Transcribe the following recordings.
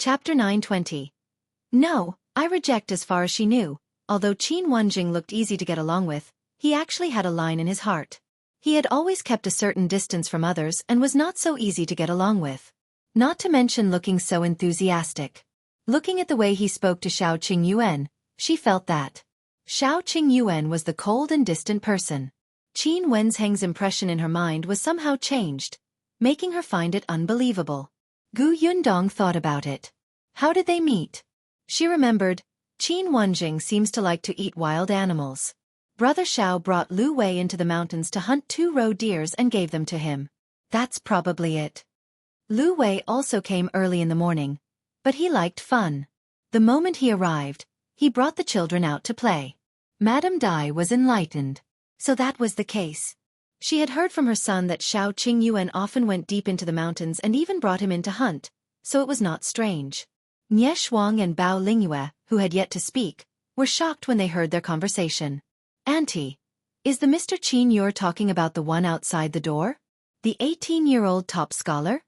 Chapter 920. No, I reject as far as she knew. Although Qin Wenjing looked easy to get along with, he actually had a line in his heart. He had always kept a certain distance from others and was not so easy to get along with. Not to mention looking so enthusiastic. Looking at the way he spoke to Xiao Qingyuan, she felt that Xiao Qingyuan was the cold and distant person. Qin Wensheng's impression in her mind was somehow changed, making her find it unbelievable. Gu Yundong thought about it. How did they meet? She remembered, Qin Wenjing seems to like to eat wild animals. Brother Xiao brought Lu Wei into the mountains to hunt 2 roe deers and gave them to him. That's probably it. Lu Wei also came early in the morning, but he liked fun. The moment he arrived, he brought the children out to play. Madame Dai was enlightened. So that was the case. She had heard from her son that Xiao Qingyuan often went deep into the mountains and even brought him in to hunt, so it was not strange. Nie Shuang and Bao Lingyue, who had yet to speak, were shocked when they heard their conversation. Auntie, is the Mr. Qin you're talking about the one outside the door? The 18-year-old top scholar?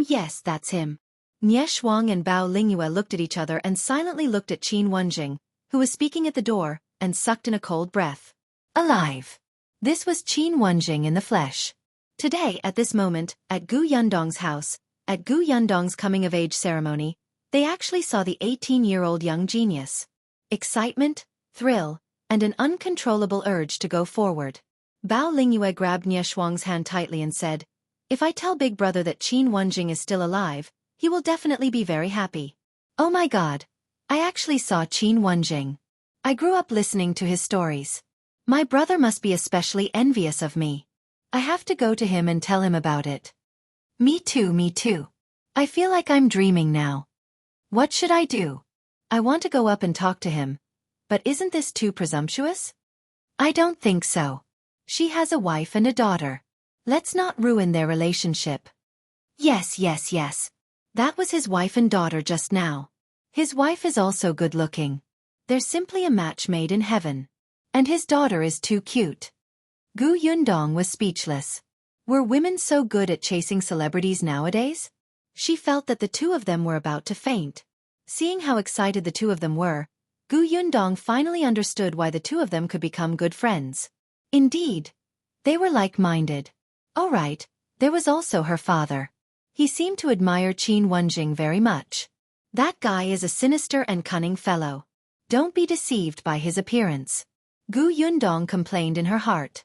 Yes, that's him. Nie Shuang and Bao Lingyue looked at each other and silently looked at Qin Wenjing, who was speaking at the door, and sucked in a cold breath. Alive! This was Qin Wenjing in the flesh. Today, at this moment, at Gu Yundong's house, at Gu Yundong's coming-of-age ceremony, they actually saw the 18-year-old young genius. Excitement, thrill, and an uncontrollable urge to go forward. Bao Lingyue grabbed Nie Shuang's hand tightly and said, "If I tell Big Brother that Qin Wenjing is still alive, he will definitely be very happy." Oh my god. I actually saw Qin Wenjing. I grew up listening to his stories. My brother must be especially envious of me. I have to go to him and tell him about it. Me too, me too. I feel like I'm dreaming now. What should I do? I want to go up and talk to him. But isn't this too presumptuous? I don't think so. She has a wife and a daughter. Let's not ruin their relationship. Yes. That was his wife and daughter just now. His wife is also good-looking. They're simply a match made in heaven. And his daughter is too cute. Gu Yundong was speechless. Were women so good at chasing celebrities nowadays? She felt that the two of them were about to faint. Seeing how excited the two of them were, Gu Yundong finally understood why the two of them could become good friends. Indeed, they were like-minded. All right, there was also her father. He seemed to admire Qin Wenjing very much. That guy is a sinister and cunning fellow. Don't be deceived by his appearance. Gu Yundong complained in her heart.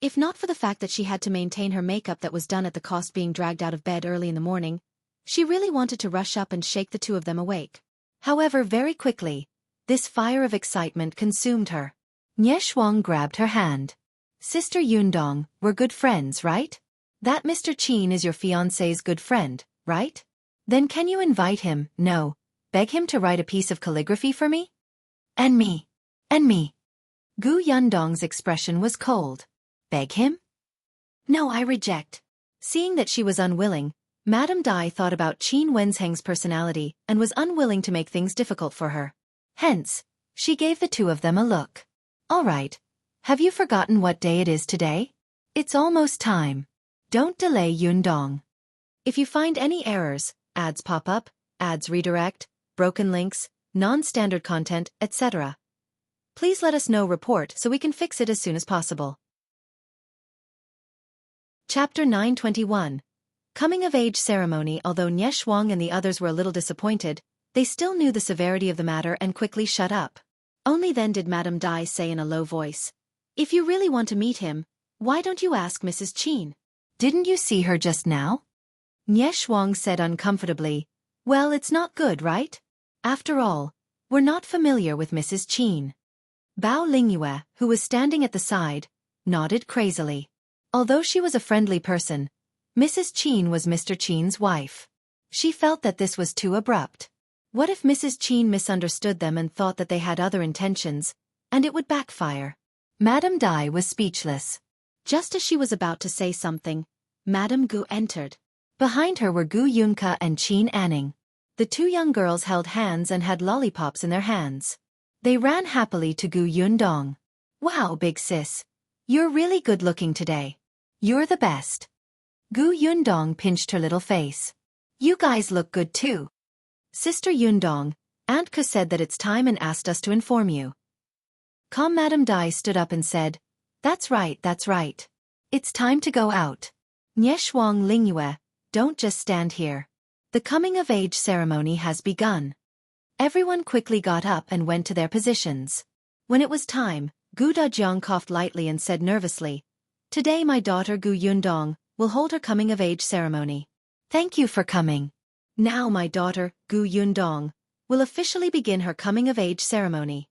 If not for the fact that she had to maintain her makeup that was done at the cost being dragged out of bed early in the morning, she really wanted to rush up and shake the two of them awake. However, very quickly, this fire of excitement consumed her. Nie Shuang grabbed her hand. Sister Yundong, we're good friends, right? That Mr. Qin is your fiancé's good friend, right? Then can you invite him, beg him to write a piece of calligraphy for me? And me. Gu Yundong's expression was cold. Beg him? No, I reject. Seeing that she was unwilling, Madame Dai thought about Qin Wensheng's personality and was unwilling to make things difficult for her. Hence, she gave the two of them a look. All right. Have you forgotten what day it is today? It's almost time. Don't delay, Yundong. If you find any errors, ads pop up, ads redirect, broken links, non-standard content, etc., please let us know report so we can fix it as soon as possible. Chapter 921. Coming-of-age ceremony. Although Nie Shuang and the others were a little disappointed, they still knew the severity of the matter and quickly shut up. Only then did Madame Dai say in a low voice, "If you really want to meet him, why don't you ask Mrs. Qin? Didn't you see her just now?" Nie Shuang said uncomfortably, "Well, it's not good, right? After all, we're not familiar with Mrs. Qin." Bao Lingyue, who was standing at the side, nodded crazily. Although she was a friendly person, Mrs. Qin was Mr. Qin's wife. She felt that this was too abrupt. What if Mrs. Qin misunderstood them and thought that they had other intentions, and it would backfire? Madame Dai was speechless. Just as she was about to say something, Madame Gu entered. Behind her were Gu Yunke and Qin Anning. The two young girls held hands and had lollipops in their hands. They ran happily to Gu Yundong. "Wow, big sis. You're really good-looking today. You're the best." Gu Yundong pinched her little face. You guys look good too. Sister Yundong, Aunt Ke said that it's time and asked us to inform you. Madame Dai stood up and said, that's right. It's time to go out. Nye Shuang Lingyue, don't just stand here. The coming-of-age ceremony has begun. Everyone quickly got up and went to their positions. When it was time, Gu Dajiang coughed lightly and said nervously, today my daughter Gu Yundong will hold her coming-of-age ceremony. Thank you for coming. Now my daughter, Gu Yundong, will officially begin her coming-of-age ceremony.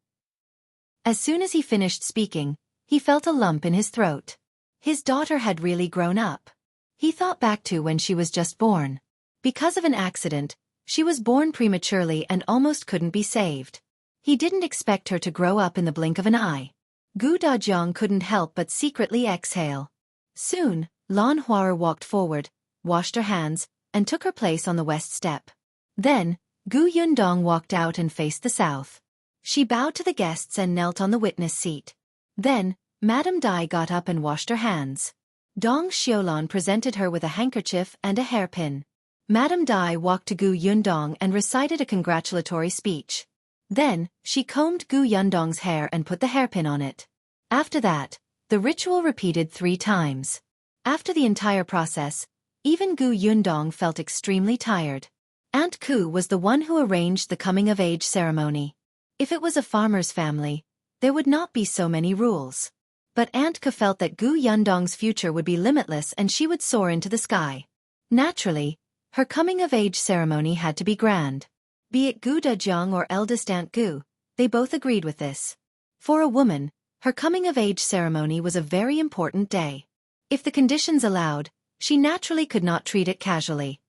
As soon as he finished speaking, he felt a lump in his throat. His daughter had really grown up. He thought back to when she was just born. Because of an accident, she was born prematurely and almost couldn't be saved. He didn't expect her to grow up in the blink of an eye. Gu Dajiang couldn't help but secretly exhale. Soon, Lan Huar walked forward, washed her hands, and took her place on the west step. Then, Gu Yundong walked out and faced the south. She bowed to the guests and knelt on the witness seat. Then, Madame Dai got up and washed her hands. Dong Xiaolan presented her with a handkerchief and a hairpin. Madame Dai walked to Gu Yundong and recited a congratulatory speech. Then, she combed Gu Yundong's hair and put the hairpin on it. After that, the ritual repeated 3 times. After the entire process, even Gu Yundong felt extremely tired. Aunt Ku was the one who arranged the coming-of-age ceremony. If it was a farmer's family, there would not be so many rules. But Aunt Ke felt that Gu Yundong's future would be limitless and she would soar into the sky. Naturally, her coming-of-age ceremony had to be grand. Be it Gu Dajiang or eldest Aunt Gu, they both agreed with this. For a woman, her coming-of-age ceremony was a very important day. If the conditions allowed, she naturally could not treat it casually.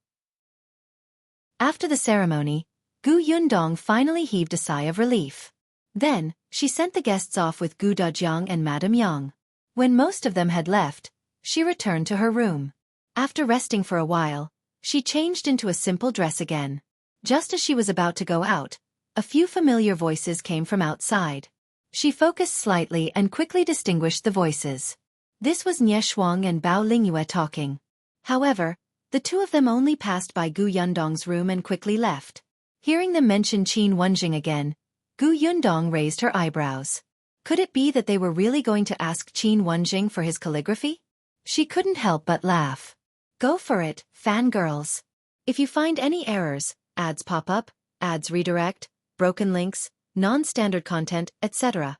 After the ceremony, Gu Yundong finally heaved a sigh of relief. Then, she sent the guests off with Gu Dajiang and Madame Yang. When most of them had left, she returned to her room. After resting for a while, she changed into a simple dress again. Just as she was about to go out, a few familiar voices came from outside. She focused slightly and quickly distinguished the voices. This was Nye Shuang and Bao Lingyue talking. However, the two of them only passed by Gu Yundong's room and quickly left. Hearing them mention Qin Wenjing again, Gu Yundong raised her eyebrows. Could it be that they were really going to ask Qin Wenjing for his calligraphy? She couldn't help but laugh. Go for it, fangirls. If you find any errors, ads pop up, ads redirect, broken links, non-standard content, etc.,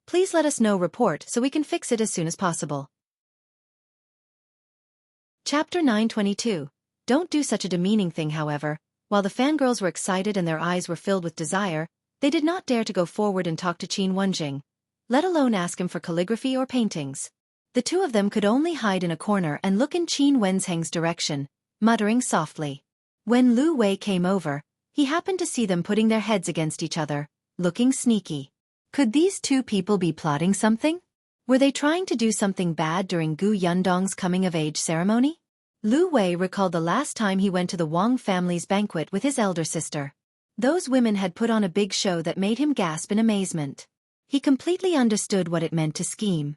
please let us know report so we can fix it as soon as possible. Chapter 922. Don't do such a demeaning thing. However, while the fangirls were excited and their eyes were filled with desire, they did not dare to go forward and talk to Qin Wenjing, let alone ask him for calligraphy or paintings. The two of them could only hide in a corner and look in Qin Wenzheng's direction, muttering softly. When Lu Wei came over, he happened to see them putting their heads against each other, looking sneaky. Could these two people be plotting something? Were they trying to do something bad during Gu Yundong's coming-of-age ceremony? Lu Wei recalled the last time he went to the Wang family's banquet with his elder sister. Those women had put on a big show that made him gasp in amazement. He completely understood what it meant to scheme.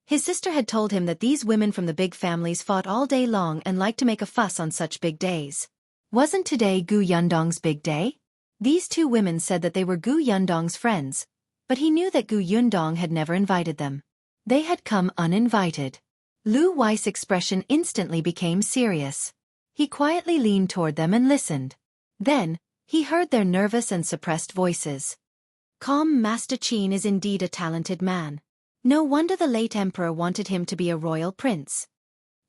His sister had told him that these women from the big families fought all day long and liked to make a fuss on such big days. Wasn't today Gu Yundong's big day? These two women said that they were Gu Yundong's friends, but he knew that Gu Yundong had never invited them. They had come uninvited. Lu Wei's expression instantly became serious. He quietly leaned toward them and listened. Then, he heard their nervous and suppressed voices. Master Qin is indeed a talented man. No wonder the late emperor wanted him to be a royal prince.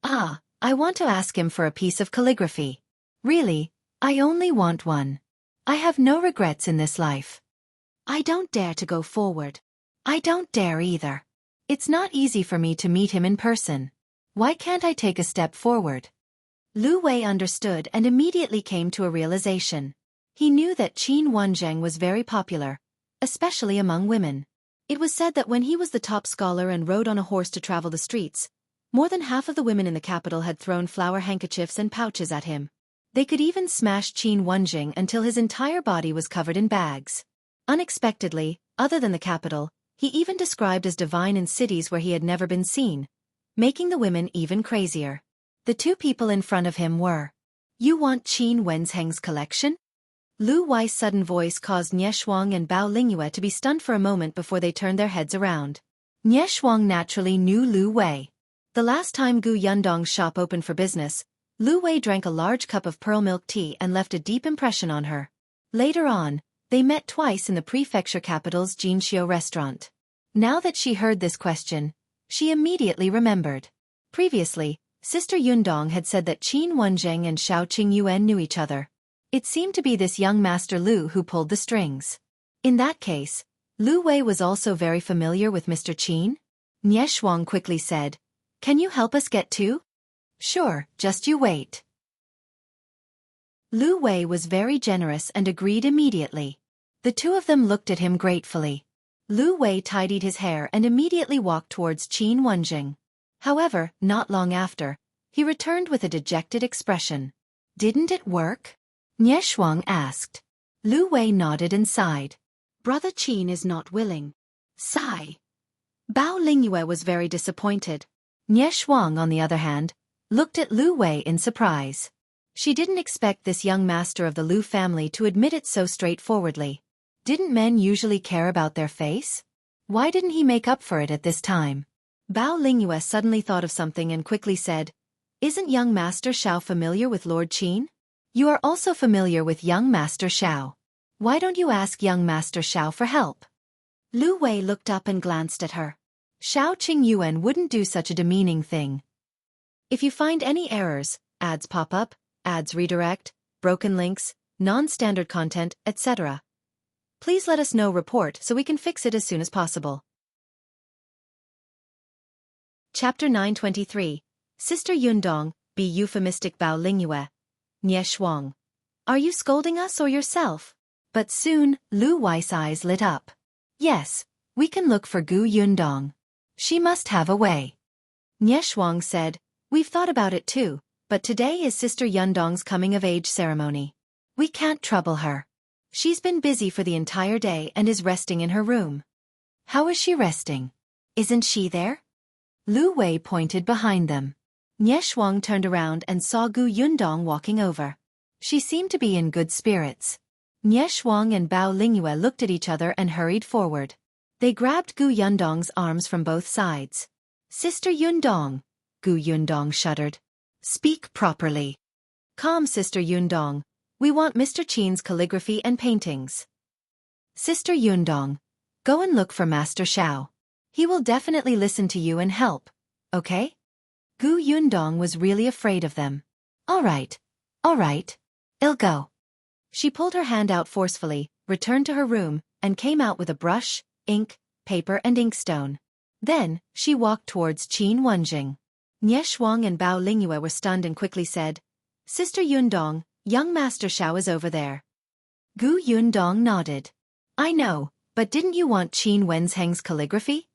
I want to ask him for a piece of calligraphy. Really, I only want one. I have no regrets in this life. I don't dare to go forward. I don't dare either. It's not easy for me to meet him in person. Why can't I take a step forward? Lu Wei understood and immediately came to a realization. He knew that Qin Wenjing was very popular, especially among women. It was said that when he was the top scholar and rode on a horse to travel the streets, more than half of the women in the capital had thrown flower handkerchiefs and pouches at him. They could even smash Qin Wenjing until his entire body was covered in bags. Unexpectedly, other than the capital, he even described as divine in cities where he had never been seen, making the women even crazier. The two people in front of him were You want Qin Wenzheng's collection? Lu Wei's sudden voice caused Nie Shuang and Bao Lingyue to be stunned for a moment before they turned their heads around. Nie Shuang naturally knew Lu Wei. The last time Gu Yundong's shop opened for business, Lu Wei drank a large cup of pearl milk tea and left a deep impression on her. Later on, they met twice in the prefecture capital's Jinxiu restaurant. Now that she heard this question, she immediately remembered. Previously, Sister Yundong had said that Qin Wenzheng and Xiao Qingyuan knew each other. It seemed to be this young Master Lu who pulled the strings. In that case, Lu Wei was also very familiar with Mr. Qin? Nie Shuang quickly said, "Can you help us get to?" "Sure, just you wait." Lu Wei was very generous and agreed immediately. The two of them looked at him gratefully. Lu Wei tidied his hair and immediately walked towards Qin Wenzheng. However, not long after, he returned with a dejected expression. "Didn't it work?" Nie Shuang asked. Lu Wei nodded and sighed. "Brother Qin is not willing." Sigh. Bao Lingyue was very disappointed. Nie Shuang, on the other hand, looked at Lu Wei in surprise. She didn't expect this young master of the Lu family to admit it so straightforwardly. Didn't men usually care about their face? Why didn't he make up for it at this time? Bao Lingyue suddenly thought of something and quickly said, "Isn't young Master Xiao familiar with Lord Qin? You are also familiar with young Master Xiao. Why don't you ask young Master Xiao for help?" Lu Wei looked up and glanced at her. Xiao Qingyuan wouldn't do such a demeaning thing. If you find any errors, ads pop up, ads redirect, broken links, non-standard content, etc., please let us know report so we can fix it as soon as possible. Chapter 923, Sister Yundong, be Euphemistic Bao Lingyue. Nie Shuang. Are you scolding us or yourself? But soon, Lu Wei's eyes lit up. Yes, we can look for Gu Yundong. She must have a way. Nie Shuang said, "We've thought about it too, but today is Sister Yundong's coming-of-age ceremony. We can't trouble her. She's been busy for the entire day and is resting in her room." "How is she resting? Isn't she there?" Lu Wei pointed behind them. Nie Shuang turned around and saw Gu Yundong walking over. She seemed to be in good spirits. Nie Shuang and Bao Lingyue looked at each other and hurried forward. They grabbed Gu Yundong's arms from both sides. "Sister Yundong," Gu Yundong shuddered. "Speak properly." "Calm, Sister Yundong. We want Mr. Qin's calligraphy and paintings." "Sister Yundong, go and look for Master Xiao. He will definitely listen to you and help, okay?" Gu Yundong was really afraid of them. All right, I'll go." She pulled her hand out forcefully, returned to her room, and came out with a brush, ink, paper and inkstone. Then, she walked towards Qin Wenzheng. Nie Shuang and Bao Lingyue were stunned and quickly said, "Sister Yundong, young Master Xiao is over there." Gu Yundong nodded. "I know, but didn't you want Qin Wenzheng's calligraphy?"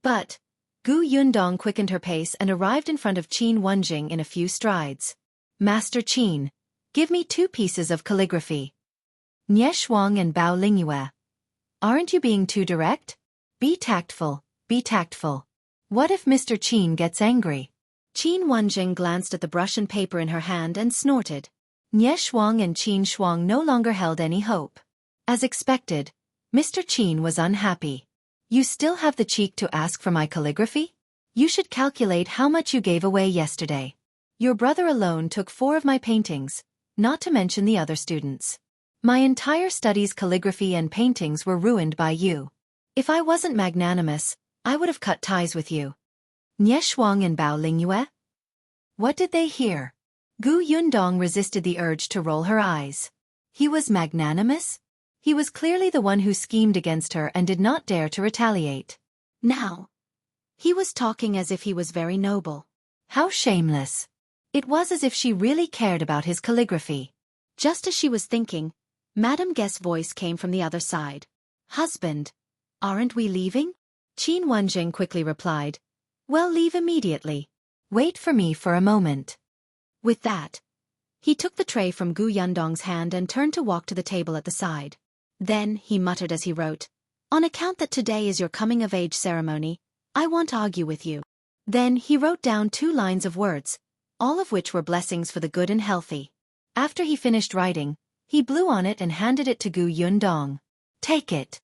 But Gu Yundong quickened her pace and arrived in front of Qin Wenzheng in a few strides. "Master Qin, give me 2 pieces of calligraphy." Nie Shuang and Bao Lingyue. "Aren't you being too direct? Be tactful, be tactful. What if Mr. Qin gets angry?" Qin Wenzheng glanced at the brush and paper in her hand and snorted. Nie Shuang and Qin Shuang no longer held any hope. As expected, Mr. Qin was unhappy. "You still have the cheek to ask for my calligraphy? You should calculate how much you gave away yesterday. Your brother alone took 4 of my paintings, not to mention the other students. My entire study's calligraphy and paintings were ruined by you. If I wasn't magnanimous, I would have cut ties with you." Nie Shuang and Bao Lingyue? What did they hear? Gu Yundong resisted the urge to roll her eyes. He was magnanimous? He was clearly the one who schemed against her and did not dare to retaliate. Now, he was talking as if he was very noble. How shameless. It was as if she really cared about his calligraphy. Just as she was thinking, Madame Guest's voice came from the other side. "Husband, aren't we leaving?" Qin Wenzheng quickly replied, "Well, leave immediately. Wait for me for a moment." With that, he took the tray from Gu Yundong's hand and turned to walk to the table at the side. Then, he muttered as he wrote, "On account that today is your coming-of-age ceremony, I won't argue with you." Then he wrote down 2 lines of words, all of which were blessings for the good and healthy. After he finished writing, he blew on it and handed it to Gu Yundong. Take it.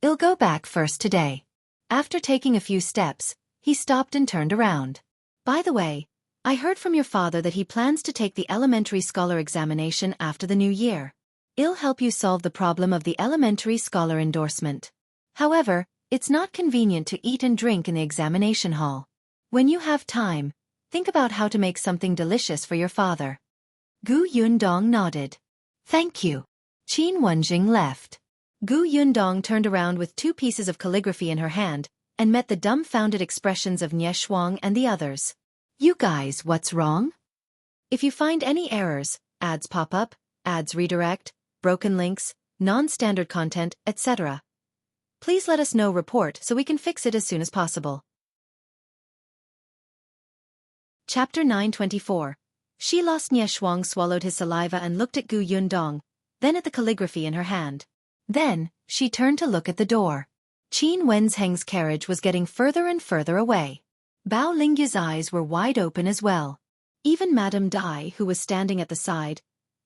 I'll go back first today. After taking a few steps, he stopped and turned around. By the way, I heard from your father that he plans to take the elementary scholar examination after the new year. I'll help you solve the problem of the elementary scholar endorsement. However, it's not convenient to eat and drink in the examination hall. When you have time, think about how to make something delicious for your father. Gu Yundong nodded. Thank you. Qin Wenjing left. Gu Yundong turned around with 2 pieces of calligraphy in her hand, and met the dumbfounded expressions of Nie Shuang and the others. You guys, what's wrong? If you find any errors, ads pop up, ads redirect, broken links, non-standard content, etc., please let us know. Report so we can fix it as soon as possible. Chapter 924. She lost. Nie Shuang swallowed his saliva and looked at Gu Yundong, then at the calligraphy in her hand. Then, she turned to look at the door. Qin Wenzheng's carriage was getting further and further away. Bao Lingyu's eyes were wide open as well. Even Madame Dai, who was standing at the side,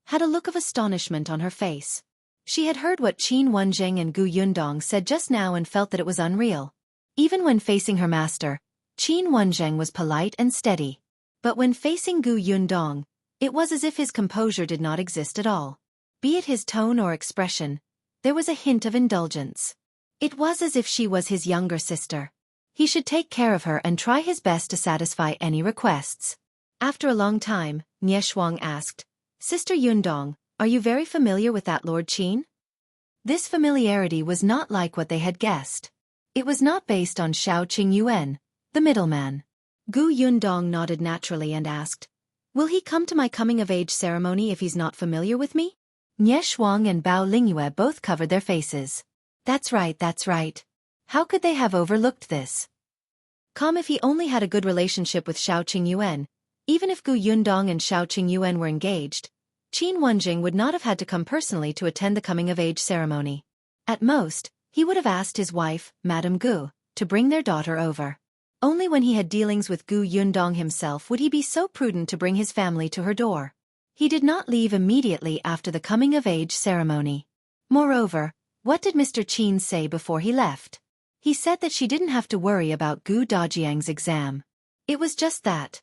had a look of astonishment on her face. She had heard what Qin Wenjing and Gu Yundong said just now and felt that it was unreal. Even when facing her master, Qin Wenjing was polite and steady. But when facing Gu Yundong, it was as if his composure did not exist at all. Be it his tone or expression, there was a hint of indulgence. It was as if she was his younger sister. He should take care of her and try his best to satisfy any requests. After a long time, Nie Shuang asked, Sister Yundong, are you very familiar with that Lord Qin? This familiarity was not like what they had guessed. It was not based on Shao Qingyuan, the middleman. Gu Yundong nodded naturally and asked, Will he come to my coming-of-age ceremony if he's not familiar with me? Nie Shuang and Bao Lingyue both covered their faces. That's right, that's right. How could they have overlooked this? If he only had a good relationship with Shao Qingyuan, even if Gu Yundong and Shao Qingyuan were engaged, Qin Wenjing would not have had to come personally to attend the coming-of-age ceremony. At most, he would have asked his wife, Madame Gu, to bring their daughter over. Only when he had dealings with Gu Yundong himself would he be so prudent to bring his family to her door. He did not leave immediately after the coming-of-age ceremony. Moreover, what did Mr. Qin say before he left? He said that she didn't have to worry about Gu Dajiang's exam. It was just that.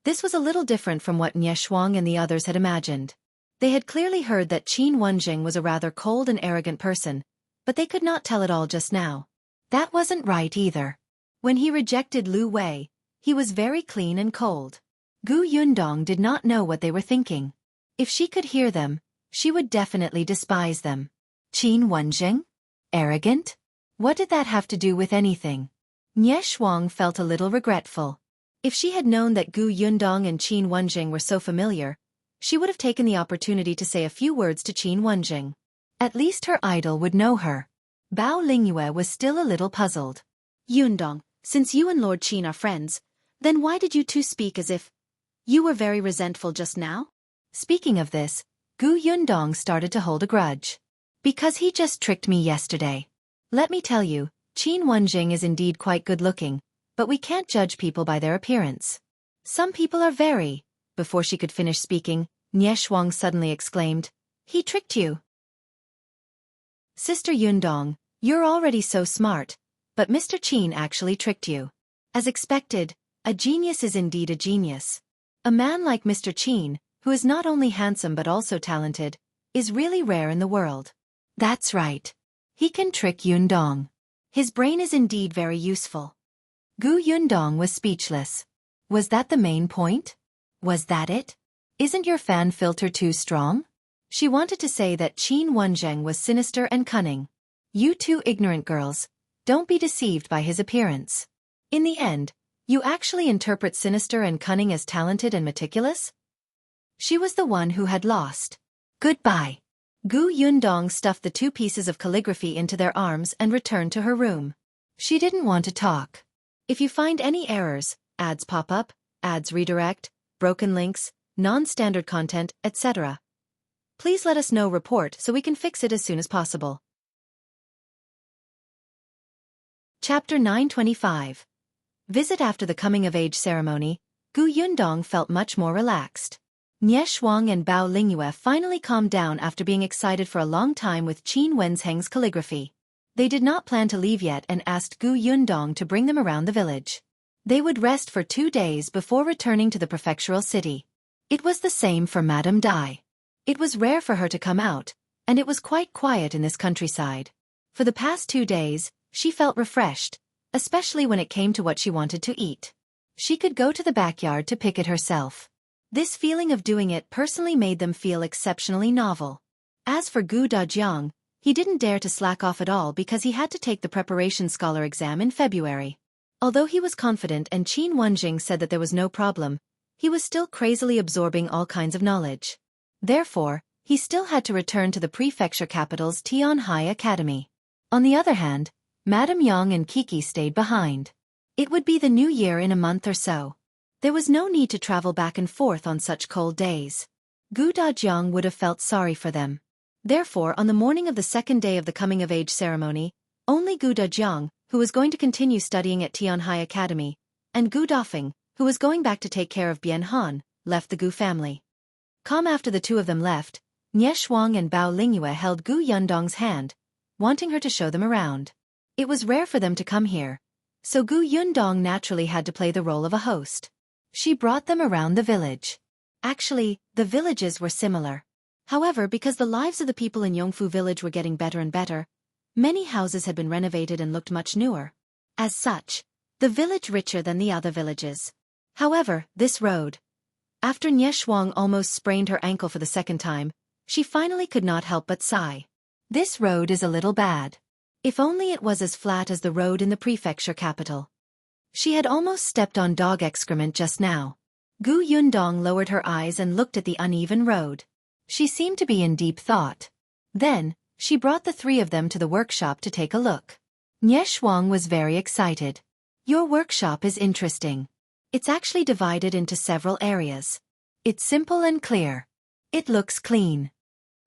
This was a little different from what Nie Shuang and the others had imagined. They had clearly heard that Qin Wenjing was a rather cold and arrogant person, but they could not tell it all just now. That wasn't right either. When he rejected Lu Wei, he was very clean and cold. Gu Yundong did not know what they were thinking. If she could hear them, she would definitely despise them. Qin Wenjing? Arrogant? What did that have to do with anything? Nie Shuang felt a little regretful. If she had known that Gu Yundong and Qin Wenjing were so familiar, she would have taken the opportunity to say a few words to Qin Wenjing. At least her idol would know her. Bao Lingyue was still a little puzzled. Yundong, since you and Lord Qin are friends, then why did you two speak as if you were very resentful just now? Speaking of this, Gu Yundong started to hold a grudge. Because he just tricked me yesterday. Let me tell you, Qin Wenjing is indeed quite good-looking, but we can't judge people by their appearance. Some people are very... Before she could finish speaking, Nie Shuang suddenly exclaimed, He tricked you. Sister Yundong, you're already so smart, but Mr. Qin actually tricked you. As expected, a genius is indeed a genius. A man like Mr. Qin, who is not only handsome but also talented, is really rare in the world. That's right. He can trick Yundong. His brain is indeed very useful. Gu Yundong was speechless. Was that the main point? Was that it? Isn't your fan filter too strong? She wanted to say that Qin Wenjing was sinister and cunning. You two ignorant girls, don't be deceived by his appearance. In the end, you actually interpret sinister and cunning as talented and meticulous? She was the one who had lost. Goodbye. Gu Yundong stuffed the 2 pieces of calligraphy into their arms and returned to her room. She didn't want to talk. If you find any errors, ads pop up, ads redirect, broken links, non-standard content, etc., please let us know. Report so we can fix it as soon as possible. Chapter 925. Visit. After the coming-of-age ceremony, Gu Yundong felt much more relaxed. Nie Shuang and Bao Lingyue finally calmed down after being excited for a long time with Qin Wenzheng's calligraphy. They did not plan to leave yet and asked Gu Yundong to bring them around the village. They would rest for 2 days before returning to the prefectural city. It was the same for Madame Dai. It was rare for her to come out, and it was quite quiet in this countryside. For the past 2 days, she felt refreshed, especially when it came to what she wanted to eat. She could go to the backyard to pick it herself. This feeling of doing it personally made them feel exceptionally novel. As for Gu Dajiang, he didn't dare to slack off at all because he had to take the preparation scholar exam in February. Although he was confident and Qin Wenjing said that there was no problem, he was still crazily absorbing all kinds of knowledge. Therefore, he still had to return to the prefecture capital's Tianhai Academy. On the other hand, Madame Yang and Kiki stayed behind. It would be the new year in a month or so. There was no need to travel back and forth on such cold days. Gu Dajiang would have felt sorry for them. Therefore, on the morning of the second day of the coming-of-age ceremony, only Gu Dajiang, who was going to continue studying at Tianhai Academy, and Gu Dafeng, who was going back to take care of Bian Han, left the Gu family. Calm after the two of them left, Nie Shuang and Bao Lingyue held Gu Yundong's hand, wanting her to show them around. It was rare for them to come here, so Gu Yundong naturally had to play the role of a host. She brought them around the village. Actually, the villages were similar. However, because the lives of the people in Yongfu village were getting better and better, many houses had been renovated and looked much newer. As such, the village richer than the other villages. However, this road. After Nie Shuang almost sprained her ankle for the second time, she finally could not help but sigh. This road is a little bad. If only it was as flat as the road in the prefecture capital. She had almost stepped on dog excrement just now. Gu Yundong lowered her eyes and looked at the uneven road. She seemed to be in deep thought. Then, she brought the three of them to the workshop to take a look. Nie Shuang was very excited. Your workshop is interesting. It's actually divided into several areas. It's simple and clear. It looks clean.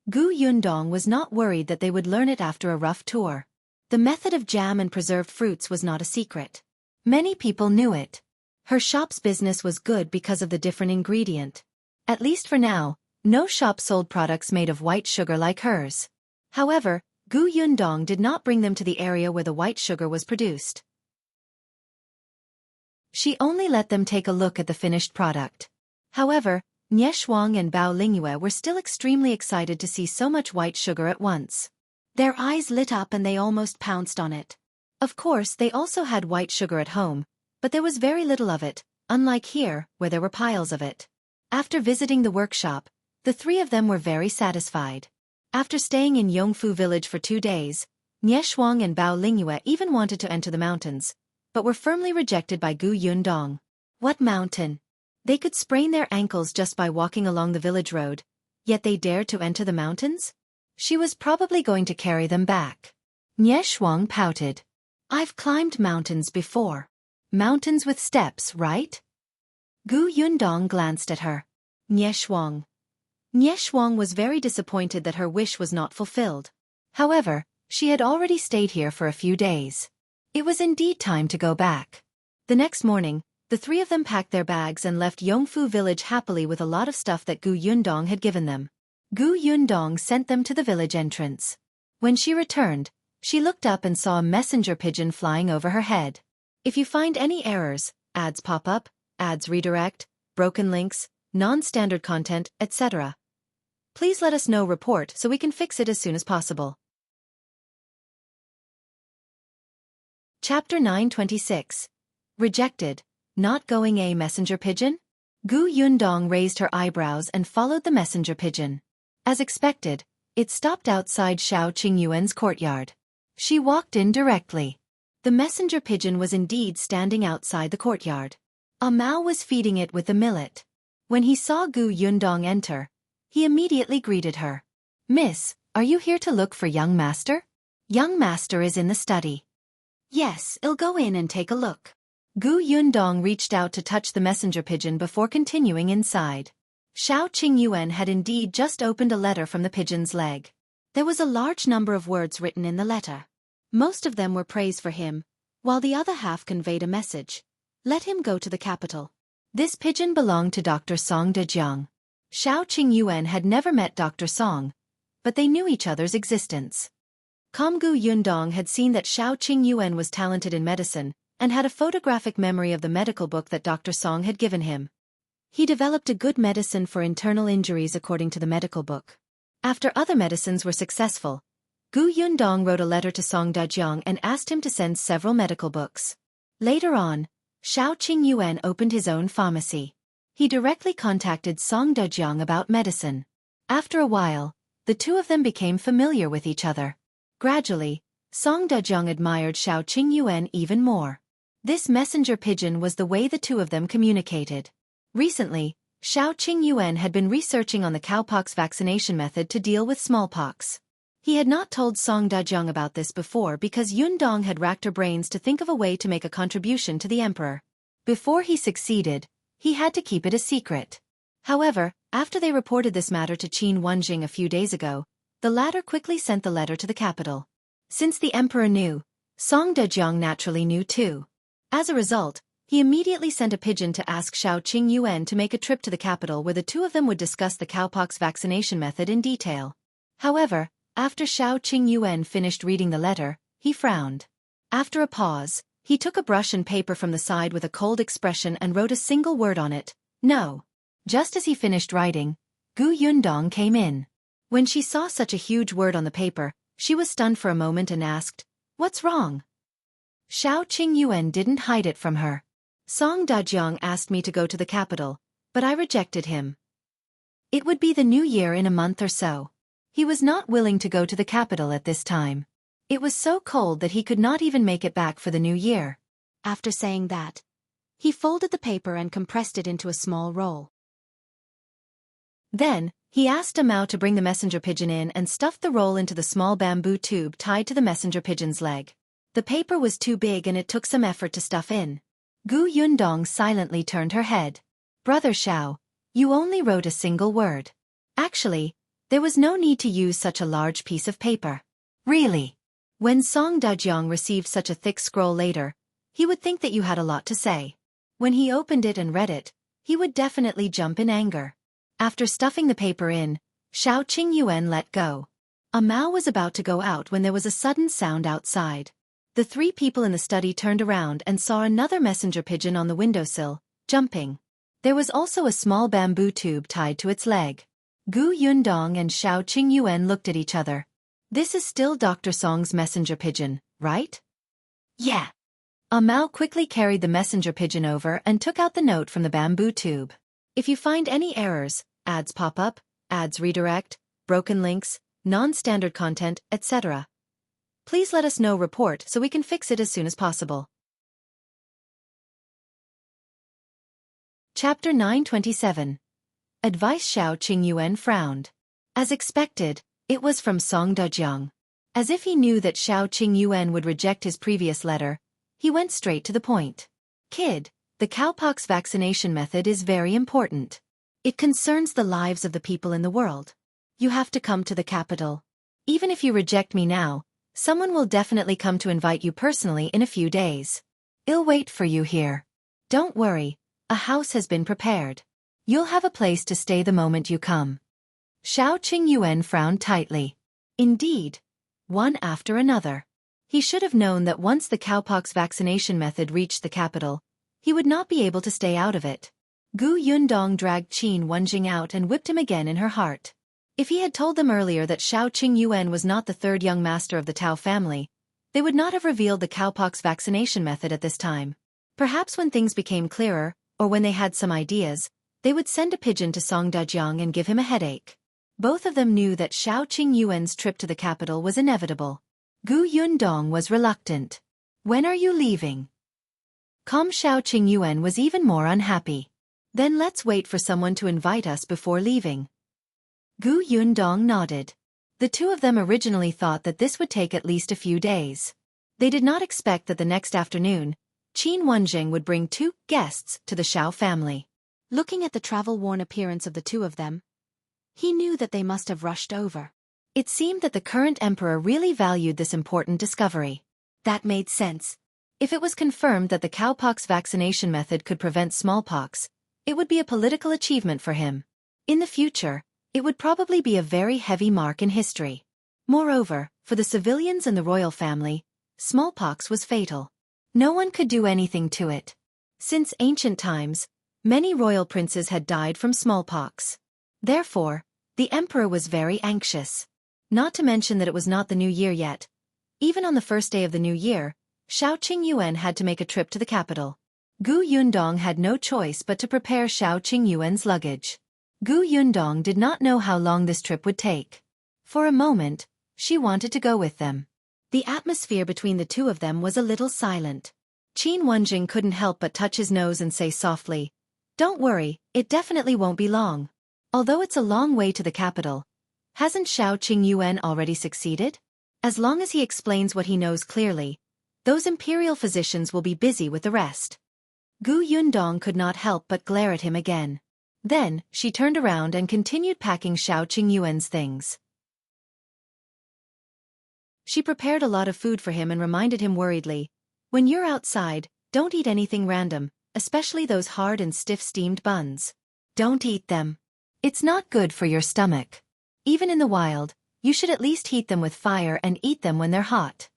Gu Yundong was not worried that they would learn it after a rough tour. The method of jam and preserved fruits was not a secret. Many people knew it. Her shop's business was good because of the different ingredient. At least for now, no shop sold products made of white sugar like hers. However, Gu Yundong did not bring them to the area where the white sugar was produced. She only let them take a look at the finished product. However, Nie Shuang and Bao Lingyue were still extremely excited to see so much white sugar at once. Their eyes lit up and they almost pounced on it. Of course, they also had white sugar at home, but there was very little of it, unlike here, where there were piles of it. After visiting the workshop, the three of them were very satisfied. After staying in Yongfu village for 2 days, Nie Shuang and Bao Lingyue even wanted to enter the mountains, but were firmly rejected by Gu Yundong. What mountain? They could sprain their ankles just by walking along the village road, yet they dared to enter the mountains? She was probably going to carry them back. Nie Shuang pouted. I've climbed mountains before. Mountains with steps, right? Gu Yundong glanced at her. Nie Shuang. Nie Shuang was very disappointed that her wish was not fulfilled. However, she had already stayed here for a few days. It was indeed time to go back. The next morning, the three of them packed their bags and left Yongfu village happily with a lot of stuff that Gu Yundong had given them. Gu Yundong sent them to the village entrance. When she returned, she looked up and saw a messenger pigeon flying over her head. If you find any errors, ads pop up, ads redirect, broken links, non-standard content, etc., please let us know report so we can fix it as soon as possible. Chapter 926. Rejected. Not going a messenger pigeon? Gu Yundong raised her eyebrows and followed the messenger pigeon. As expected, it stopped outside Shao Qingyuan's courtyard. She walked in directly. The messenger pigeon was indeed standing outside the courtyard. A Mao was feeding it with the millet. When he saw Gu Yundong enter, he immediately greeted her. Miss, are you here to look for young master? Young master is in the study. Yes, I'll go in and take a look. Gu Yundong reached out to touch the messenger pigeon before continuing inside. Shao Qingyuan had indeed just opened a letter from the pigeon's leg. There was a large number of words written in the letter. Most of them were praise for him, while the other half conveyed a message. Let him go to the capital. This pigeon belonged to Dr. Song Dejiang. Xiao Qingyuan had never met Dr. Song, but they knew each other's existence. Komgu Yundong had seen that Xiao Qingyuan was talented in medicine, and had a photographic memory of the medical book that Dr. Song had given him. He developed a good medicine for internal injuries according to the medical book. After other medicines were successful, Gu Yundong wrote a letter to Song Dajiang and asked him to send several medical books. Later on, Xiao Qingyuan opened his own pharmacy. He directly contacted Song Dajiang about medicine. After a while, the two of them became familiar with each other. Gradually, Song Dajiang admired Xiao Qingyuan even more. This messenger pigeon was the way the two of them communicated. Recently, Xiao Qingyuan had been researching on the cowpox vaccination method to deal with smallpox. He had not told Song Dajiang about this before because Yundong had racked her brains to think of a way to make a contribution to the emperor. Before he succeeded, he had to keep it a secret. However, after they reported this matter to Qin Wenjing a few days ago, the latter quickly sent the letter to the capital. Since the emperor knew, Song Dajiang naturally knew too. As a result, he immediately sent a pigeon to ask Xiao Qingyuan to make a trip to the capital where the two of them would discuss the cowpox vaccination method in detail. However, after Xiao Qingyuan finished reading the letter, he frowned. After a pause, he took a brush and paper from the side with a cold expression and wrote a single word on it: no. Just as he finished writing, Gu Yundong came in. When she saw such a huge word on the paper, she was stunned for a moment and asked, "What's wrong?" Xiao Qingyuan didn't hide it from her. Song Dajiang asked me to go to the capital, but I rejected him. It would be the new year in a month or so. He was not willing to go to the capital at this time. It was so cold that he could not even make it back for the new year. After saying that, he folded the paper and compressed it into a small roll. Then, he asked Amao to bring the messenger pigeon in and stuffed the roll into the small bamboo tube tied to the messenger pigeon's leg. The paper was too big and it took some effort to stuff in. Gu Yundong silently turned her head. "Brother Xiao, you only wrote a single word. Actually, there was no need to use such a large piece of paper." "Really?" When Song Dajiang received such a thick scroll later, he would think that you had a lot to say. When he opened it and read it, he would definitely jump in anger. After stuffing the paper in, Xiao Qingyuan let go. Amao was about to go out when there was a sudden sound outside. The three people in the study turned around and saw another messenger pigeon on the windowsill, jumping. There was also a small bamboo tube tied to its leg. Gu Yundong and Xiao Qingyuan looked at each other. "This is still Dr. Song's messenger pigeon, right?" "Yeah." Amao quickly carried the messenger pigeon over and took out the note from the bamboo tube. "If you find any errors, ads pop up, ads redirect, broken links, non-standard content, etc., please let us know. Report so we can fix it as soon as possible." Chapter 927. Advice. Xiao Qingyuan frowned. As expected, it was from Song Dajiang. As if he knew that Xiao Qingyuan would reject his previous letter, he went straight to the point. "Kid, the cowpox vaccination method is very important. It concerns the lives of the people in the world. You have to come to the capital. Even if you reject me now, someone will definitely come to invite you personally in a few days. I'll wait for you here. Don't worry, a house has been prepared. You'll have a place to stay the moment you come." Xiao Qingyuan frowned tightly. Indeed, one after another. He should have known that once the cowpox vaccination method reached the capital, he would not be able to stay out of it. Gu Yundong dragged Qin Wenjing out and whipped him again in her heart. If he had told them earlier that Xiao Qingyuan was not the third young master of the Tao family, they would not have revealed the cowpox vaccination method at this time. Perhaps when things became clearer, or when they had some ideas, they would send a pigeon to Song Dajiang and give him a headache. Both of them knew that Xiao Qingyuan's trip to the capital was inevitable. Gu Yundong was reluctant. "When are you leaving?" Xiao Qingyuan was even more unhappy. "Then let's wait for someone to invite us before leaving." Gu Yundong nodded. The two of them originally thought that this would take at least a few days. They did not expect that the next afternoon, Qin Wenjing would bring two guests to the Xiao family. Looking at the travel-worn appearance of the two of them, he knew that they must have rushed over. It seemed that the current emperor really valued this important discovery. That made sense. If it was confirmed that the cowpox vaccination method could prevent smallpox, it would be a political achievement for him. In the future, it would probably be a very heavy mark in history. Moreover, for the civilians and the royal family, smallpox was fatal. No one could do anything to it. Since ancient times, many royal princes had died from smallpox. Therefore, the emperor was very anxious. Not to mention that it was not the new year yet. Even on the first day of the new year, Xiao Qingyuan had to make a trip to the capital. Gu Yundong had no choice but to prepare Xiao Qingyuan's luggage. Gu Yundong did not know how long this trip would take. For a moment, she wanted to go with them. The atmosphere between the two of them was a little silent. Qin Wenjing couldn't help but touch his nose and say softly, "Don't worry, it definitely won't be long. Although it's a long way to the capital, hasn't Xiao Qingyuan already succeeded? As long as he explains what he knows clearly, those imperial physicians will be busy with the rest." Gu Yundong could not help but glare at him again. Then, she turned around and continued packing Xiao Qingyuan's things. She prepared a lot of food for him and reminded him worriedly, "When you're outside, don't eat anything random, especially those hard and stiff steamed buns. Don't eat them. It's not good for your stomach. Even in the wild, you should at least heat them with fire and eat them when they're hot."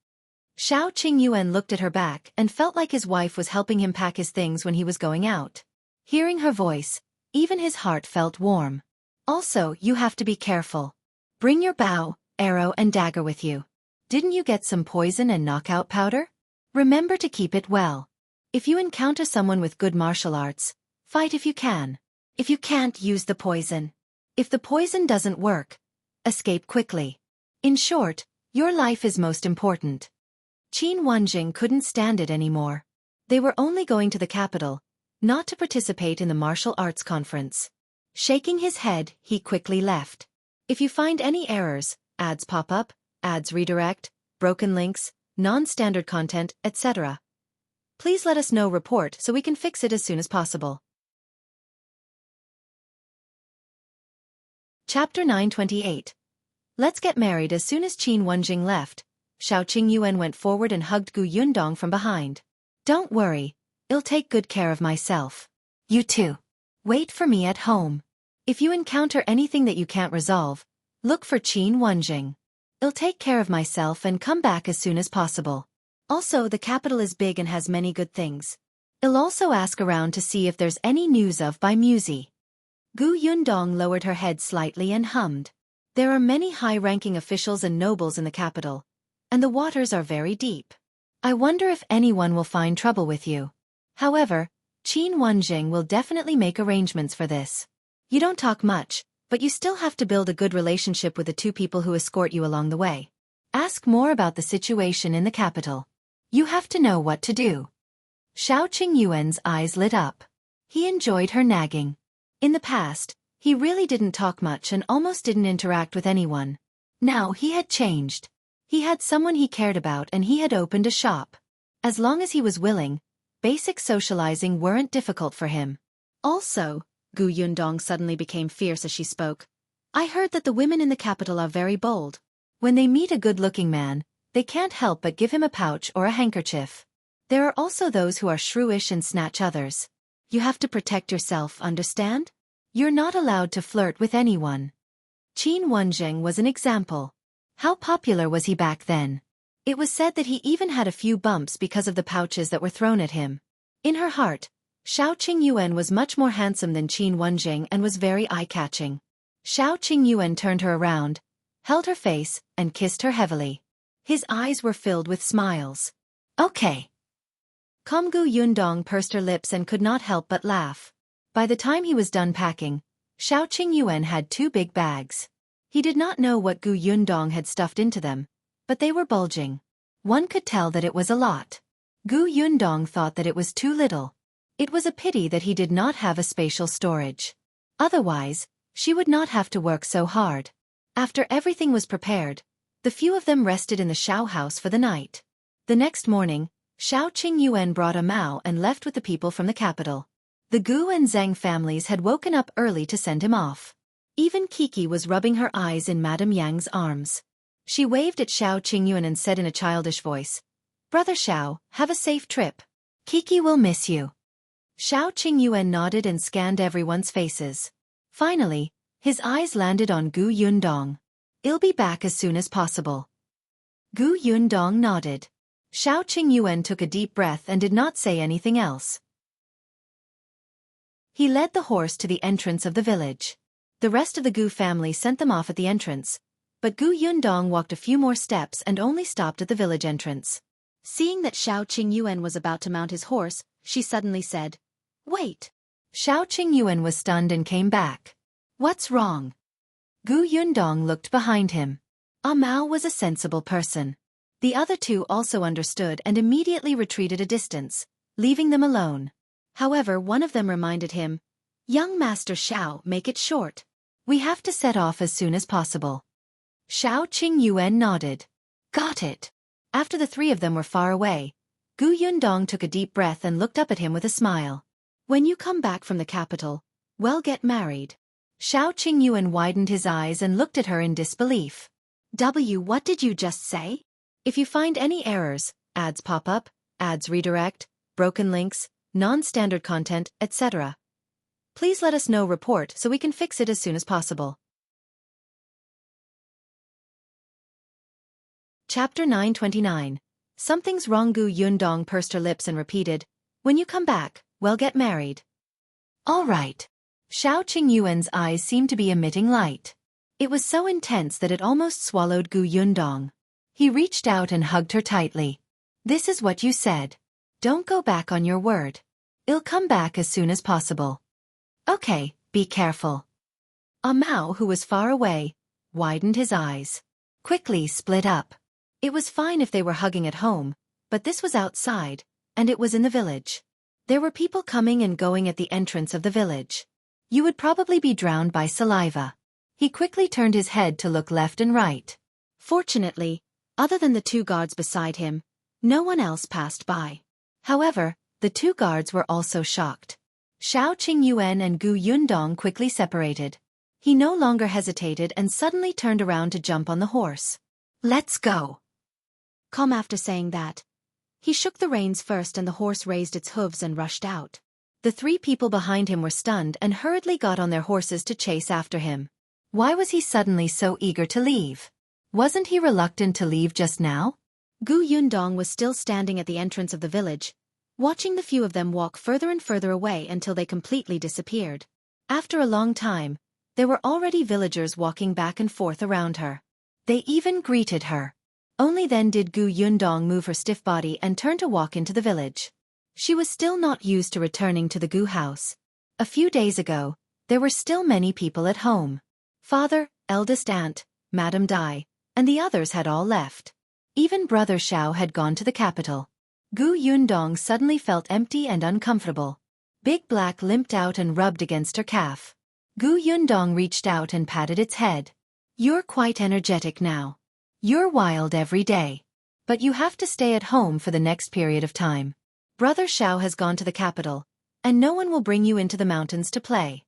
Xiao Qingyuan looked at her back and felt like his wife was helping him pack his things when he was going out. Hearing her voice, even his heart felt warm. "Also, you have to be careful. Bring your bow, arrow and dagger with you. Didn't you get some poison and knockout powder? Remember to keep it well. If you encounter someone with good martial arts, fight if you can. If you can't, use the poison. If the poison doesn't work, escape quickly. In short, your life is most important." Qin Wenjing couldn't stand it anymore. They were only going to the capital, not to participate in the martial arts conference. Shaking his head, he quickly left. "If you find any errors, ads pop up, ads redirect, broken links, non-standard content, etc. please let us know. Report so we can fix it as soon as possible." Chapter 928. Let's get married. As soon as Qin Wenjing left, Xiao Qingyuan went forward and hugged Gu Yundong from behind. "Don't worry, I'll take good care of myself. You too. Wait for me at home. If you encounter anything that you can't resolve, look for Qin Wenjing. I'll take care of myself and come back as soon as possible. Also, the capital is big and has many good things. I'll also ask around to see if there's any news of by Musi." Gu Yundong lowered her head slightly and hummed. "There are many high-ranking officials and nobles in the capital, and the waters are very deep. I wonder if anyone will find trouble with you. However, Qin Wenjing will definitely make arrangements for this. You don't talk much, but you still have to build a good relationship with the two people who escort you along the way. Ask more about the situation in the capital. You have to know what to do." Xiao Qingyuan's eyes lit up. He enjoyed her nagging. In the past, he really didn't talk much and almost didn't interact with anyone. Now he had changed. He had someone he cared about and he had opened a shop. As long as he was willing, basic socializing weren't difficult for him. Also, Gu Yundong suddenly became fierce as she spoke. "I heard that the women in the capital are very bold. When they meet a good-looking man, they can't help but give him a pouch or a handkerchief. There are also those who are shrewish and snatch others. You have to protect yourself, understand? You're not allowed to flirt with anyone." Qin Wenjing was an example. How popular was he back then? It was said that he even had a few bumps because of the pouches that were thrown at him. In her heart, Xiao Qingyuan was much more handsome than Qin Wenjing and was very eye-catching. Xiao Qingyuan turned her around, held her face, and kissed her heavily. His eyes were filled with smiles. "Okay." Gu Yundong pursed her lips and could not help but laugh. By the time he was done packing, Xiao Qingyuan had 2 big bags. He did not know what Gu Yundong had stuffed into them, but they were bulging. One could tell that it was a lot. Gu Yundong thought that it was too little. It was a pity that he did not have a spatial storage. Otherwise, she would not have to work so hard. After everything was prepared, the few of them rested in the Xiao house for the night. The next morning, Xiao Qingyuan brought a Mao and left with the people from the capital. The Gu and Zheng families had woken up early to send him off. Even Kiki was rubbing her eyes in Madame Yang's arms. She waved at Xiao Qingyuan and said in a childish voice, "Brother Xiao, have a safe trip. Kiki will miss you." Xiao Qingyuan nodded and scanned everyone's faces. Finally, His eyes landed on Gu Yundong. "I'll be back as soon as possible." Gu Yundong nodded. Xiao Qingyuan took a deep breath and did not say anything else. He led the horse to the entrance of the village. The rest of the Gu family sent them off at the entrance, but Gu Yundong walked a few more steps and only stopped at the village entrance. Seeing that Xiao Qingyuan was about to mount his horse, she suddenly said, "Wait." Xiao Qingyuan was stunned and came back. "What's wrong?" Gu Yundong looked behind him. Mao was a sensible person. The other two also understood and immediately retreated a distance, leaving them alone. However, one of them reminded him, "Young Master Xiao, make it short. We have to set off as soon as possible." Xiao Qingyuan nodded. "Got it." After the three of them were far away, Gu Yundong took a deep breath and looked up at him with a smile. "When you come back from the capital, we'll get married." Xiao Qingyuan widened his eyes and looked at her in disbelief. What did you just say?" If you find any errors, ads pop up, ads redirect, broken links, non-standard content, etc., please let us know report so we can fix it as soon as possible. Chapter 929. Something's wrong. Gu Yundong pursed her lips and repeated, "When you come back, we'll get married." "All right." Xiao Qingyuan's eyes seemed to be emitting light. It was so intense that it almost swallowed Gu Yundong. He reached out and hugged her tightly. "This is what you said. Don't go back on your word. I'll come back as soon as possible." "Okay, be careful." Mao, who was far away, widened his eyes. Quickly split up. It was fine if they were hugging at home, but this was outside, and it was in the village. There were people coming and going at the entrance of the village. You would probably be drowned by saliva. He quickly turned his head to look left and right. Fortunately, other than the two guards beside him, no one else passed by. However, the two guards were also shocked. Xiao Qingyuan and Gu Yundong quickly separated. He no longer hesitated and suddenly turned around to jump on the horse. "Let's go." Calm after saying that, he shook the reins first and the horse raised its hooves and rushed out. The three people behind him were stunned and hurriedly got on their horses to chase after him. Why was he suddenly so eager to leave? Wasn't he reluctant to leave just now? Gu Yundong was still standing at the entrance of the village, watching the few of them walk further and further away until they completely disappeared. After a long time, there were already villagers walking back and forth around her. They even greeted her. Only then did Gu Yundong move her stiff body and turn to walk into the village. She was still not used to returning to the Gu house. A few days ago, there were still many people at home. Father, eldest aunt, Madame Dai, and the others had all left. Even Brother Xiao had gone to the capital. Gu Yundong suddenly felt empty and uncomfortable. Big Black limped out and rubbed against her calf. Gu Yundong reached out and patted its head. "You're quite energetic now. You're wild every day. But you have to stay at home for the next period of time. Brother Xiao has gone to the capital, and no one will bring you into the mountains to play."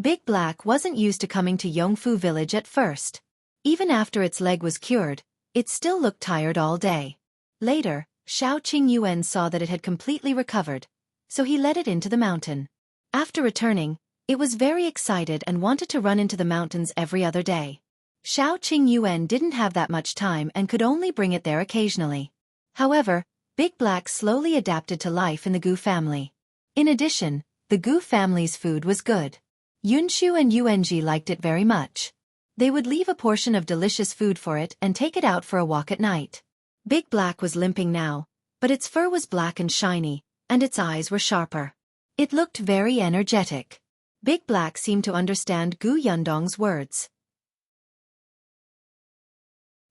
Big Black wasn't used to coming to Yongfu village at first. Even after its leg was cured, it still looked tired all day. Later, Xiao Qingyuan saw that it had completely recovered, so he led it into the mountain. After returning, it was very excited and wanted to run into the mountains every other day. Xiao Qingyuan didn't have that much time and could only bring it there occasionally. However, Big Black slowly adapted to life in the Gu family. In addition, the Gu family's food was good. Yunshu and Yuanji liked it very much. They would leave a portion of delicious food for it and take it out for a walk at night. Big Black was limping now, but its fur was black and shiny, and its eyes were sharper. It looked very energetic. Big Black seemed to understand Gu Yundong's words.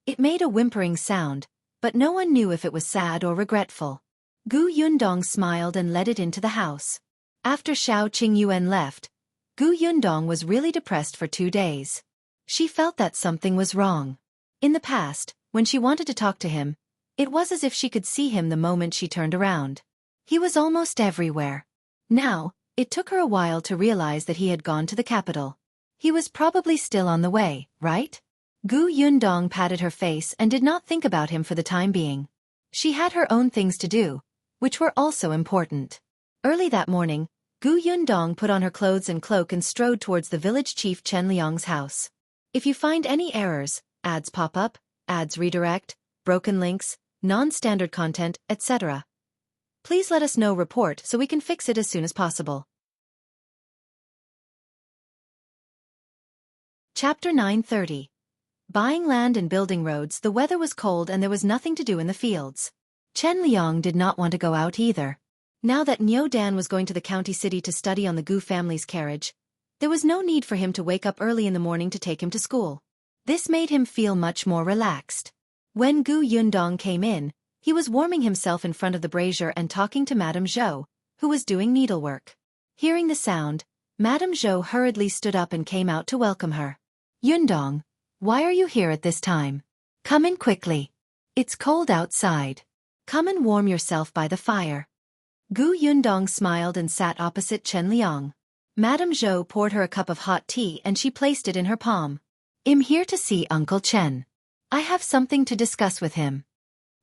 It made a whimpering sound, but no one knew if it was sad or regretful. Gu Yundong smiled and led it into the house. After Xiao Qingyuan left, Gu Yundong was really depressed for 2 days. She felt that something was wrong. In the past, when she wanted to talk to him, it was as if she could see him the moment she turned around. He was almost everywhere. Now, it took her a while to realize that he had gone to the capital. He was probably still on the way, right? Gu Yundong patted her face and did not think about him for the time being. She had her own things to do, which were also important. Early that morning, Gu Yundong put on her clothes and cloak and strode towards the village chief Chen Liang's house. If you find any errors, ads pop up, ads redirect, broken links, non-standard content, etc., please let us know. Report so we can fix it as soon as possible. Chapter 930. Buying land and building roads. The weather was cold and there was nothing to do in the fields. Chen Liang did not want to go out either. Now that Niu Dan was going to the county city to study on the Gu family's carriage, there was no need for him to wake up early in the morning to take him to school. This made him feel much more relaxed. When Gu Yundong came in, he was warming himself in front of the brazier and talking to Madame Zhou, who was doing needlework. Hearing the sound, Madame Zhou hurriedly stood up and came out to welcome her. Yundong, why are you here at this time? Come in quickly. It's cold outside. Come and warm yourself by the fire. Gu Yundong smiled and sat opposite Chen Liang. Madame Zhou poured her a cup of hot tea and she placed it in her palm. I'm here to see Uncle Chen. I have something to discuss with him.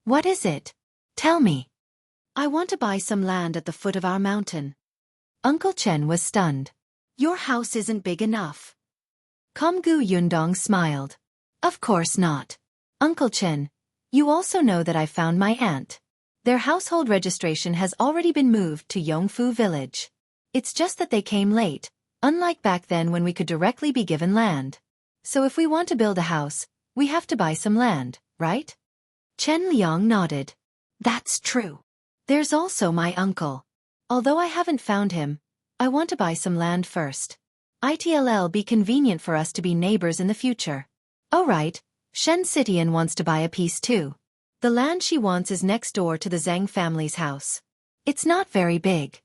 What is it? Tell me. I want to buy some land at the foot of our mountain. Uncle Chen was stunned. Your house isn't big enough. Gu Yundong smiled. Of course not. Uncle Chen, you also know that I found my aunt. Their household registration has already been moved to Yongfu village. It's just that they came late, unlike back then when we could directly be given land. So if we want to build a house, we have to buy some land, right? Chen Liang nodded. That's true. There's also my uncle. Although I haven't found him, I want to buy some land first. It'll be convenient for us to be neighbors in the future. Oh right, Shen Citian wants to buy a piece too. The land she wants is next door to the Zhang family's house. It's not very big.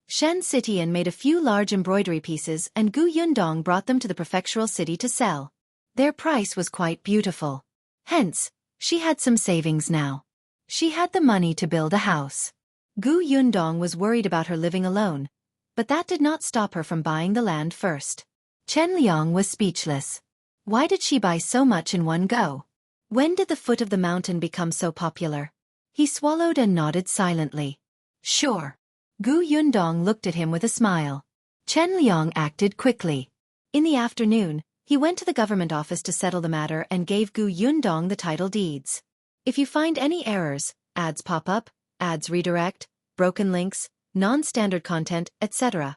Shen Citian made a few large embroidery pieces and Gu Yundong brought them to the prefectural city to sell. Their price was quite beautiful. Hence, she had some savings now. She had the money to build a house. Gu Yundong was worried about her living alone, but that did not stop her from buying the land first. Chen Liang was speechless. Why did she buy so much in one go? When did the foot of the mountain become so popular? He swallowed and nodded silently. Sure. Gu Yundong looked at him with a smile. Chen Liang acted quickly. In the afternoon, he went to the government office to settle the matter and gave Gu Yundong the title deeds. If you find any errors, ads pop up, ads redirect, broken links, non-standard content, etc.,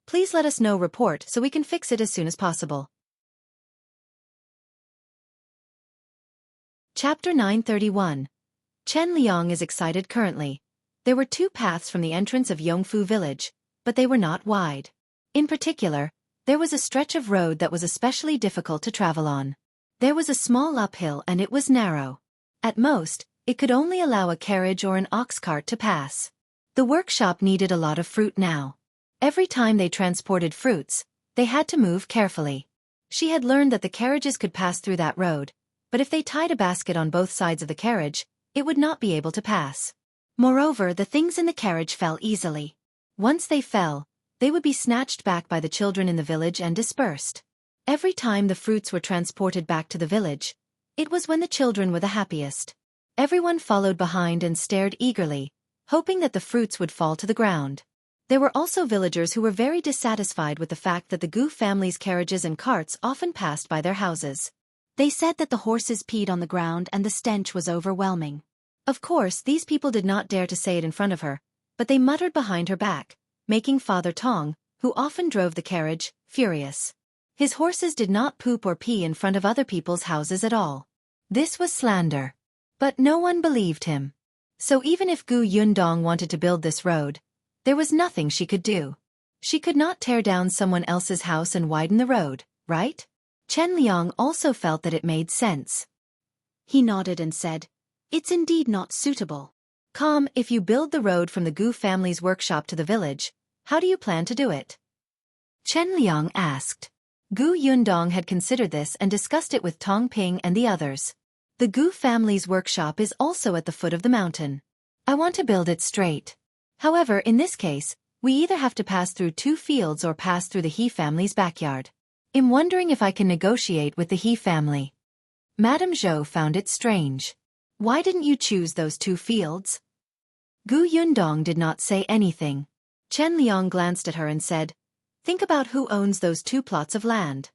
please let us know. Report so we can fix it as soon as possible. Chapter 931. Chen Liang is excited currently. There were two paths from the entrance of Yongfu village, but they were not wide. In particular, there was a stretch of road that was especially difficult to travel on. There was a small uphill and it was narrow. At most, it could only allow a carriage or an ox cart to pass. The workshop needed a lot of fruit now. Every time they transported fruits, they had to move carefully. She had learned that the carriages could pass through that road, but if they tied a basket on both sides of the carriage, it would not be able to pass. Moreover, the things in the carriage fell easily. Once they fell, they would be snatched back by the children in the village and dispersed. Every time the fruits were transported back to the village, it was when the children were the happiest. Everyone followed behind and stared eagerly, hoping that the fruits would fall to the ground. There were also villagers who were very dissatisfied with the fact that the Gu family's carriages and carts often passed by their houses. They said that the horses peed on the ground and the stench was overwhelming. Of course, these people did not dare to say it in front of her, but they muttered behind her back, making Father Tong, who often drove the carriage, furious. His horses did not poop or pee in front of other people's houses at all. This was slander. But no one believed him. So even if Gu Yundong wanted to build this road, there was nothing she could do. She could not tear down someone else's house and widen the road, right? Chen Liang also felt that it made sense. He nodded and said, "It's indeed not suitable. If you build the road from the Gu family's workshop to the village, how do you plan to do it?" Chen Liang asked. Gu Yundong had considered this and discussed it with Tong Ping and the others. The Gu family's workshop is also at the foot of the mountain. I want to build it straight. However, in this case, we either have to pass through two fields or pass through the He family's backyard. I'm wondering if I can negotiate with the He family. Madame Zhou found it strange. Why didn't you choose those two fields? Gu Yundong did not say anything. Chen Liang glanced at her and said, "Think about who owns those 2 plots of land."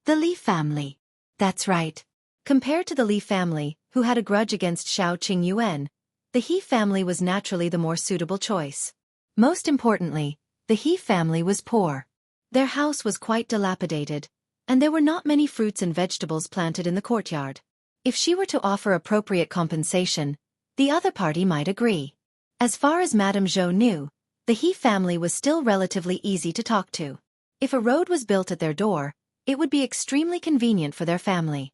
"The Li family." "That's right." Compared to the Li family, who had a grudge against Xiao Qingyuan, the He family was naturally the more suitable choice. Most importantly, the He family was poor. Their house was quite dilapidated, and there were not many fruits and vegetables planted in the courtyard. If she were to offer appropriate compensation, the other party might agree. As far as Madame Zhou knew, the He family was still relatively easy to talk to. If a road was built at their door, it would be extremely convenient for their family.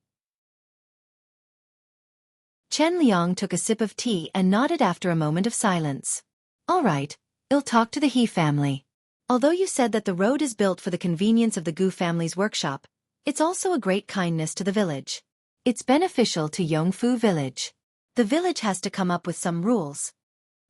Chen Liang took a sip of tea and nodded after a moment of silence. "All right, I'll talk to the He family. Although you said that the road is built for the convenience of the Gu family's workshop, it's also a great kindness to the village. It's beneficial to Yongfu village. The village has to come up with some rules.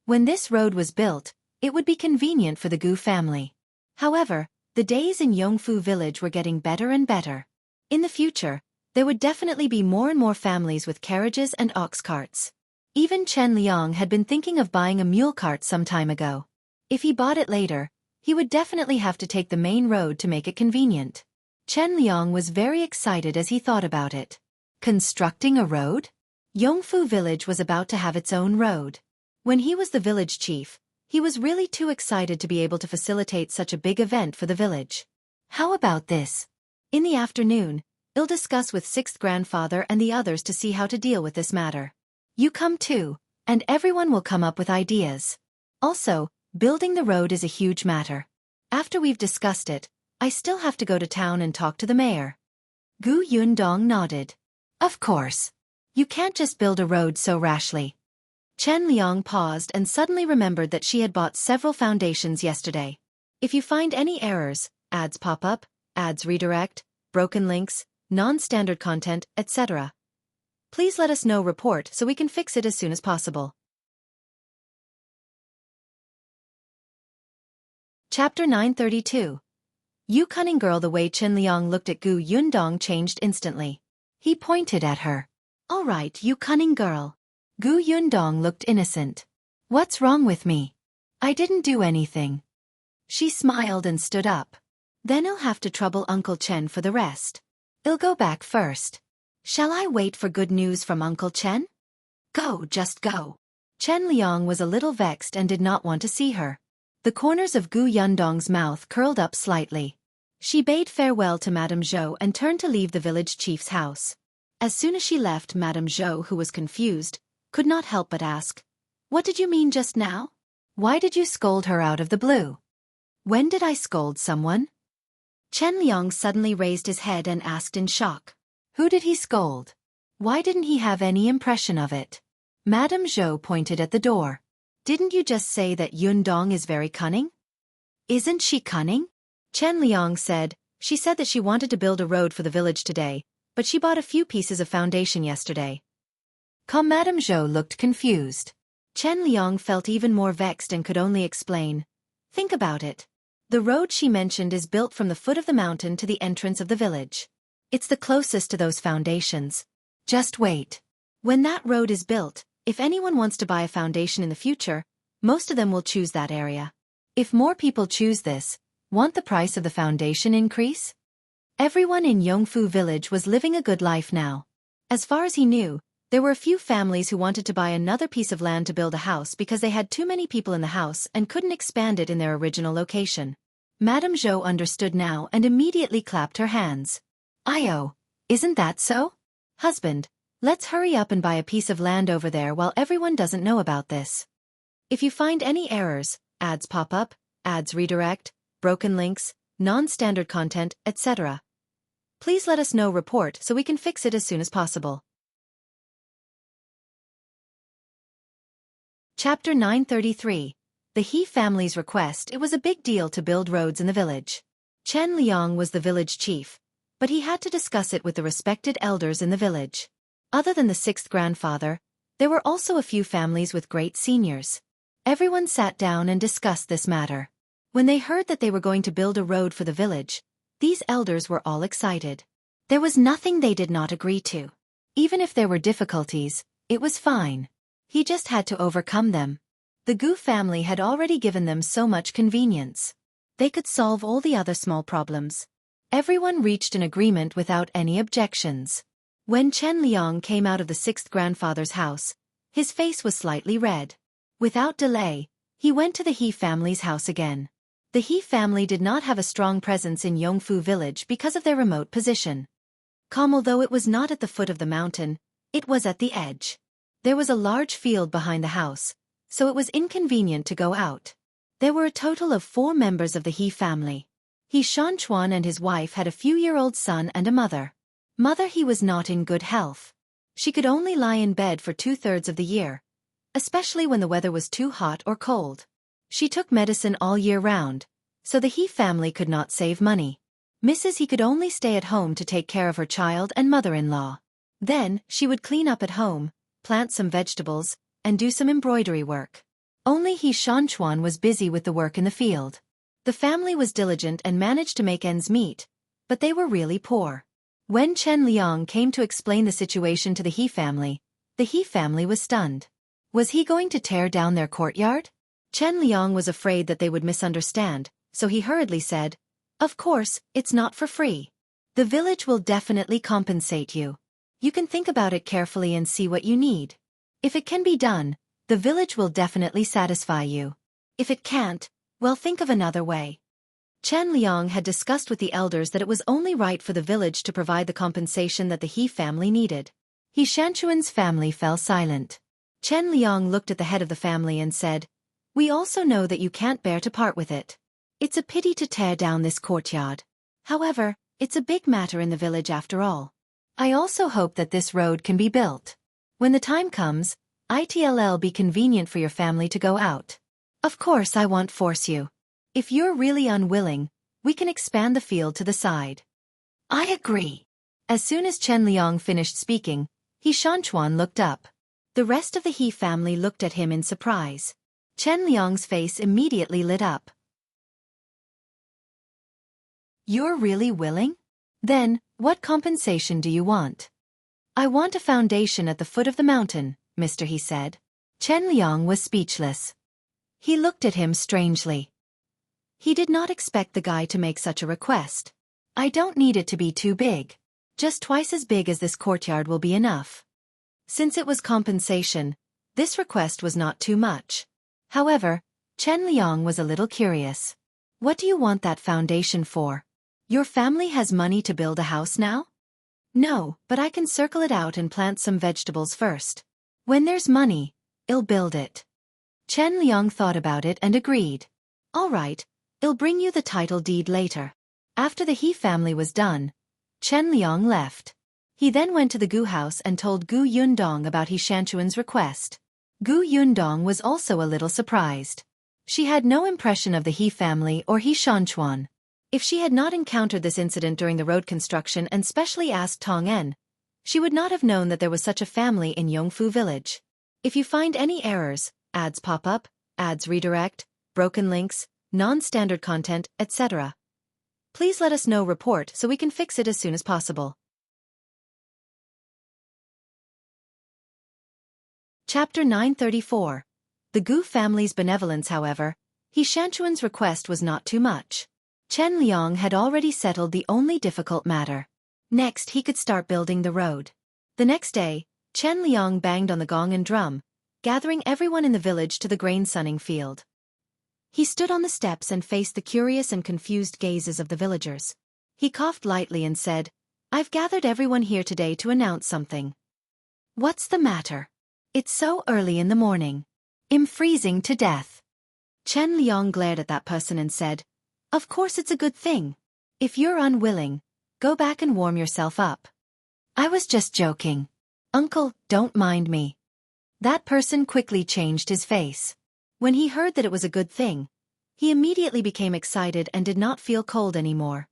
When this road was built, it would be convenient for the Gu family. However, the days in Yongfu village were getting better and better. In the future, there would definitely be more and more families with carriages and ox carts. Even Chen Liang had been thinking of buying a mule cart some time ago. If he bought it later, he would definitely have to take the main road to make it convenient. Chen Liang was very excited as he thought about it. Constructing a road? Yongfu village was about to have its own road. When he was the village chief, he was really too excited to be able to facilitate such a big event for the village. How about this? In the afternoon, I'll discuss with 6th grandfather and the others to see how to deal with this matter. You come too, and everyone will come up with ideas. Also, building the road is a huge matter. After we've discussed it, I still have to go to town and talk to the mayor." Gu Yundong nodded. "Of course. You can't just build a road so rashly." Chen Liang paused and suddenly remembered that she had bought several foundations yesterday. If you find any errors, ads pop up, ads redirect, broken links, non-standard content, etc., please let us know report so we can fix it as soon as possible. Chapter 932. You cunning girl. The way Chen Liang looked at Gu Yundong changed instantly. He pointed at her. "All right, you cunning girl." Gu Yundong looked innocent. "What's wrong with me? I didn't do anything." She smiled and stood up. "Then I'll have to trouble Uncle Chen for the rest. I'll go back first. Shall I wait for good news from Uncle Chen?" "Go, just go." Chen Liang was a little vexed and did not want to see her. The corners of Gu Yundong's mouth curled up slightly. She bade farewell to Madame Zhou and turned to leave the village chief's house. As soon as she left, Madame Zhou, who was confused, could not help but ask, "What did you mean just now? Why did you scold her out of the blue?" "When did I scold someone?" Chen Liang suddenly raised his head and asked in shock. "Who did he scold? Why didn't he have any impression of it?" Madame Zhou pointed at the door. "Didn't you just say that Yundong is very cunning?" "Isn't she cunning?" Chen Liang said. She said that she wanted to build a road for the village today, but she bought a few pieces of foundation yesterday. Madame Zhou looked confused. Chen Liang felt even more vexed and could only explain. "Think about it. The road she mentioned is built from the foot of the mountain to the entrance of the village. It's the closest to those foundations. Just wait. When that road is built, if anyone wants to buy a foundation in the future, most of them will choose that area. If more people choose this, won't the price of the foundation increase?" Everyone in Yongfu village was living a good life now. As far as he knew, there were a few families who wanted to buy another piece of land to build a house because they had too many people in the house and couldn't expand it in their original location. Madame Zhou understood now and immediately clapped her hands. "Io, isn't that so? Husband, let's hurry up and buy a piece of land over there while everyone doesn't know about this. If you find any errors, ads pop up, ads redirect, broken links, non-standard content, etc., please let us know report so we can fix it as soon as possible." Chapter 933. The He family's request. It was a big deal to build roads in the village. Chen Liang was the village chief, but he had to discuss it with the respected elders in the village. Other than the 6th grandfather, there were also a few families with great seniors. Everyone sat down and discussed this matter. When they heard that they were going to build a road for the village, these elders were all excited. There was nothing they did not agree to. Even if there were difficulties, it was fine. He just had to overcome them. The Gu family had already given them so much convenience. They could solve all the other small problems. Everyone reached an agreement without any objections. When Chen Liang came out of the sixth grandfather's house, his face was slightly red. Without delay, he went to the He family's house again. The He family did not have a strong presence in Yongfu village because of their remote position. Although it was not at the foot of the mountain, it was at the edge. There was a large field behind the house, so it was inconvenient to go out. There were a total of 4 members of the He family. He Shanchuan and his wife had a few-year-old son and a mother. Mother He was not in good health. She could only lie in bed for 2/3 of the year, especially when the weather was too hot or cold. She took medicine all year round, so the He family could not save money. Mrs. He could only stay at home to take care of her child and mother-in-law. Then, she would clean up at home, plant some vegetables, and do some embroidery work. Only He Shanchuan was busy with the work in the field. The family was diligent and managed to make ends meet, but they were really poor. When Chen Liang came to explain the situation to the He family was stunned. Was he going to tear down their courtyard? Chen Liang was afraid that they would misunderstand, so he hurriedly said, "Of course, it's not for free. The village will definitely compensate you. You can think about it carefully and see what you need. If it can be done, the village will definitely satisfy you. If it can't, well, think of another way." Chen Liang had discussed with the elders that it was only right for the village to provide the compensation that the He family needed. He Shanchuan's family fell silent. Chen Liang looked at the head of the family and said, "We also know that you can't bear to part with it. It's a pity to tear down this courtyard. However, it's a big matter in the village after all. I also hope that this road can be built. When the time comes, it'll be convenient for your family to go out. Of course I won't force you. If you're really unwilling, we can expand the field to the side." "I agree." As soon as Chen Liang finished speaking, He Shanchuan looked up. The rest of the He family looked at him in surprise. Chen Liang's face immediately lit up. "You're really willing? Then, what compensation do you want?" "I want a foundation at the foot of the mountain, Mr. He said." Chen Liang was speechless. He looked at him strangely. He did not expect the guy to make such a request. "I don't need it to be too big. Just twice as big as this courtyard will be enough." Since it was compensation, this request was not too much. However, Chen Liang was a little curious. "What do you want that foundation for? Your family has money to build a house now?" "No, but I can circle it out and plant some vegetables first. When there's money, I'll build it." Chen Liang thought about it and agreed. "All right, I'll bring you the title deed later." After the He family was done, Chen Liang left. He then went to the Gu house and told Gu Yundong about He Shanchuan's request. Gu Yundong was also a little surprised. She had no impression of the He family or He Shanchuan. If she had not encountered this incident during the road construction and specially asked Tong En, she would not have known that there was such a family in Yongfu village. If you find any errors, ads pop up, ads redirect, broken links, non-standard content, etc., please let us know. Report so we can fix it as soon as possible. Chapter 934. The Gu family's benevolence. However, He Shanchuan's request was not too much. Chen Liang had already settled the only difficult matter. Next he could start building the road. The next day, Chen Liang banged on the gong and drum, gathering everyone in the village to the grain sunning field. He stood on the steps and faced the curious and confused gazes of the villagers. He coughed lightly and said, "I've gathered everyone here today to announce something." "What's the matter? It's so early in the morning. I'm freezing to death." Chen Liang glared at that person and said, "Of course it's a good thing. If you're unwilling, go back and warm yourself up." "I was just joking. Uncle, don't mind me." That person quickly changed his face. When he heard that it was a good thing, he immediately became excited and did not feel cold anymore.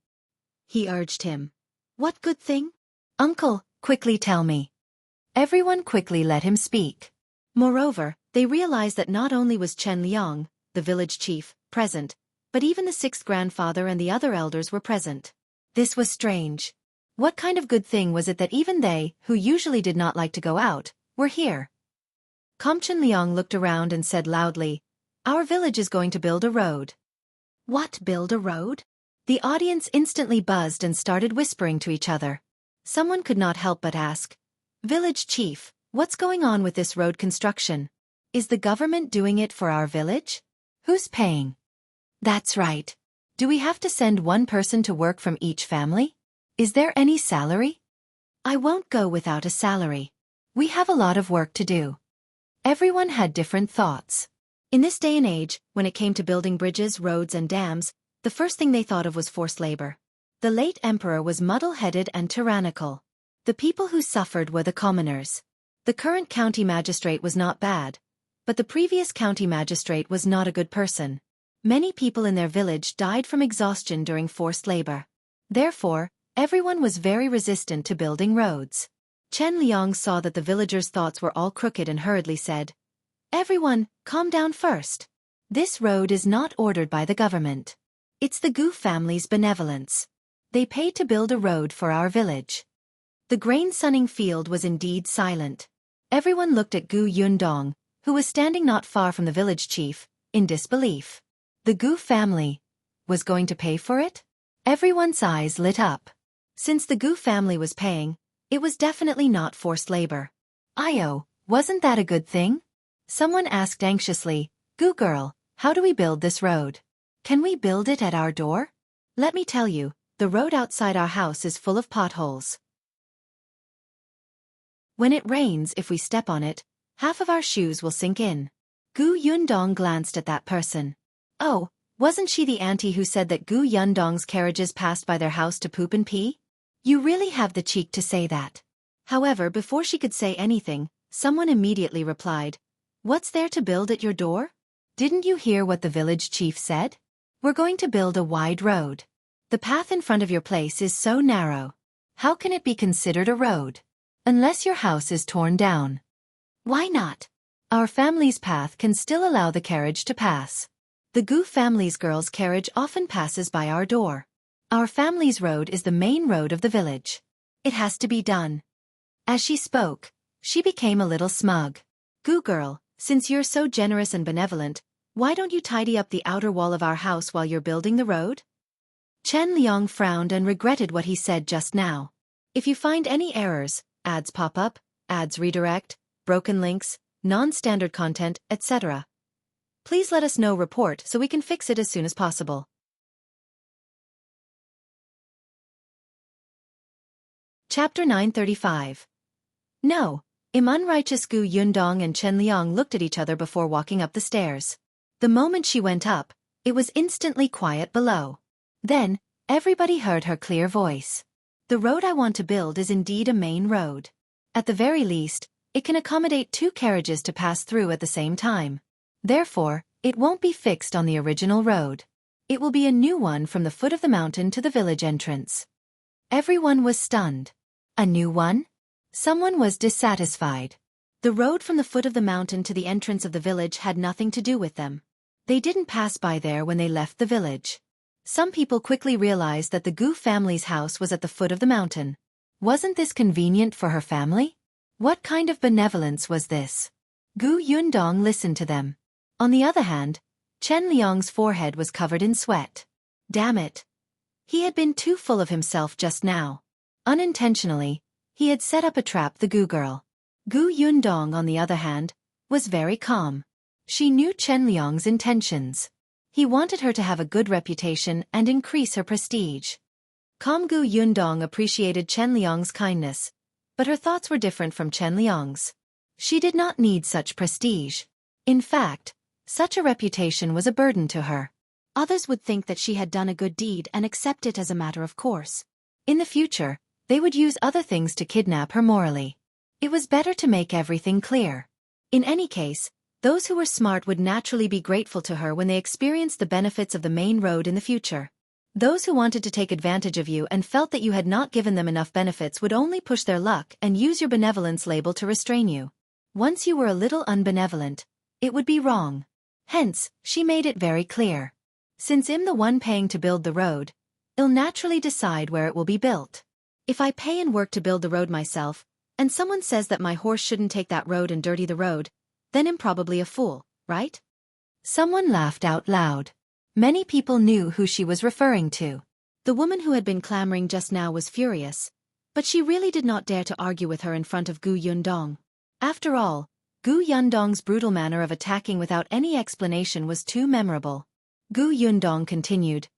He urged him, "What good thing? Uncle, quickly tell me." Everyone quickly let him speak. Moreover, they realized that not only was Chen Liang, the village chief, present, but even the sixth grandfather and the other elders were present. This was strange. What kind of good thing was it that even they, who usually did not like to go out, were here? Chen Liang looked around and said loudly, Our village is going to build a road. What, build a road? The audience instantly buzzed and started whispering to each other. Someone could not help but ask, Village Chief, what's going on with this road construction? Is the government doing it for our village? Who's paying? That's right. Do we have to send one person to work from each family? Is there any salary? I won't go without a salary. We have a lot of work to do. Everyone had different thoughts. In this day and age, when it came to building bridges, roads, and dams, the first thing they thought of was forced labor. The late emperor was muddle-headed and tyrannical. The people who suffered were the commoners. The current county magistrate was not bad, but the previous county magistrate was not a good person. Many people in their village died from exhaustion during forced labor. Therefore, everyone was very resistant to building roads. Chen Liang saw that the villagers' thoughts were all crooked and hurriedly said, Everyone, calm down first. This road is not ordered by the government. It's the Gu family's benevolence. They paid to build a road for our village. The grain-sunning field was indeed silent. Everyone looked at Gu Yundong, who was standing not far from the village chief, in disbelief. The Gu family was going to pay for it? Everyone's eyes lit up. Since the Gu family was paying, it was definitely not forced labor. Io, wasn't that a good thing? Someone asked anxiously, Gu girl, how do we build this road? Can we build it at our door? Let me tell you, the road outside our house is full of potholes. When it rains, if we step on it, half of our shoes will sink in. Gu Yundong glanced at that person. Oh, wasn't she the auntie who said that Gu Yundong's carriages passed by their house to poop and pee? You really have the cheek to say that. However, before she could say anything, someone immediately replied, What's there to build at your door? Didn't you hear what the village chief said? We're going to build a wide road. The path in front of your place is so narrow. How can it be considered a road? Unless your house is torn down. Why not? Our family's path can still allow the carriage to pass. The Gu family's girl's carriage often passes by our door. Our family's road is the main road of the village. It has to be done. As she spoke, she became a little smug. Gu girl, since you're so generous and benevolent, why don't you tidy up the outer wall of our house while you're building the road? Chen Liang frowned and regretted what he said just now. If you find any errors, ads pop up, ads redirect, broken links, non-standard content, etc. Please let us know report so we can fix it as soon as possible. Chapter 935. No, Unrighteous. Gu Yundong and Chen Liang looked at each other before walking up the stairs. The moment she went up, it was instantly quiet below. Then, everybody heard her clear voice. The road I want to build is indeed a main road. At the very least, it can accommodate 2 carriages to pass through at the same time. Therefore, it won't be fixed on the original road. It will be a new one from the foot of the mountain to the village entrance. Everyone was stunned. A new one? Someone was dissatisfied. The road from the foot of the mountain to the entrance of the village had nothing to do with them. They didn't pass by there when they left the village. Some people quickly realized that the Gu family's house was at the foot of the mountain. Wasn't this convenient for her family? What kind of benevolence was this? Gu Yundong listened to them. On the other hand, Chen Liang's forehead was covered in sweat. Damn it. He had been too full of himself just now. Unintentionally, he had set up a trap the Gu girl. Gu Yundong, on the other hand, was very calm. She knew Chen Liang's intentions. He wanted her to have a good reputation and increase her prestige. Calm Gu Yundong appreciated Chen Liang's kindness, but her thoughts were different from Chen Liang's. She did not need such prestige. In fact, such a reputation was a burden to her. Others would think that she had done a good deed and accept it as a matter of course. In the future, they would use other things to kidnap her morally. It was better to make everything clear. In any case, those who were smart would naturally be grateful to her when they experienced the benefits of the main road in the future. Those who wanted to take advantage of you and felt that you had not given them enough benefits would only push their luck and use your benevolence label to restrain you. Once you were a little unbenevolent, it would be wrong. Hence, she made it very clear. Since I'm the one paying to build the road, I'll naturally decide where it will be built. If I pay and work to build the road myself, and someone says that my horse shouldn't take that road and dirty the road, then I'm probably a fool, right? Someone laughed out loud. Many people knew who she was referring to. The woman who had been clamoring just now was furious, but she really did not dare to argue with her in front of Gu Yundong. After all, Gu Yundong's brutal manner of attacking without any explanation was too memorable. Gu Yundong continued,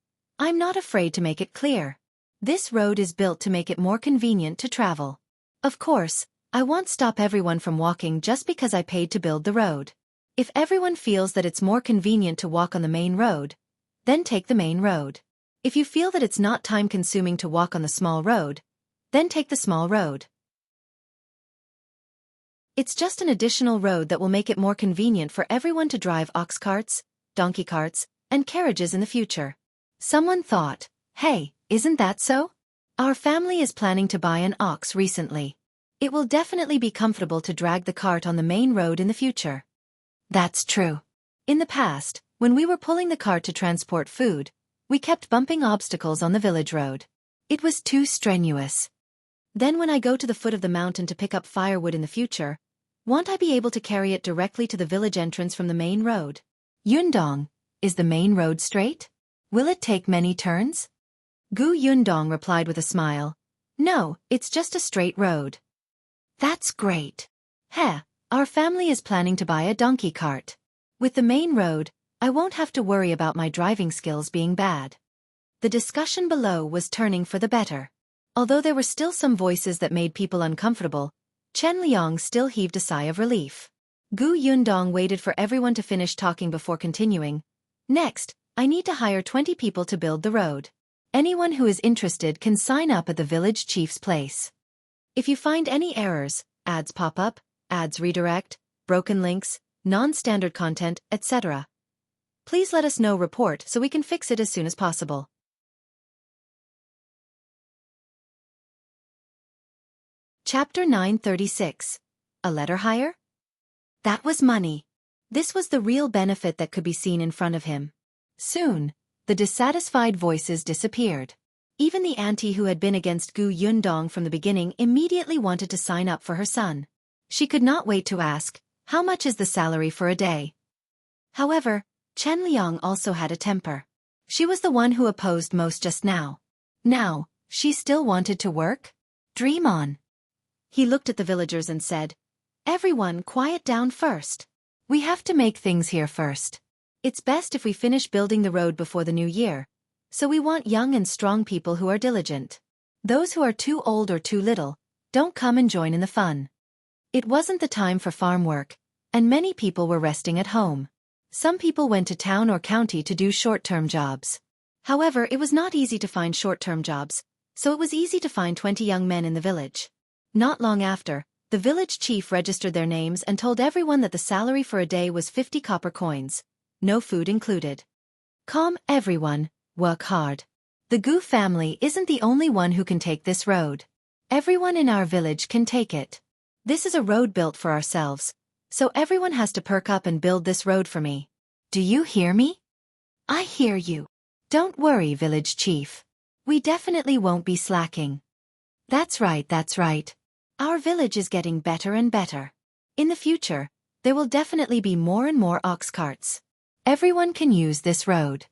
"I'm not afraid to make it clear. This road is built to make it more convenient to travel. Of course, I won't stop everyone from walking just because I paid to build the road. If everyone feels that it's more convenient to walk on the main road, then take the main road. If you feel that it's not time-consuming to walk on the small road, then take the small road. It's just an additional road that will make it more convenient for everyone to drive ox carts, donkey carts, and carriages in the future." Someone thought, "Hey, isn't that so? Our family is planning to buy an ox recently. It will definitely be comfortable to drag the cart on the main road in the future." That's true. In the past, when we were pulling the cart to transport food, we kept bumping obstacles on the village road. It was too strenuous. Then when I go to the foot of the mountain to pick up firewood in the future, won't I be able to carry it directly to the village entrance from the main road? Yundong, is the main road straight? Will it take many turns? Gu Yundong replied with a smile, "No, it's just a straight road." That's great. Heh, our family is planning to buy a donkey cart. With the main road, I won't have to worry about my driving skills being bad. The discussion below was turning for the better. Although there were still some voices that made people uncomfortable, Chen Liang still heaved a sigh of relief. Gu Yundong waited for everyone to finish talking before continuing. "Next, I need to hire 20 people to build the road. Anyone who is interested can sign up at the village chief's place. If you find any errors, ads pop up, ads redirect, broken links, non-standard content, etc., please let us know report so we can fix it as soon as possible." Chapter 936. A letter hire? That was money. This was the real benefit that could be seen in front of him. Soon, the dissatisfied voices disappeared. Even the auntie who had been against Gu Yundong from the beginning immediately wanted to sign up for her son. She could not wait to ask, "How much is the salary for a day?" However, Chen Liang also had a temper. She was the one who opposed most just now. Now, she still wanted to work? Dream on. He looked at the villagers and said, "Everyone quiet down first. We have to make things here first. It's best if we finish building the road before the new year, so we want young and strong people who are diligent. Those who are too old or too little, don't come and join in the fun." It wasn't the time for farm work, and many people were resting at home. Some people went to town or county to do short-term jobs. However, it was not easy to find short-term jobs, so it was easy to find 20 young men in the village. Not long after, the village chief registered their names and told everyone that the salary for a day was 50 copper coins, no food included. Calm everyone, work hard. The Gu family isn't the only one who can take this road. Everyone in our village can take it. This is a road built for ourselves, so everyone has to perk up and build this road for me. Do you hear me? I hear you. Don't worry, village chief. We definitely won't be slacking. That's right, that's right. Our village is getting better and better. In the future, there will definitely be more and more ox carts. Everyone can use this road.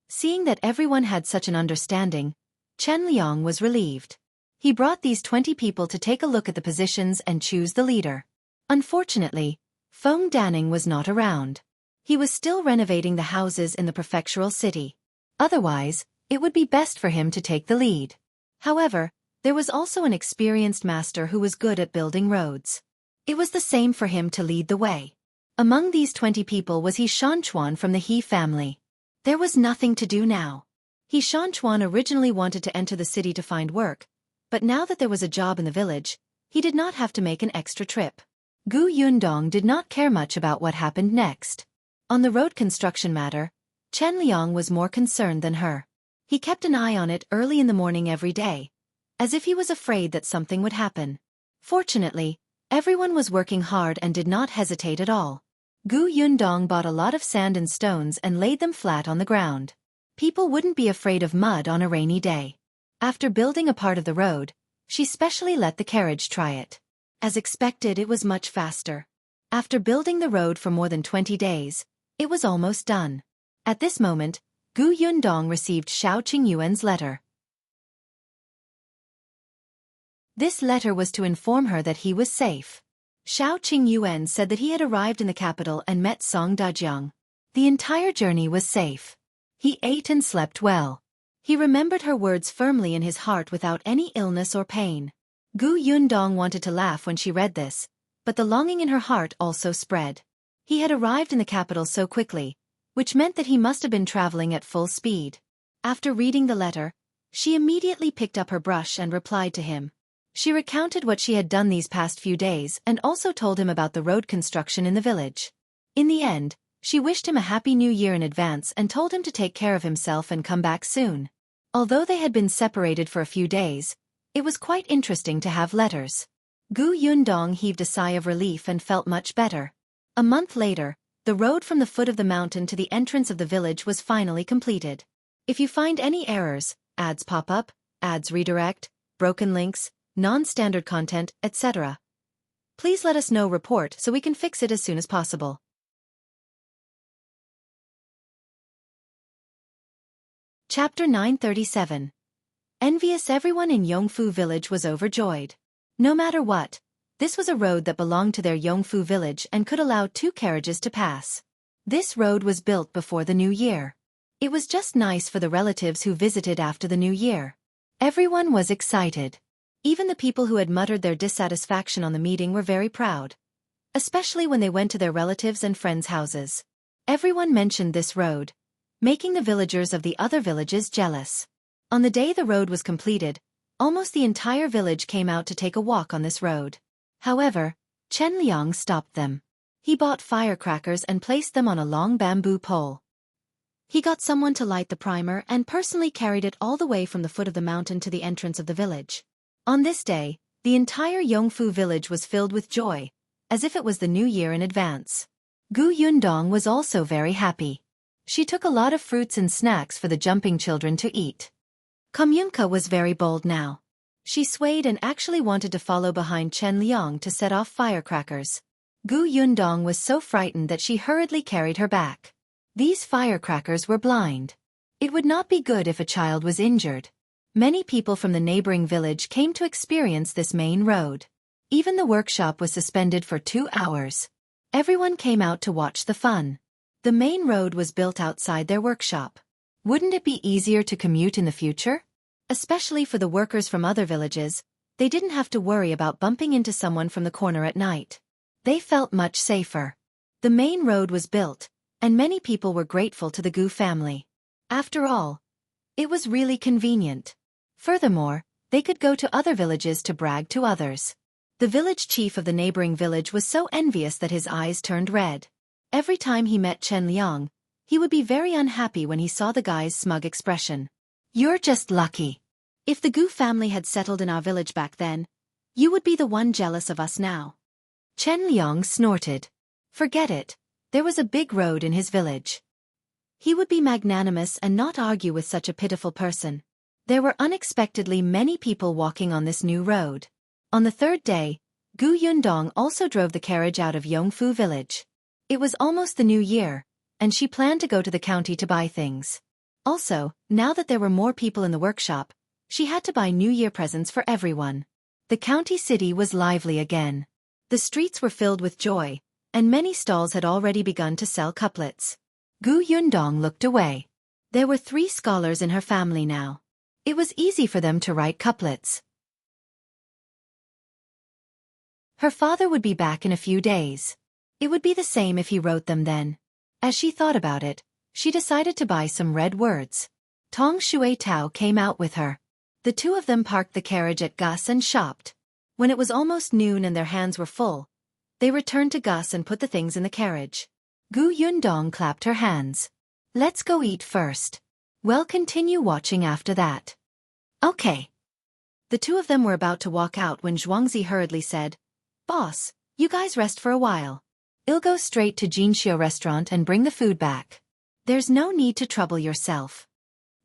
Seeing that everyone had such an understanding, Chen Liang was relieved. He brought these 20 people to take a look at the positions and choose the leader. Unfortunately, Feng Danning was not around. He was still renovating the houses in the prefectural city. Otherwise, it would be best for him to take the lead. However, there was also an experienced master who was good at building roads. It was the same for him to lead the way. Among these 20 people was He Shanchuan from the He family. There was nothing to do now. He Shanchuan originally wanted to enter the city to find work, but now that there was a job in the village, he did not have to make an extra trip. Gu Yundong did not care much about what happened next. On the road construction matter, Chen Liang was more concerned than her. He kept an eye on it early in the morning every day, as if he was afraid that something would happen. Fortunately, everyone was working hard and did not hesitate at all. Gu Yundong bought a lot of sand and stones and laid them flat on the ground. People wouldn't be afraid of mud on a rainy day. After building a part of the road, she specially let the carriage try it. As expected, it was much faster. After building the road for more than 20 days, It was almost done. At this moment, Gu Yundong received Xiao Qingyuan's letter. This letter was to inform her that he was safe. Xiao Qingyuan said that he had arrived in the capital and met Song Dajiang. The entire journey was safe. He ate and slept well. He remembered her words firmly in his heart without any illness or pain. Gu Yundong wanted to laugh when she read this, but the longing in her heart also spread. He had arrived in the capital so quickly, which meant that he must have been traveling at full speed. After reading the letter, she immediately picked up her brush and replied to him. She recounted what she had done these past few days and also told him about the road construction in the village. In the end, she wished him a happy new year in advance and told him to take care of himself and come back soon. Although they had been separated for a few days, it was quite interesting to have letters. Gu Yundong heaved a sigh of relief and felt much better. A month later, the road from the foot of the mountain to the entrance of the village was finally completed. If you find any errors, ads pop up, ads redirect, broken links, non-standard content, etc., please let us know report so we can fix it as soon as possible. Chapter 937. Envious. Everyone in Yongfu village was overjoyed. No matter what, this was a road that belonged to their Yongfu village and could allow 2 carriages to pass. This road was built before the new year. It was just nice for the relatives who visited after the new year. Everyone was excited. Even the people who had muttered their dissatisfaction on the meeting were very proud. Especially when they went to their relatives and friends' houses. Everyone mentioned this road, making the villagers of the other villages jealous. On the day the road was completed, almost the entire village came out to take a walk on this road. However, Chen Liang stopped them. He bought firecrackers and placed them on a long bamboo pole. He got someone to light the primer and personally carried it all the way from the foot of the mountain to the entrance of the village. On this day, the entire Yongfu village was filled with joy, as if it was the new year in advance. Gu Yundong was also very happy. She took a lot of fruits and snacks for the jumping children to eat. Komyunka was very bold now. She swayed and actually wanted to follow behind Chen Liang to set off firecrackers. Gu Yundong was so frightened that she hurriedly carried her back. These firecrackers were blind. It would not be good if a child was injured. Many people from the neighboring village came to experience this main road. Even the workshop was suspended for 2 hours. Everyone came out to watch the fun. The main road was built outside their workshop. Wouldn't it be easier to commute in the future? Especially for the workers from other villages, they didn't have to worry about bumping into someone from the corner at night. They felt much safer. The main road was built, and many people were grateful to the Gu family. After all, it was really convenient. Furthermore, they could go to other villages to brag to others. The village chief of the neighboring village was so envious that his eyes turned red. Every time he met Chen Liang, he would be very unhappy when he saw the guy's smug expression. You're just lucky. If the Gu family had settled in our village back then, you would be the one jealous of us now. Chen Liang snorted. Forget it, there was a big road in his village. He would be magnanimous and not argue with such a pitiful person. There were unexpectedly many people walking on this new road. On the 3rd day, Gu Yundong also drove the carriage out of Yongfu village. It was almost the new year, and she planned to go to the county to buy things. Also, now that there were more people in the workshop, she had to buy New Year presents for everyone. The county city was lively again. The streets were filled with joy, and many stalls had already begun to sell couplets. Gu Yundong looked away. There were 3 scholars in her family now. It was easy for them to write couplets. Her father would be back in a few days. It would be the same if he wrote them then. As she thought about it, she decided to buy some red words. Tong Shui Tao came out with her. The 2 of them parked the carriage at Gus and shopped. When it was almost noon and their hands were full, they returned to Gus and put the things in the carriage. Gu Yundong clapped her hands. Let's go eat first. We'll continue watching after that. Okay. The 2 of them were about to walk out when Zhuangzi hurriedly said, Boss, you guys rest for a while. I'll go straight to Jinxiu restaurant and bring the food back. There's no need to trouble yourself.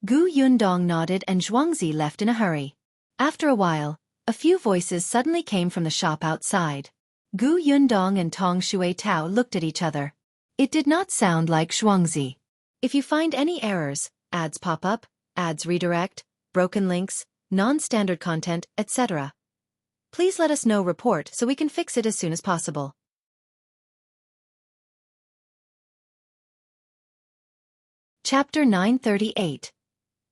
Gu Yundong nodded and Zhuangzi left in a hurry. After a while, a few voices suddenly came from the shop outside. Gu Yundong and Tong Shui Tao looked at each other. It did not sound like Shuangzi. If you find any errors, ads pop up, ads redirect, broken links, non-standard content, etc., please let us know report so we can fix it as soon as possible. Chapter 938.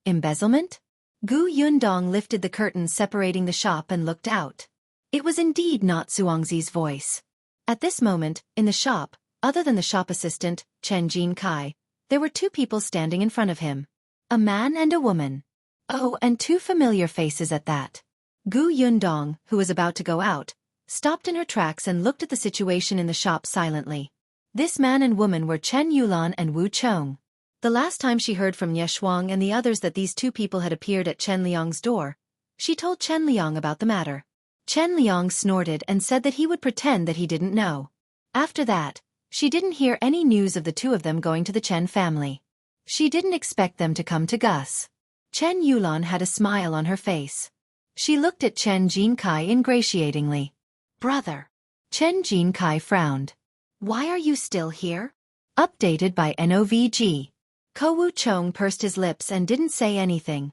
Embezzlement? Gu Yundong lifted the curtains separating the shop and looked out. It was indeed not Suangzi's voice. At this moment, in the shop, other than the shop assistant, Chen Jinkai, there were two people standing in front of him. A man and a woman. Oh, and two familiar faces at that. Gu Yundong, who was about to go out, stopped in her tracks and looked at the situation in the shop silently. This man and woman were Chen Yulan and Wu Chong. The last time she heard from Ye Shuang and the others that these two people had appeared at Chen Liang's door, she told Chen Liang about the matter. Chen Liang snorted and said that he would pretend that he didn't know. After that, she didn't hear any news of the two of them going to the Chen family. She didn't expect them to come to Gus. Chen Yulan had a smile on her face. She looked at Chen Jinkai ingratiatingly. Brother. Chen Jinkai frowned. Why are you still here? Updated by NOVG. Ko Wu Chong pursed his lips and didn't say anything.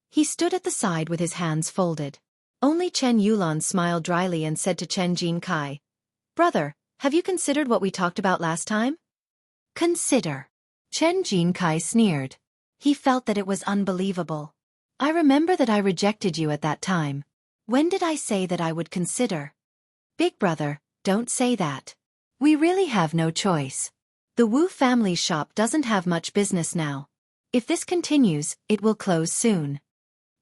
He stood at the side with his hands folded. Only Chen Yulan smiled dryly and said to Chen Jinkai, Brother, have you considered what we talked about last time? Consider. Chen Jinkai sneered. He felt that it was unbelievable. I remember that I rejected you at that time. When did I say that I would consider? Big brother, don't say that. We really have no choice. The Wu family's shop doesn't have much business now. If this continues, it will close soon.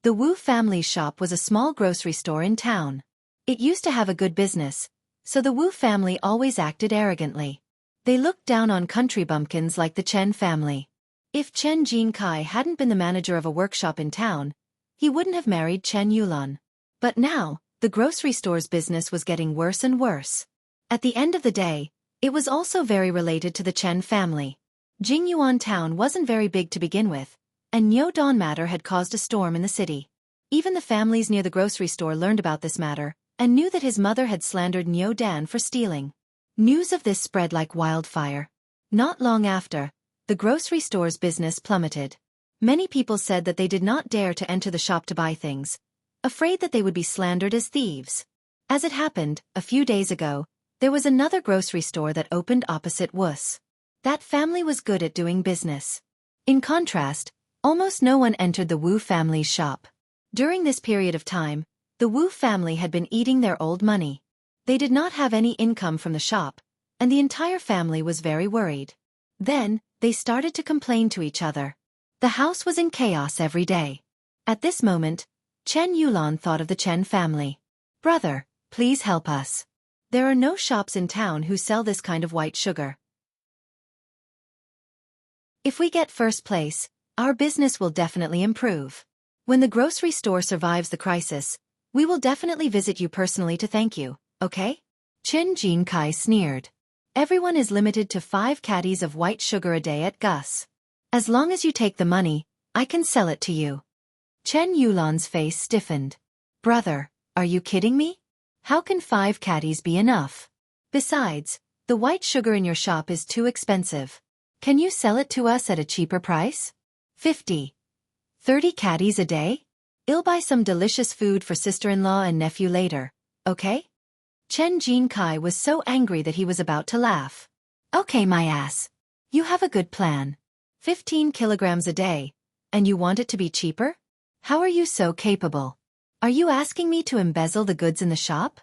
The Wu family's shop was a small grocery store in town. It used to have a good business, so the Wu family always acted arrogantly. They looked down on country bumpkins like the Chen family. If Chen Jinkai hadn't been the manager of a workshop in town, he wouldn't have married Chen Yulan. But now, the grocery store's business was getting worse and worse. At the end of the day, it was also very related to the Chen family. Jingyuan town wasn't very big to begin with, and Niudon matter had caused a storm in the city. Even the families near the grocery store learned about this matter, and knew that his mother had slandered Niudan for stealing. News of this spread like wildfire. Not long after, the grocery store's business plummeted. Many people said that they did not dare to enter the shop to buy things, afraid that they would be slandered as thieves. As it happened, a few days ago, there was another grocery store that opened opposite Wu's. That family was good at doing business. In contrast, almost no one entered the Wu family's shop. During this period of time, the Wu family had been eating their old money. They did not have any income from the shop, and the entire family was very worried. Then, they started to complain to each other. The house was in chaos every day. At this moment, Chen Yulan thought of the Chen family. Brother, please help us. There are no shops in town who sell this kind of white sugar. If we get first place, our business will definitely improve. When the grocery store survives the crisis, we will definitely visit you personally to thank you, okay? Chen Jinkai sneered. Everyone is limited to 5 caddies of white sugar a day at Gus. As long as you take the money, I can sell it to you. Chen Yulan's face stiffened. Brother, are you kidding me? How can 5 caddies be enough? Besides, the white sugar in your shop is too expensive. Can you sell it to us at a cheaper price? 50. 30 caddies a day? I'll buy some delicious food for sister-in-law and nephew later, okay? Chen Jinkai was so angry that he was about to laugh. Okay, my ass. You have a good plan. 15 kilograms a day, and you want it to be cheaper? How are you so capable? Are you asking me to embezzle the goods in the shop?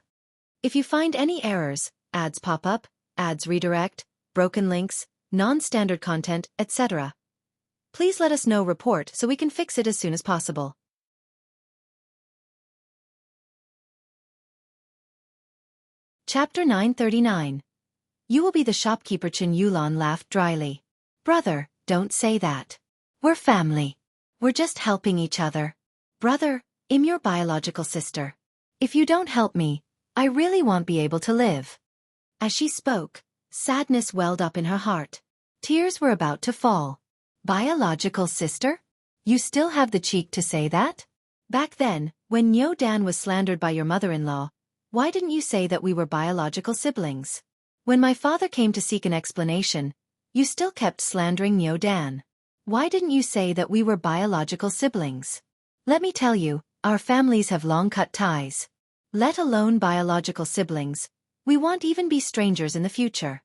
If you find any errors, ads pop up, ads redirect, broken links, non-standard content, etc., please let us know report so we can fix it as soon as possible. Chapter 939. You will be the shopkeeper. Chen Yulan laughed dryly. Brother, don't say that. We're family. We're just helping each other. Brother, I'm your biological sister. If you don't help me, I really won't be able to live. As she spoke, sadness welled up in her heart. Tears were about to fall. Biological sister? You still have the cheek to say that? Back then, when Nyo Dan was slandered by your mother-in-law, why didn't you say that we were biological siblings? When my father came to seek an explanation, you still kept slandering Neo Dan. Why didn't you say that we were biological siblings? Let me tell you, our families have long cut ties. Let alone biological siblings, we won't even be strangers in the future.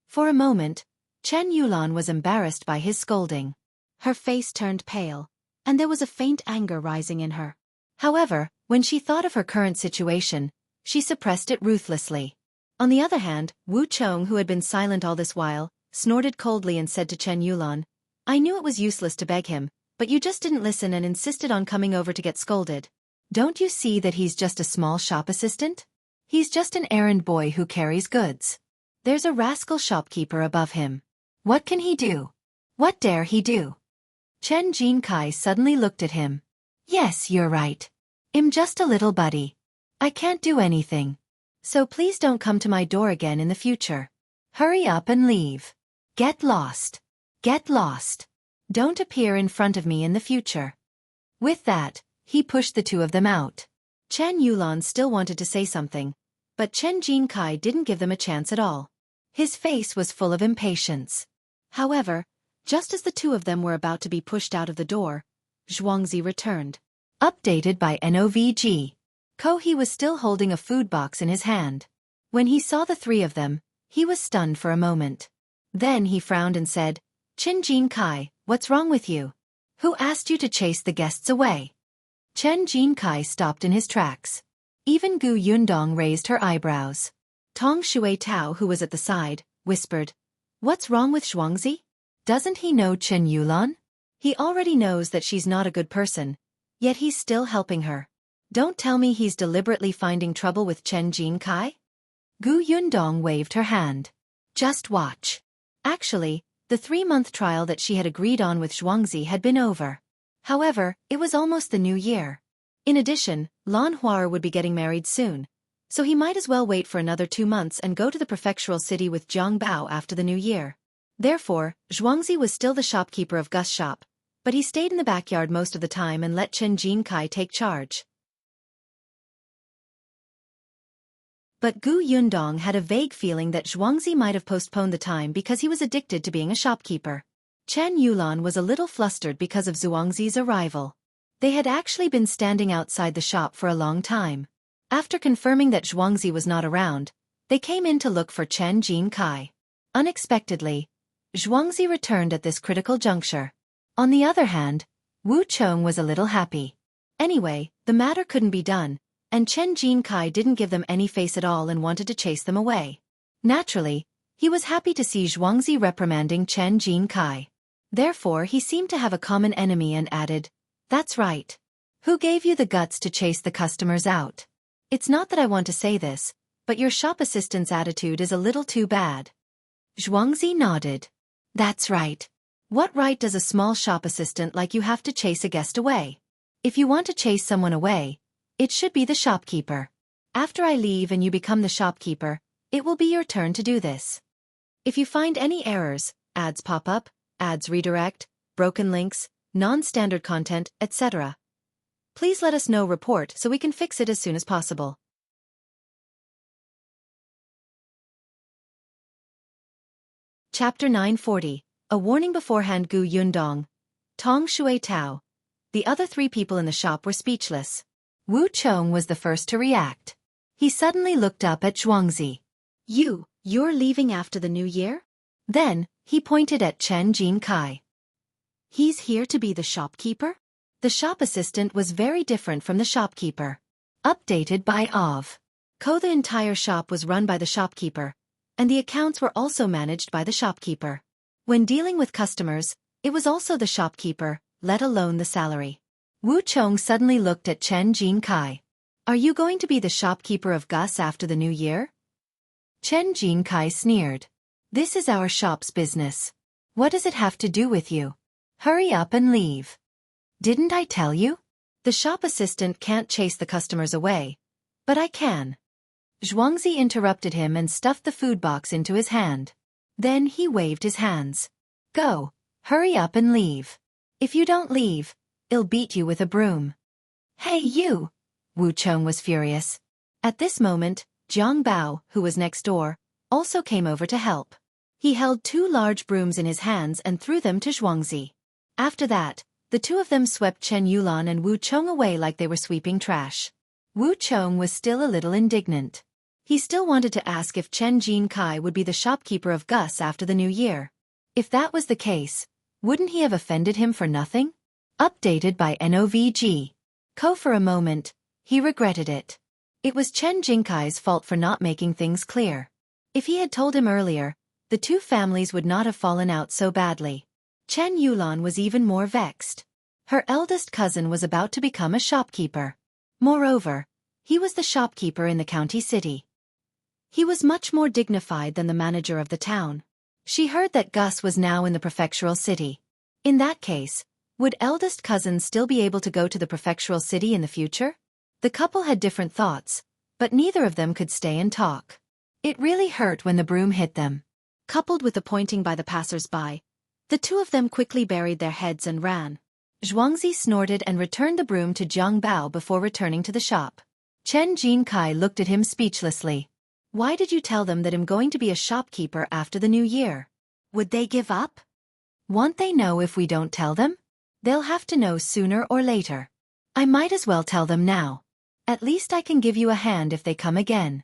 For a moment, Chen Yulan was embarrassed by his scolding. Her face turned pale, and there was a faint anger rising in her. However, when she thought of her current situation, she suppressed it ruthlessly. On the other hand, Wu Chong, who had been silent all this while, snorted coldly and said to Chen Yulan, I knew it was useless to beg him, but you just didn't listen and insisted on coming over to get scolded. Don't you see that he's just a small shop assistant? He's just an errand boy who carries goods. There's a rascal shopkeeper above him. What can he do? What dare he do? Chen Jinkai suddenly looked at him. Yes, you're right. I'm just a little buddy. I can't do anything. So please don't come to my door again in the future. Hurry up and leave. Get lost. Get lost. Don't appear in front of me in the future. With that, he pushed the two of them out. Chen Yulan still wanted to say something, but Chen Jinkai didn't give them a chance at all. His face was full of impatience. However, just as the two of them were about to be pushed out of the door, Zhuangzi returned. Updated by NOVG. Kohi was still holding a food box in his hand. When he saw the three of them, he was stunned for a moment. Then he frowned and said, Chen Jinkai, what's wrong with you? Who asked you to chase the guests away? Chen Jinkai stopped in his tracks. Even Gu Yundong raised her eyebrows. Tong Shui Tao, who was at the side, whispered, What's wrong with Zhuangzi? Doesn't he know Chen Yulan? He already knows that she's not a good person, yet he's still helping her. Don't tell me he's deliberately finding trouble with Chen Jinkai? Gu Yundong waved her hand. Just watch. Actually, the 3-month trial that she had agreed on with Zhuangzi had been over. However, it was almost the new year. In addition, Lan Huar would be getting married soon, so he might as well wait for another 2 months and go to the prefectural city with Jiang Bao after the new year. Therefore, Zhuangzi was still the shopkeeper of Gus' shop, but he stayed in the backyard most of the time and let Chen Jinkai take charge. But Gu Yundong had a vague feeling that Zhuangzi might have postponed the time because he was addicted to being a shopkeeper. Chen Yulan was a little flustered because of Zhuangzi's arrival. They had actually been standing outside the shop for a long time. After confirming that Zhuangzi was not around, they came in to look for Chen Jinkai. Unexpectedly, Zhuangzi returned at this critical juncture. On the other hand, Wu Chong was a little happy. Anyway, the matter couldn't be done, and Chen Jinkai didn't give them any face at all and wanted to chase them away. Naturally, he was happy to see Zhuangzi reprimanding Chen Jinkai. Therefore he seemed to have a common enemy and added, That's right. Who gave you the guts to chase the customers out? It's not that I want to say this, but your shop assistant's attitude is a little too bad. Zhuangzi nodded. That's right. What right does a small shop assistant like you have to chase a guest away? If you want to chase someone away, it should be the shopkeeper. After I leave and you become the shopkeeper, it will be your turn to do this. If you find any errors, ads pop up, ads redirect, broken links, non-standard content, etc., please let us know. Report so we can fix it as soon as possible. Chapter 940. A warning beforehand. Gu Yundong, Tong Shui Tao. The other 3 people in the shop were speechless. Wu Chong was the first to react. He suddenly looked up at Zhuangzi. You're leaving after the new year? Then, he pointed at Chen Jinkai. He's here to be the shopkeeper? The shop assistant was very different from the shopkeeper. Updated by Ov. The entire shop was run by the shopkeeper, and the accounts were also managed by the shopkeeper. When dealing with customers, it was also the shopkeeper, let alone the salary. Wu Chong suddenly looked at Chen Jinkai. Are you going to be the shopkeeper of Gus after the new year? Chen Jinkai sneered. This is our shop's business. What does it have to do with you? Hurry up and leave. Didn't I tell you? The shop assistant can't chase the customers away, but I can. Zhuangzi interrupted him and stuffed the food box into his hand. Then he waved his hands. Go, hurry up and leave. If you don't leave, I'll beat you with a broom. Hey you! Wu Chong was furious. At this moment, Jiang Bao, who was next door, also came over to help. He held 2 large brooms in his hands and threw them to Zhuangzi. After that, the 2 of them swept Chen Yulan and Wu Chong away like they were sweeping trash. Wu Chong was still a little indignant. He still wanted to ask if Chen Jinkai would be the shopkeeper of Gus after the new year. If that was the case, wouldn't he have offended him for nothing? Updated by NOVG. For a moment, he regretted it. It was Chen Jinkai's fault for not making things clear. If he had told him earlier, the 2 families would not have fallen out so badly. Chen Yulan was even more vexed. Her eldest cousin was about to become a shopkeeper. Moreover, he was the shopkeeper in the county city. He was much more dignified than the manager of the town. She heard that Gus was now in the prefectural city. In that case, would eldest cousin still be able to go to the prefectural city in the future? The couple had different thoughts, but neither of them could stay and talk. It really hurt when the broom hit them. Coupled with the pointing by the passers-by, the 2 of them quickly buried their heads and ran. Zhuangzi snorted and returned the broom to Jiang Bao before returning to the shop. Chen Jinkai looked at him speechlessly. Why did you tell them that I'm going to be a shopkeeper after the new year? Would they give up? Won't they know if we don't tell them? They'll have to know sooner or later. I might as well tell them now. At least I can give you a hand if they come again.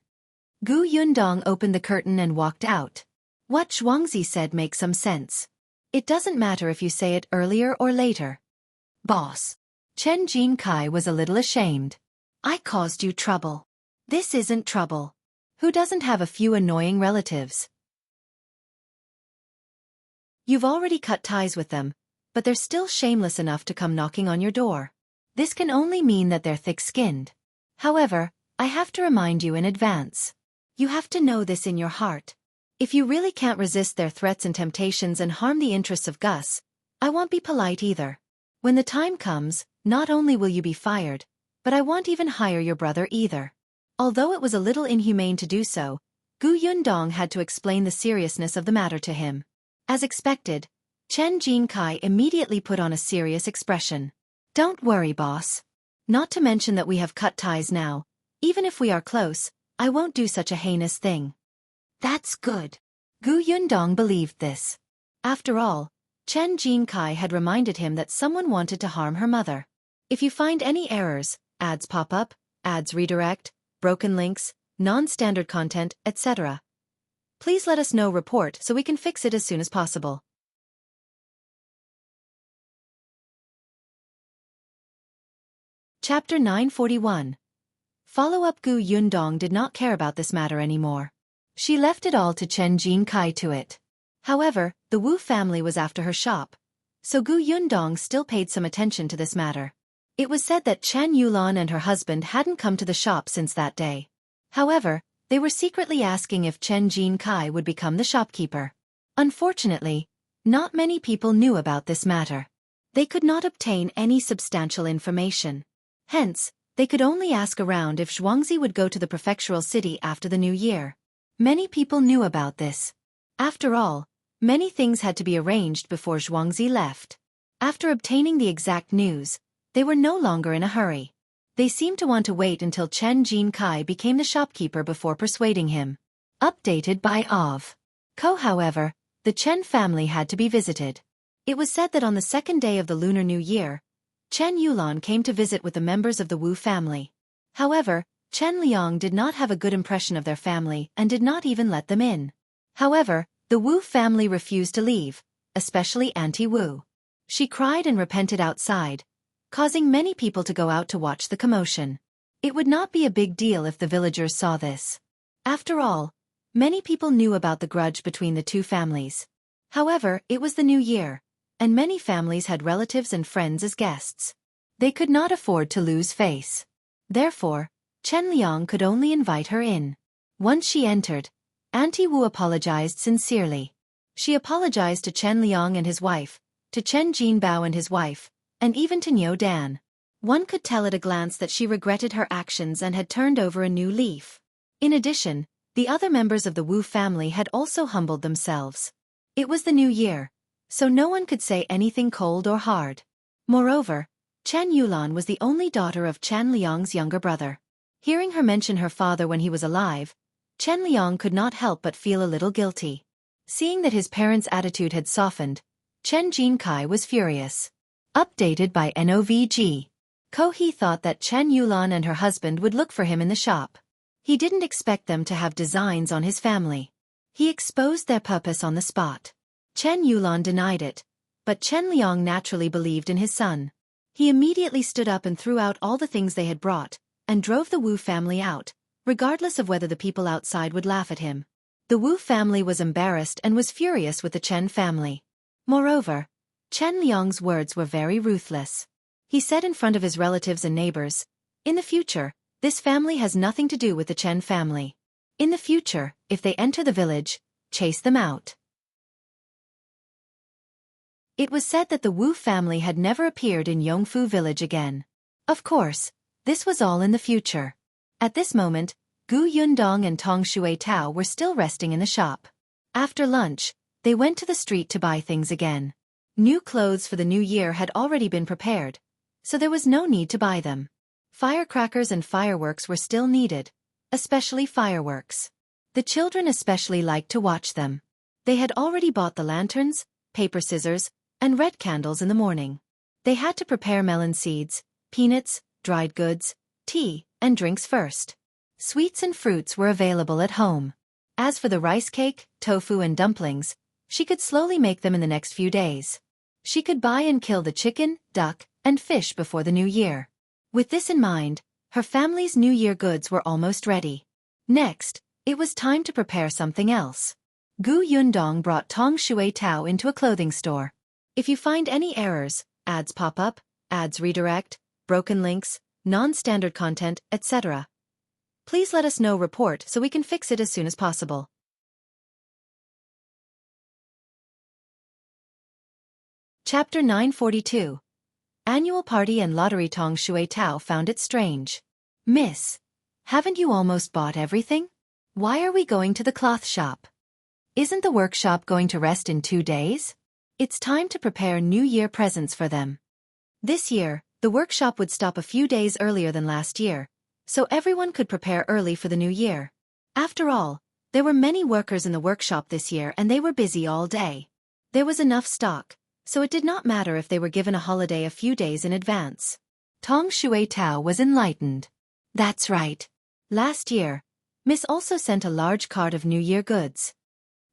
Gu Yundong opened the curtain and walked out. What Zhuangzi said makes some sense. It doesn't matter if you say it earlier or later. Boss. Chen Jinkai was a little ashamed. I caused you trouble. This isn't trouble. Who doesn't have a few annoying relatives? You've already cut ties with them, but they're still shameless enough to come knocking on your door. This can only mean that they're thick-skinned. However, I have to remind you in advance. You have to know this in your heart. If you really can't resist their threats and temptations and harm the interests of Gus, I won't be polite either. When the time comes, not only will you be fired, but I won't even hire your brother either. Although it was a little inhumane to do so, Gu Yundong had to explain the seriousness of the matter to him. As expected, Chen Jinkai immediately put on a serious expression. Don't worry, boss. Not to mention that we have cut ties now. Even if we are close, I won't do such a heinous thing. That's good. Gu Yundong believed this. After all, Chen Jinkai had reminded him that someone wanted to harm her mother. If you find any errors, ads pop up, ads redirect, broken links, non-standard content, etc., please let us know report so we can fix it as soon as possible. Chapter 941. Follow-up. Gu Yundong did not care about this matter anymore. She left it all to Chen Jinkai to it. However, the Wu family was after her shop, so Gu Yundong still paid some attention to this matter. It was said that Chen Yulan and her husband hadn't come to the shop since that day. However, they were secretly asking if Chen Jinkai would become the shopkeeper. Unfortunately, not many people knew about this matter. They could not obtain any substantial information. Hence, they could only ask around if Zhuangzi would go to the prefectural city after the new year. Many people knew about this. After all, many things had to be arranged before Zhuangzi left. After obtaining the exact news, they were no longer in a hurry. They seemed to want to wait until Chen Jinkai became the shopkeeper before persuading him. Updated by Av. However, the Chen family had to be visited. It was said that on the second day of the Lunar New Year, Chen Yulan came to visit with the members of the Wu family. However, Chen Liang did not have a good impression of their family and did not even let them in. However, the Wu family refused to leave, especially Auntie Wu. She cried and repented outside, causing many people to go out to watch the commotion. It would not be a big deal if the villagers saw this. After all, many people knew about the grudge between the 2 families. However, it was the new year, and many families had relatives and friends as guests. They could not afford to lose face. Therefore, Chen Liang could only invite her in. Once she entered, Auntie Wu apologized sincerely. She apologized to Chen Liang and his wife, to Chen Jinbao and his wife, and even to Niu Dan. One could tell at a glance that she regretted her actions and had turned over a new leaf. In addition, the other members of the Wu family had also humbled themselves. It was the new year, so no one could say anything cold or hard. Moreover, Chen Yulan was the only daughter of Chen Liang's younger brother. Hearing her mention her father when he was alive, Chen Liang could not help but feel a little guilty. Seeing that his parents' attitude had softened, Chen Jinkai was furious. Updated by NOVG. Ko-hee thought that Chen Yulan and her husband would look for him in the shop. He didn't expect them to have designs on his family. He exposed their purpose on the spot. Chen Yulan denied it, but Chen Liang naturally believed in his son. He immediately stood up and threw out all the things they had brought, and drove the Wu family out, regardless of whether the people outside would laugh at him. The Wu family was embarrassed and was furious with the Chen family. Moreover, Chen Liang's words were very ruthless. He said in front of his relatives and neighbors, "In the future, this family has nothing to do with the Chen family. In the future, if they enter the village, chase them out." It was said that the Wu family had never appeared in Yongfu village again. Of course, this was all in the future. At this moment, Gu Yundong and Tong Shui Tao were still resting in the shop. After lunch, they went to the street to buy things again. New clothes for the new year had already been prepared, so there was no need to buy them. Firecrackers and fireworks were still needed, especially fireworks. The children especially liked to watch them. They had already bought the lanterns, paper scissors, and red candles in the morning. They had to prepare melon seeds, peanuts, dried goods, tea, and drinks first. Sweets and fruits were available at home. As for the rice cake, tofu and dumplings, she could slowly make them in the next few days. She could buy and kill the chicken, duck, and fish before the new year. With this in mind, her family's New Year goods were almost ready. Next, it was time to prepare something else. Gu Yundong brought Tong Shui Tao into a clothing store. If you find any errors, ads pop up, ads redirect, broken links, non-standard content, etc., please let us know report so we can fix it as soon as possible. Chapter 942. Annual Party and Lottery. Tong Shui Tao found it strange. "Miss, haven't you almost bought everything? Why are we going to the cloth shop? Isn't the workshop going to rest in 2 days? It's time to prepare New Year presents for them." This year, the workshop would stop a few days earlier than last year, so everyone could prepare early for the new year. After all, there were many workers in the workshop this year and they were busy all day. There was enough stock, so it did not matter if they were given a holiday a few days in advance. Tong Shui Tao was enlightened. That's right. Last year, Miss also sent a large cart of New Year goods.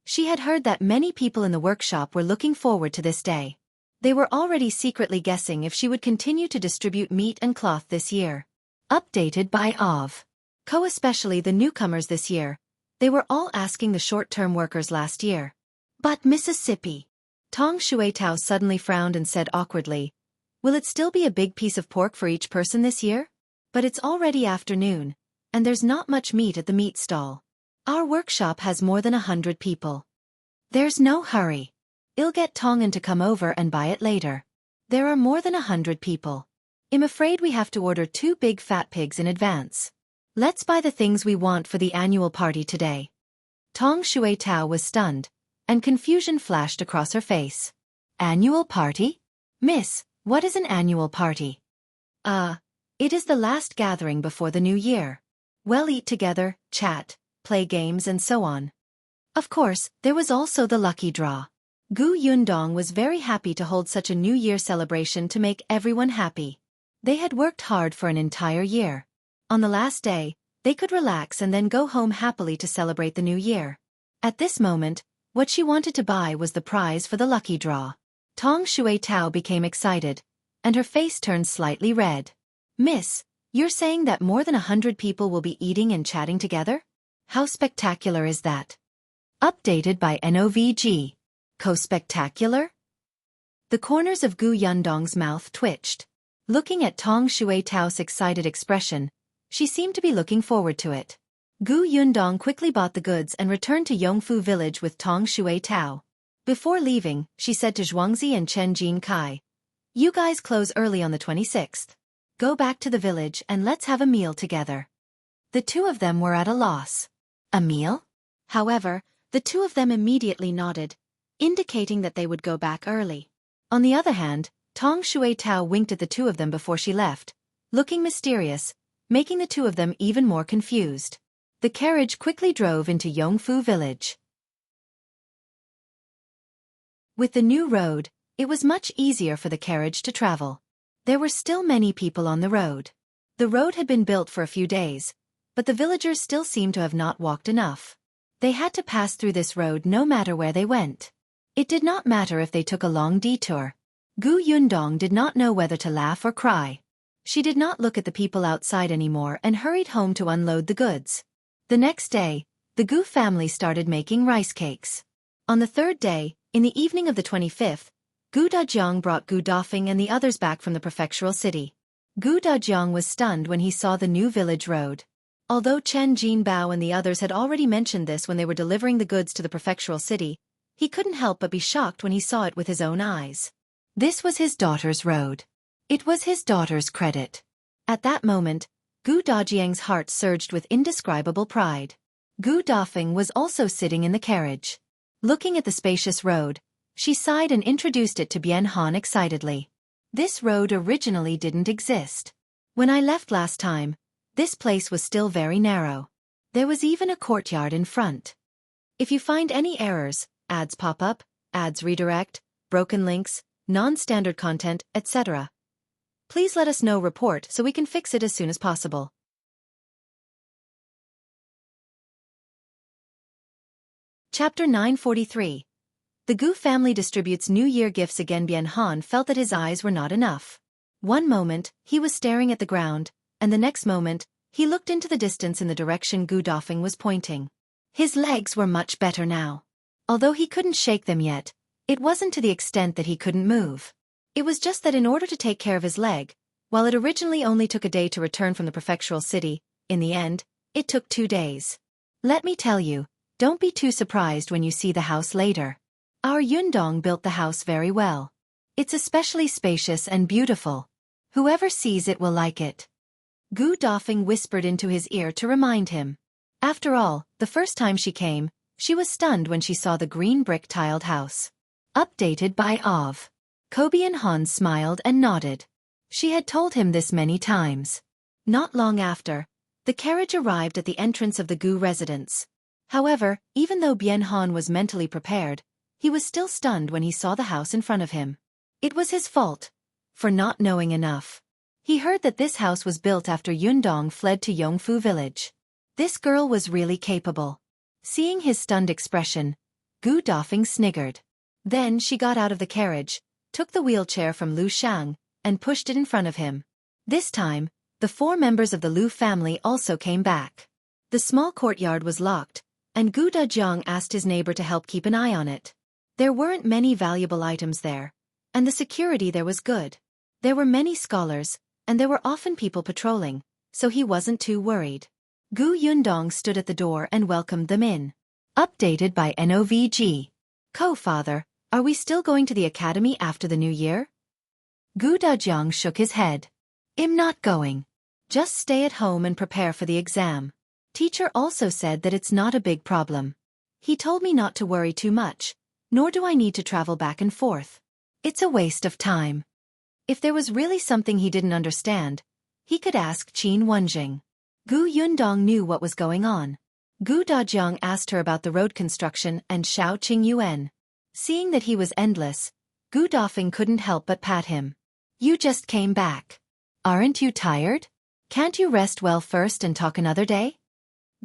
She had heard that many people in the workshop were looking forward to this day. They were already secretly guessing if she would continue to distribute meat and cloth this year. Updated by Ov. Co. Especially the newcomers this year. They were all asking the short-term workers last year. "But Mississippi." Tong Shui Tao suddenly frowned and said awkwardly, "Will it still be a big piece of pork for each person this year? But it's already afternoon, and there's not much meat at the meat stall. Our workshop has more than 100 people. There's no hurry. I'll get Tongan to come over and buy it later. There are more than 100 people. I'm afraid we have to order 2 big fat pigs in advance. Let's buy the things we want for the annual party today." Tong Shui Tao was stunned, and confusion flashed across her face. "Annual party? Miss, what is an annual party?" It is the last gathering before the new year. We'll eat together, chat, play games and so on. Of course, there was also the lucky draw. Gu Yundong was very happy to hold such a New Year celebration to make everyone happy. They had worked hard for an entire year. On the last day, they could relax and then go home happily to celebrate the new year. At this moment, what she wanted to buy was the prize for the lucky draw. Tong Shui Tao became excited, and her face turned slightly red. "Miss, you're saying that more than 100 people will be eating and chatting together? How spectacular is that?" Updated by NOVG. Co-spectacular? The corners of Gu Yundong's mouth twitched. Looking at Tong Shui Tao's excited expression, she seemed to be looking forward to it. Gu Yundong quickly bought the goods and returned to Yongfu village with Tong Shui Tao. Before leaving, she said to Zhuangzi and Chen Jinkai, "You guys close early on the 26th. Go back to the village and let's have a meal together." The two of them were at a loss. A meal? However, the two of them immediately nodded, indicating that they would go back early. On the other hand, Tong Shui Tao winked at the two of them before she left, looking mysterious, making the two of them even more confused. The carriage quickly drove into Yongfu village. With the new road, it was much easier for the carriage to travel. There were still many people on the road. The road had been built for a few days, but the villagers still seemed to have not walked enough. They had to pass through this road no matter where they went. It did not matter if they took a long detour. Gu Yundong did not know whether to laugh or cry. She did not look at the people outside anymore and hurried home to unload the goods. The next day, the Gu family started making rice cakes. On the third day, in the evening of the 25th, Gu Dajiang brought Gu Dafeng and the others back from the prefectural city. Gu Dajiang was stunned when he saw the new village road. Although Chen Jinbao and the others had already mentioned this when they were delivering the goods to the prefectural city, he couldn't help but be shocked when he saw it with his own eyes. This was his daughter's road. It was his daughter's credit. At that moment, Gu Dajiang's heart surged with indescribable pride. Gu Dafeng was also sitting in the carriage. Looking at the spacious road, she sighed and introduced it to Bian Han excitedly. This road originally didn't exist. When I left last time, this place was still very narrow. There was even a courtyard in front. If you find any errors, ads pop up, ads redirect, broken links, non-standard content, etc., please let us know. Report so we can fix it as soon as possible. Chapter 943. The Gu family distributes New Year gifts again. Bian Han felt that his eyes were not enough. One moment, he was staring at the ground, and the next moment, he looked into the distance in the direction Gu Dafeng was pointing. His legs were much better now. Although he couldn't shake them yet, it wasn't to the extent that he couldn't move. It was just that in order to take care of his leg, while it originally only took a day to return from the prefectural city, in the end, it took 2 days. Let me tell you, don't be too surprised when you see the house later. Our Yundong built the house very well. It's especially spacious and beautiful. Whoever sees it will like it. Gu Dafeng whispered into his ear to remind him. After all, the first time she came, she was stunned when she saw the green brick-tiled house. Updated by Ov. Bian Han smiled and nodded. She had told him this many times. Not long after, the carriage arrived at the entrance of the Gu residence. However, even though Bian Han was mentally prepared, he was still stunned when he saw the house in front of him. It was his fault for not knowing enough. He heard that this house was built after Yundong fled to Yongfu village. This girl was really capable. Seeing his stunned expression, Gu Dafeng sniggered. Then she got out of the carriage, took the wheelchair from Lu Shang, and pushed it in front of him. This time, the 4 members of the Lu family also came back. The small courtyard was locked, and Gu Dajiang asked his neighbor to help keep an eye on it. There weren't many valuable items there, and the security there was good. There were many scholars, and there were often people patrolling, so he wasn't too worried. Gu Yundong stood at the door and welcomed them in. Updated by NOVG. Co-father, are we still going to the academy after the new year? Gu Dajiang shook his head. I'm not going. Just stay at home and prepare for the exam. Teacher also said that it's not a big problem. He told me not to worry too much, nor do I need to travel back and forth. It's a waste of time. If there was really something he didn't understand, he could ask Qin Wenjing. Gu Yundong knew what was going on. Gu Dajiang asked her about the road construction and Xiao Qingyuan. Seeing that he was endless, Gu Dafeng couldn't help but pat him. You just came back. Aren't you tired? Can't you rest well first and talk another day?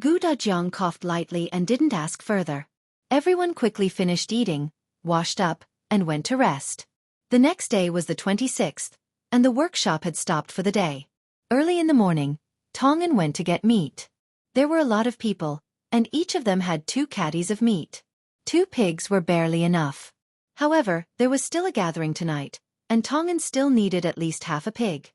Gu Dajiang coughed lightly and didn't ask further. Everyone quickly finished eating, washed up, and went to rest. The next day was the 26th, and the workshop had stopped for the day. Early in the morning, Tongan went to get meat. There were a lot of people, and each of them had 2 caddies of meat. 2 pigs were barely enough. However, there was still a gathering tonight, and Tongan still needed at least half a pig.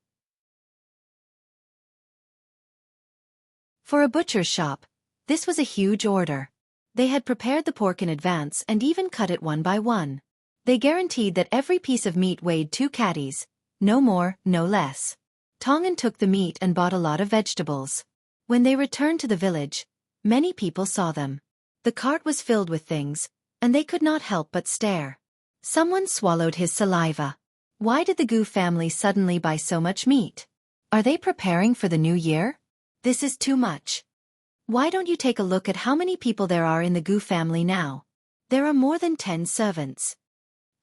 For a butcher's shop, this was a huge order. They had prepared the pork in advance and even cut it one by one. They guaranteed that every piece of meat weighed 2 caddies, no more, no less. Tongan took the meat and bought a lot of vegetables. When they returned to the village, many people saw them. The cart was filled with things, and they could not help but stare. Someone swallowed his saliva. Why did the Gu family suddenly buy so much meat? Are they preparing for the new year? This is too much. Why don't you take a look at how many people there are in the Gu family now? There are more than 10 servants.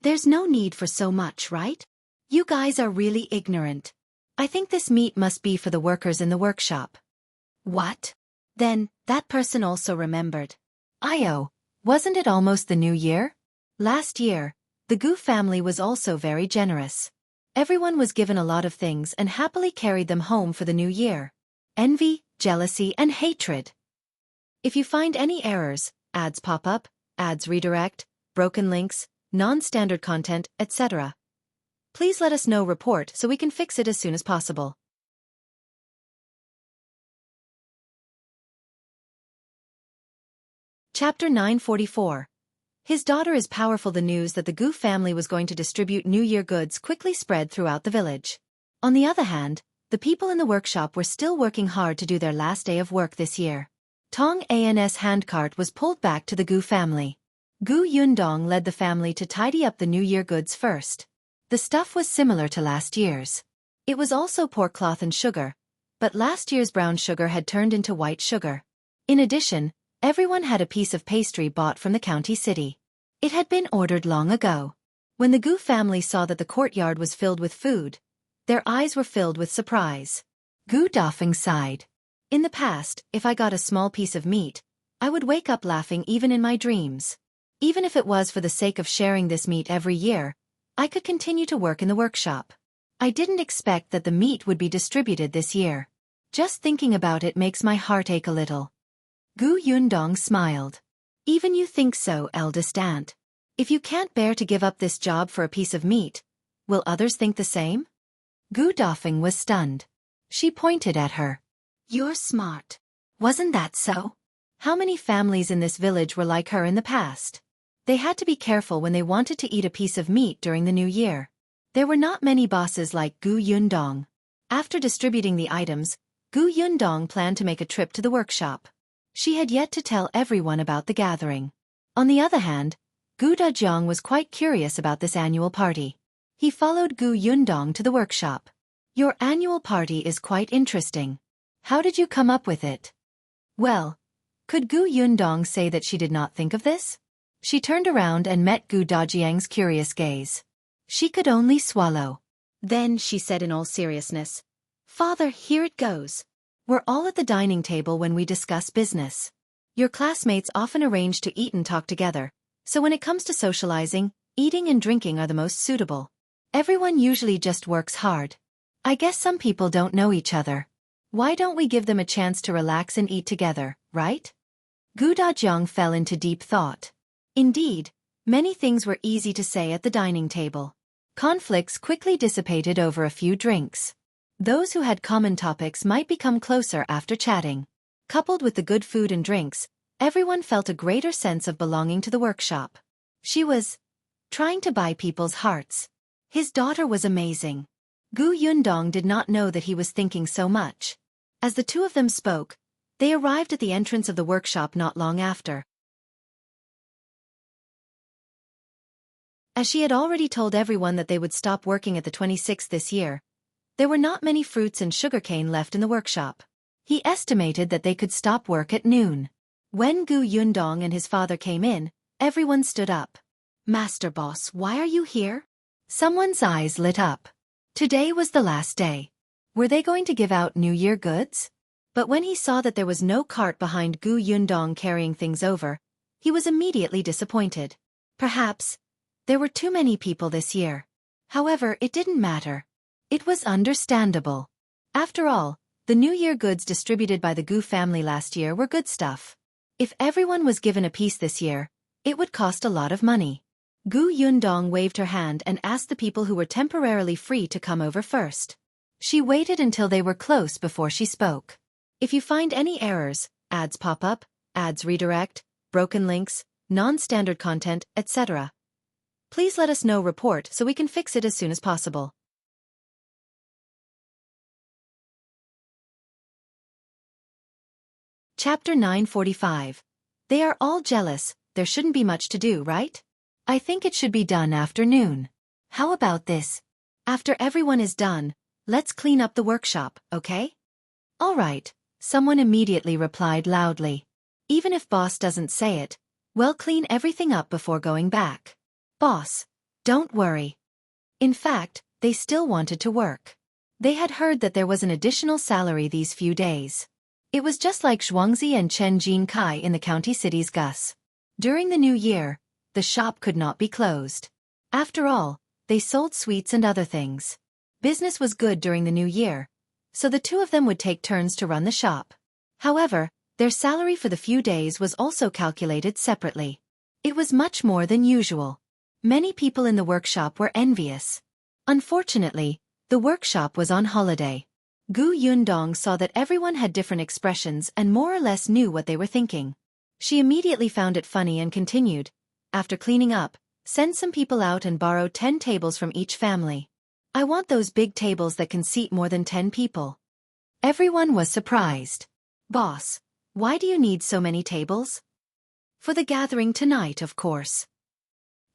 There's no need for so much, right? You guys are really ignorant. I think this meat must be for the workers in the workshop. What? Then, that person also remembered. Io, wasn't it almost the new year? Last year, the Gu family was also very generous. Everyone was given a lot of things and happily carried them home for the new year. Envy, jealousy, and hatred. If you find any errors, ads pop up, ads redirect, broken links, non-standard content, etc., please let us know report so we can fix it as soon as possible. Chapter 944. His daughter is powerful. The news that the Gu family was going to distribute New Year goods quickly spread throughout the village. On the other hand, the people in the workshop were still working hard to do their last day of work this year. Tong An's handcart was pulled back to the Gu family. Gu Yundong led the family to tidy up the New Year goods first. The stuff was similar to last year's. It was also pork cloth and sugar, but last year's brown sugar had turned into white sugar. In addition, everyone had a piece of pastry bought from the county city. It had been ordered long ago. When the Gu family saw that the courtyard was filled with food, their eyes were filled with surprise. Gu Dafeng sighed. In the past, if I got a small piece of meat, I would wake up laughing even in my dreams. Even if it was for the sake of sharing this meat every year, I could continue to work in the workshop. I didn't expect that the meat would be distributed this year. Just thinking about it makes my heart ache a little. Gu Yundong smiled. Even you think so, eldest aunt? If you can't bear to give up this job for a piece of meat, will others think the same? Gu Dafeng was stunned. She pointed at her. You're smart. Wasn't that so? How many families in this village were like her in the past? They had to be careful when they wanted to eat a piece of meat during the new year. There were not many bosses like Gu Yundong. After distributing the items, Gu Yundong planned to make a trip to the workshop. She had yet to tell everyone about the gathering. On the other hand, Gu Dajiang was quite curious about this annual party. He followed Gu Yundong to the workshop. Your annual party is quite interesting. How did you come up with it? Well, could Gu Yundong say that she did not think of this? She turned around and met Gu Dajiang's curious gaze. She could only swallow. Then she said in all seriousness, Father, here it goes. We're all at the dining table when we discuss business. Your classmates often arrange to eat and talk together, so when it comes to socializing, eating and drinking are the most suitable. Everyone usually just works hard. I guess some people don't know each other. Why don't we give them a chance to relax and eat together, right? Gu Dajiang fell into deep thought. Indeed, many things were easy to say at the dining table. Conflicts quickly dissipated over a few drinks. Those who had common topics might become closer after chatting. Coupled with the good food and drinks, everyone felt a greater sense of belonging to the workshop. She was trying to buy people's hearts. His daughter was amazing. Gu Yundong did not know that he was thinking so much. As the two of them spoke, they arrived at the entrance of the workshop not long after. As she had already told everyone that they would stop working at the 26th this year, there were not many fruits and sugarcane left in the workshop. He estimated that they could stop work at noon. When Gu Yundong and his father came in, everyone stood up. Master Boss, why are you here? Someone's eyes lit up. Today was the last day. Were they going to give out New Year goods? But when he saw that there was no cart behind Gu Yundong carrying things over, he was immediately disappointed. Perhaps there were too many people this year. However, it didn't matter. It was understandable. After all, the New Year goods distributed by the Gu family last year were good stuff. If everyone was given a piece this year, it would cost a lot of money. Gu Yundong waved her hand and asked the people who were temporarily free to come over first. She waited until they were close before she spoke. If you find any errors, ads pop up, ads redirect, broken links, non-standard content, etc., please let us know report so we can fix it as soon as possible. Chapter 945. They are all jealous, there shouldn't be much to do, right? I think it should be done after noon. How about this? After everyone is done, let's clean up the workshop, okay? All right, Someone immediately replied loudly. Even if boss doesn't say it, we'll clean everything up before going back. Boss, don't worry. In fact, they still wanted to work. They had heard that there was an additional salary these few days. It was just like Zhuangzi and Chen Jinkai in the county cities Gus. During the new year, the shop could not be closed. After all, they sold sweets and other things. Business was good during the new year, so the two of them would take turns to run the shop. However, their salary for the few days was also calculated separately. It was much more than usual. Many people in the workshop were envious. Unfortunately, the workshop was on holiday. Gu Yundong saw that everyone had different expressions and more or less knew what they were thinking. She immediately found it funny and continued, after cleaning up, send some people out and borrow 10 tables from each family. I want those big tables that can seat more than 10 people. Everyone was surprised. Boss, why do you need so many tables? For the gathering tonight, of course.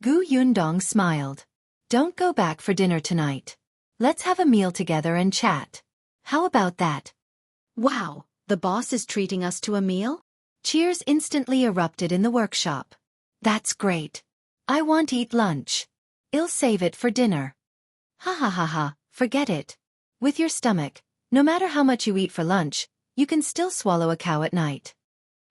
Gu Yundong smiled. Don't go back for dinner tonight. Let's have a meal together and chat. How about that? Wow, the boss is treating us to a meal? Cheers instantly erupted in the workshop. That's great. I want to eat lunch. I'll save it for dinner. Ha ha ha ha, forget it. With your stomach, no matter how much you eat for lunch, you can still swallow a cow at night.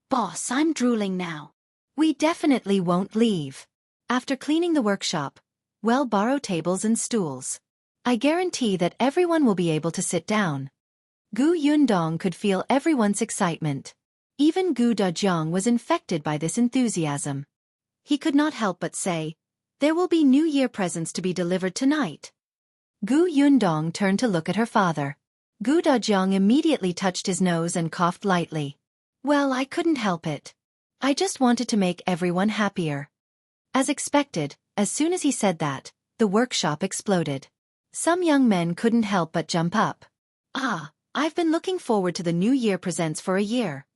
Boss, I'm drooling now. We definitely won't leave. After cleaning the workshop, we'll borrow tables and stools. I guarantee that everyone will be able to sit down. Gu Yundong could feel everyone's excitement. Even Gu Dajiang was infected by this enthusiasm. He could not help but say, there will be New Year presents to be delivered tonight. Gu Yundong turned to look at her father. Gu Dajiang immediately touched his nose and coughed lightly. Well, I couldn't help it. I just wanted to make everyone happier. As expected, as soon as he said that, the workshop exploded. Some young men couldn't help but jump up. Ah, I've been looking forward to the New Year presents for a year.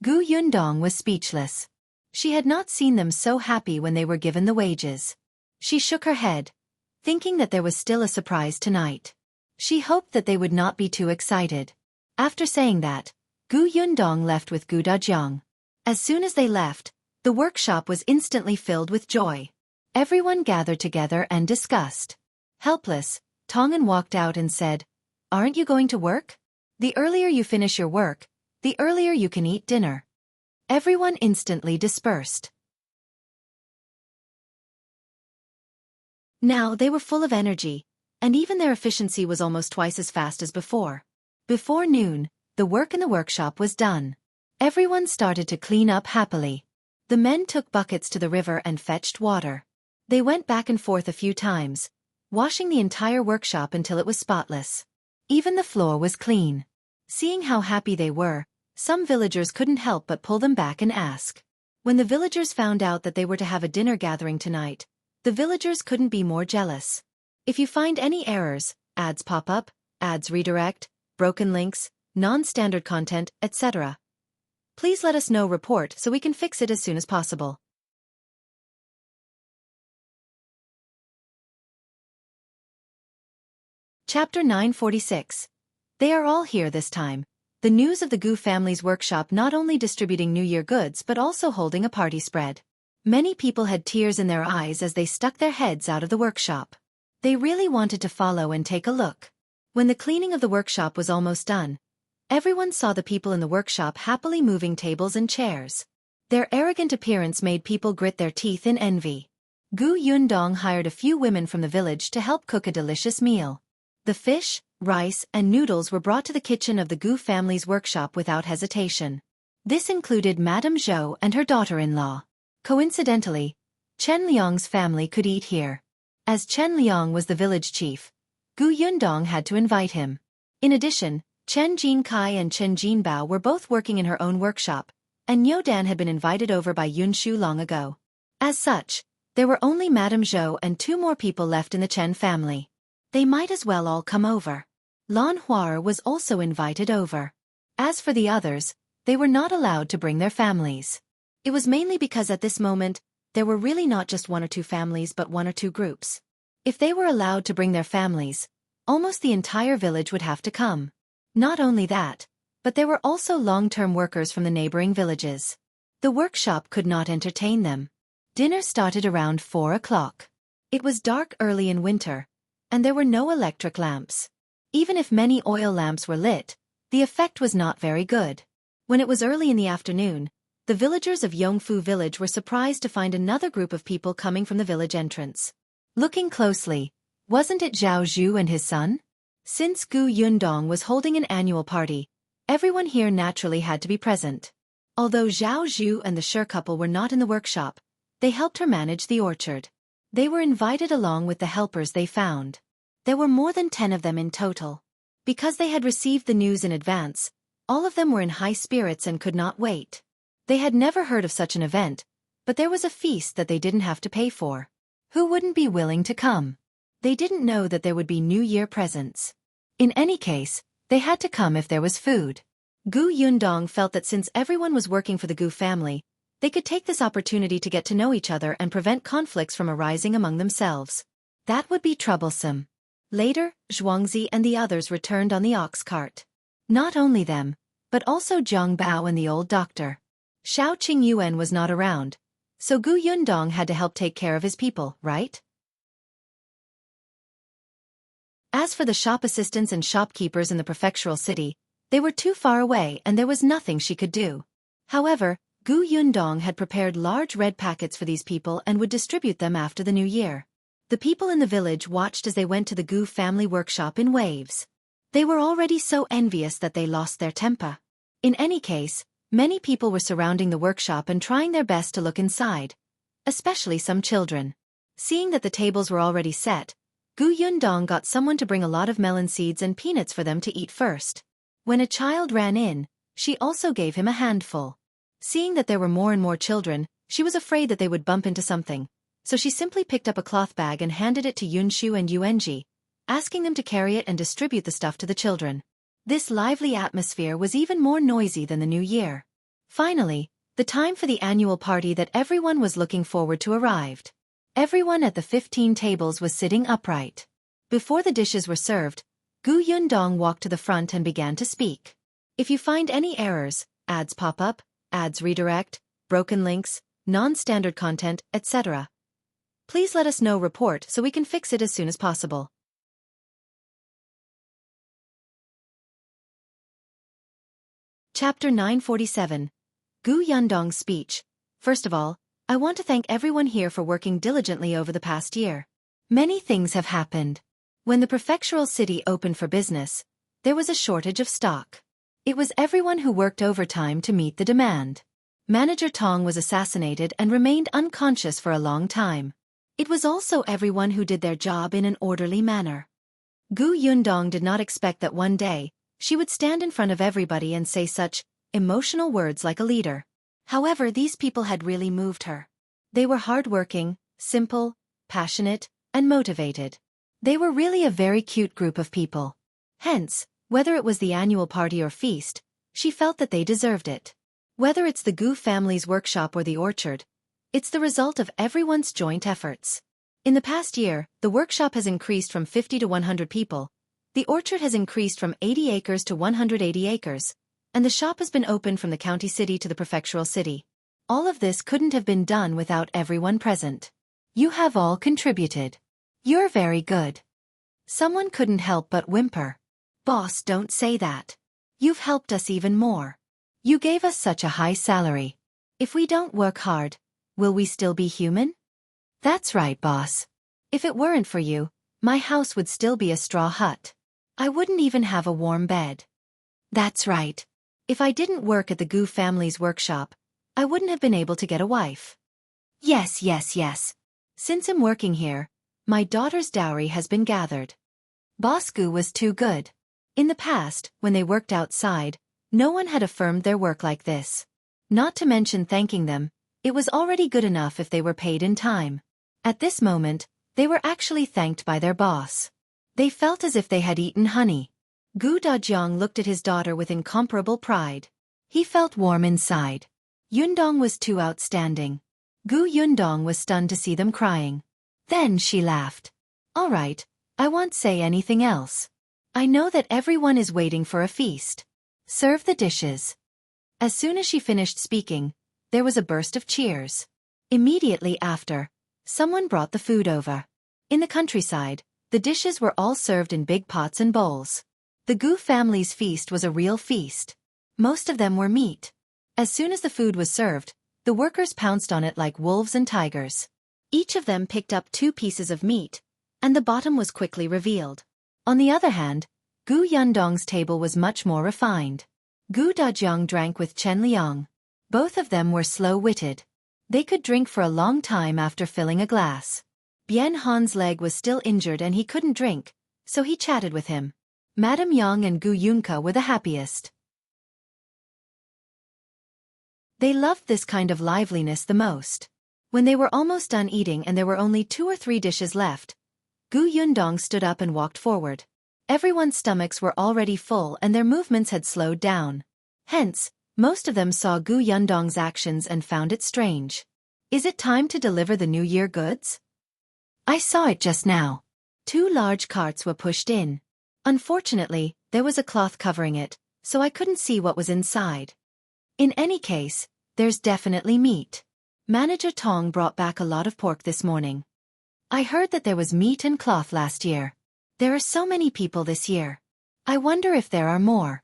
Gu Yundong was speechless. She had not seen them so happy when they were given the wages. She shook her head, thinking that there was still a surprise tonight. She hoped that they would not be too excited. After saying that, Gu Yundong left with Gu Dajiang. As soon as they left, the workshop was instantly filled with joy. Everyone gathered together and discussed. Helpless, Tongan walked out and said, Aren't you going to work? The earlier you finish your work, the earlier you can eat dinner. Everyone instantly dispersed. Now they were full of energy, and even their efficiency was almost twice as fast as before. Before noon, the work in the workshop was done. Everyone started to clean up happily. The men took buckets to the river and fetched water. They went back and forth a few times, washing the entire workshop until it was spotless. Even the floor was clean. Seeing how happy they were, some villagers couldn't help but pull them back and ask. When the villagers found out that they were to have a dinner gathering tonight, the villagers couldn't be more jealous. If you find any errors, ads pop up, ads redirect, broken links, non-standard content, etc., please let us know report so we can fix it as soon as possible. Chapter 946. They are all here this time. The news of the Gu family's workshop not only distributing New Year goods but also holding a party spread. Many people had tears in their eyes as they stuck their heads out of the workshop. They really wanted to follow and take a look. When the cleaning of the workshop was almost done, everyone saw the people in the workshop happily moving tables and chairs. Their arrogant appearance made people grit their teeth in envy. Gu Yundong hired a few women from the village to help cook a delicious meal. The fish, rice, and noodles were brought to the kitchen of the Gu family's workshop without hesitation. This included Madame Zhou and her daughter-in-law. Coincidentally, Chen Liang's family could eat here. As Chen Liang was the village chief, Gu Yundong had to invite him. In addition, Chen Jinkai and Chen Jinbao were both working in her own workshop, and Yodan had been invited over by Yun Shu long ago. As such, there were only Madame Zhou and 2 more people left in the Chen family. They might as well all come over. Lan Huar was also invited over. As for the others, they were not allowed to bring their families. It was mainly because at this moment, there were really not just 1 or 2 families but 1 or 2 groups. If they were allowed to bring their families, almost the entire village would have to come. Not only that, but there were also long-term workers from the neighboring villages. The workshop could not entertain them. Dinner started around 4 o'clock. It was dark early in winter, and there were no electric lamps. Even if many oil lamps were lit, the effect was not very good. When it was early in the afternoon, the villagers of Yongfu village were surprised to find another group of people coming from the village entrance. Looking closely, wasn't it Zhao Zhu and his son? Since Gu Yundong was holding an annual party, everyone here naturally had to be present. Although Zhao Zhu and the Sher couple were not in the workshop, they helped her manage the orchard. They were invited along with the helpers they found. There were more than 10 of them in total. Because they had received the news in advance, all of them were in high spirits and could not wait. They had never heard of such an event, but there was a feast that they didn't have to pay for. Who wouldn't be willing to come? They didn't know that there would be New Year presents. In any case, they had to come if there was food. Gu Yundong felt that since everyone was working for the Gu family, they could take this opportunity to get to know each other and prevent conflicts from arising among themselves. That would be troublesome. Later, Zhuangzi and the others returned on the ox cart. Not only them, but also Zhang Bao and the old doctor. Xiao Qingyuan was not around, so Gu Yundong had to help take care of his people, right? As for the shop assistants and shopkeepers in the prefectural city, they were too far away and there was nothing she could do. However, Gu Yundong had prepared large red packets for these people and would distribute them after the new year. The people in the village watched as they went to the Gu family workshop in waves. They were already so envious that they lost their temper. In any case, many people were surrounding the workshop and trying their best to look inside, especially some children. Seeing that the tables were already set, Gu Yundong got someone to bring a lot of melon seeds and peanuts for them to eat first. When a child ran in, she also gave him a handful. Seeing that there were more and more children, she was afraid that they would bump into something, so she simply picked up a cloth bag and handed it to Yunshu and Yuanji, asking them to carry it and distribute the stuff to the children. This lively atmosphere was even more noisy than the new year. Finally, the time for the annual party that everyone was looking forward to arrived. Everyone at the 15 tables was sitting upright. Before the dishes were served, Gu Yundong walked to the front and began to speak. If you find any errors, ads pop up, ads redirect, broken links, non-standard content, etc., please let us know report so we can fix it as soon as possible. Chapter 947. Gu Yundong's speech. First of all, I want to thank everyone here for working diligently over the past year. Many things have happened. When the prefectural city opened for business, there was a shortage of stock. It was everyone who worked overtime to meet the demand. Manager Tong was assassinated and remained unconscious for a long time. It was also everyone who did their job in an orderly manner. Gu Yundong did not expect that one day, she would stand in front of everybody and say such emotional words like a leader. However, these people had really moved her. They were hardworking, simple, passionate, and motivated. They were really a very cute group of people. Hence, whether it was the annual party or feast, she felt that they deserved it. Whether it's the Gu family's workshop or the orchard, it's the result of everyone's joint efforts. In the past year, the workshop has increased from 50 to 100 people, the orchard has increased from 80 acres to 180 acres, and the shop has been opened from the county city to the prefectural city. All of this couldn't have been done without everyone present. You have all contributed. You're very good. Someone couldn't help but whimper. Boss, don't say that. You've helped us even more. You gave us such a high salary. If we don't work hard, will we still be human? That's right, boss. If it weren't for you, my house would still be a straw hut. I wouldn't even have a warm bed. That's right. If I didn't work at the Gu family's workshop, I wouldn't have been able to get a wife. Yes. Since I'm working here, my daughter's dowry has been gathered. Boss Gu was too good. In the past, when they worked outside, no one had affirmed their work like this. Not to mention thanking them, it was already good enough if they were paid in time. At this moment, they were actually thanked by their boss. They felt as if they had eaten honey. Gu Dajiang looked at his daughter with incomparable pride. He felt warm inside. Yundong was too outstanding. Gu Yundong was stunned to see them crying. Then she laughed. All right, I won't say anything else. I know that everyone is waiting for a feast. Serve the dishes. As soon as she finished speaking, there was a burst of cheers. Immediately after, someone brought the food over. In the countryside, the dishes were all served in big pots and bowls. The Gu family's feast was a real feast. Most of them were meat. As soon as the food was served, the workers pounced on it like wolves and tigers. Each of them picked up 2 pieces of meat, and the bottom was quickly revealed. On the other hand, Gu Yundong's table was much more refined. Gu Dajiang drank with Chen Liang. Both of them were slow-witted. They could drink for a long time after filling a glass. Bien Han's leg was still injured and he couldn't drink, so he chatted with him. Madame Yang and Gu Yunka were the happiest. They loved this kind of liveliness the most. When they were almost done eating and there were only 2 or 3 dishes left, Gu Yundong stood up and walked forward. Everyone's stomachs were already full and their movements had slowed down. Hence, most of them saw Gu Yundong's actions and found it strange. Is it time to deliver the New Year goods? I saw it just now. 2 large carts were pushed in. Unfortunately, there was a cloth covering it, so I couldn't see what was inside. In any case, there's definitely meat. Manager Tong brought back a lot of pork this morning. I heard that there was meat and cloth last year. There are so many people this year. I wonder if there are more.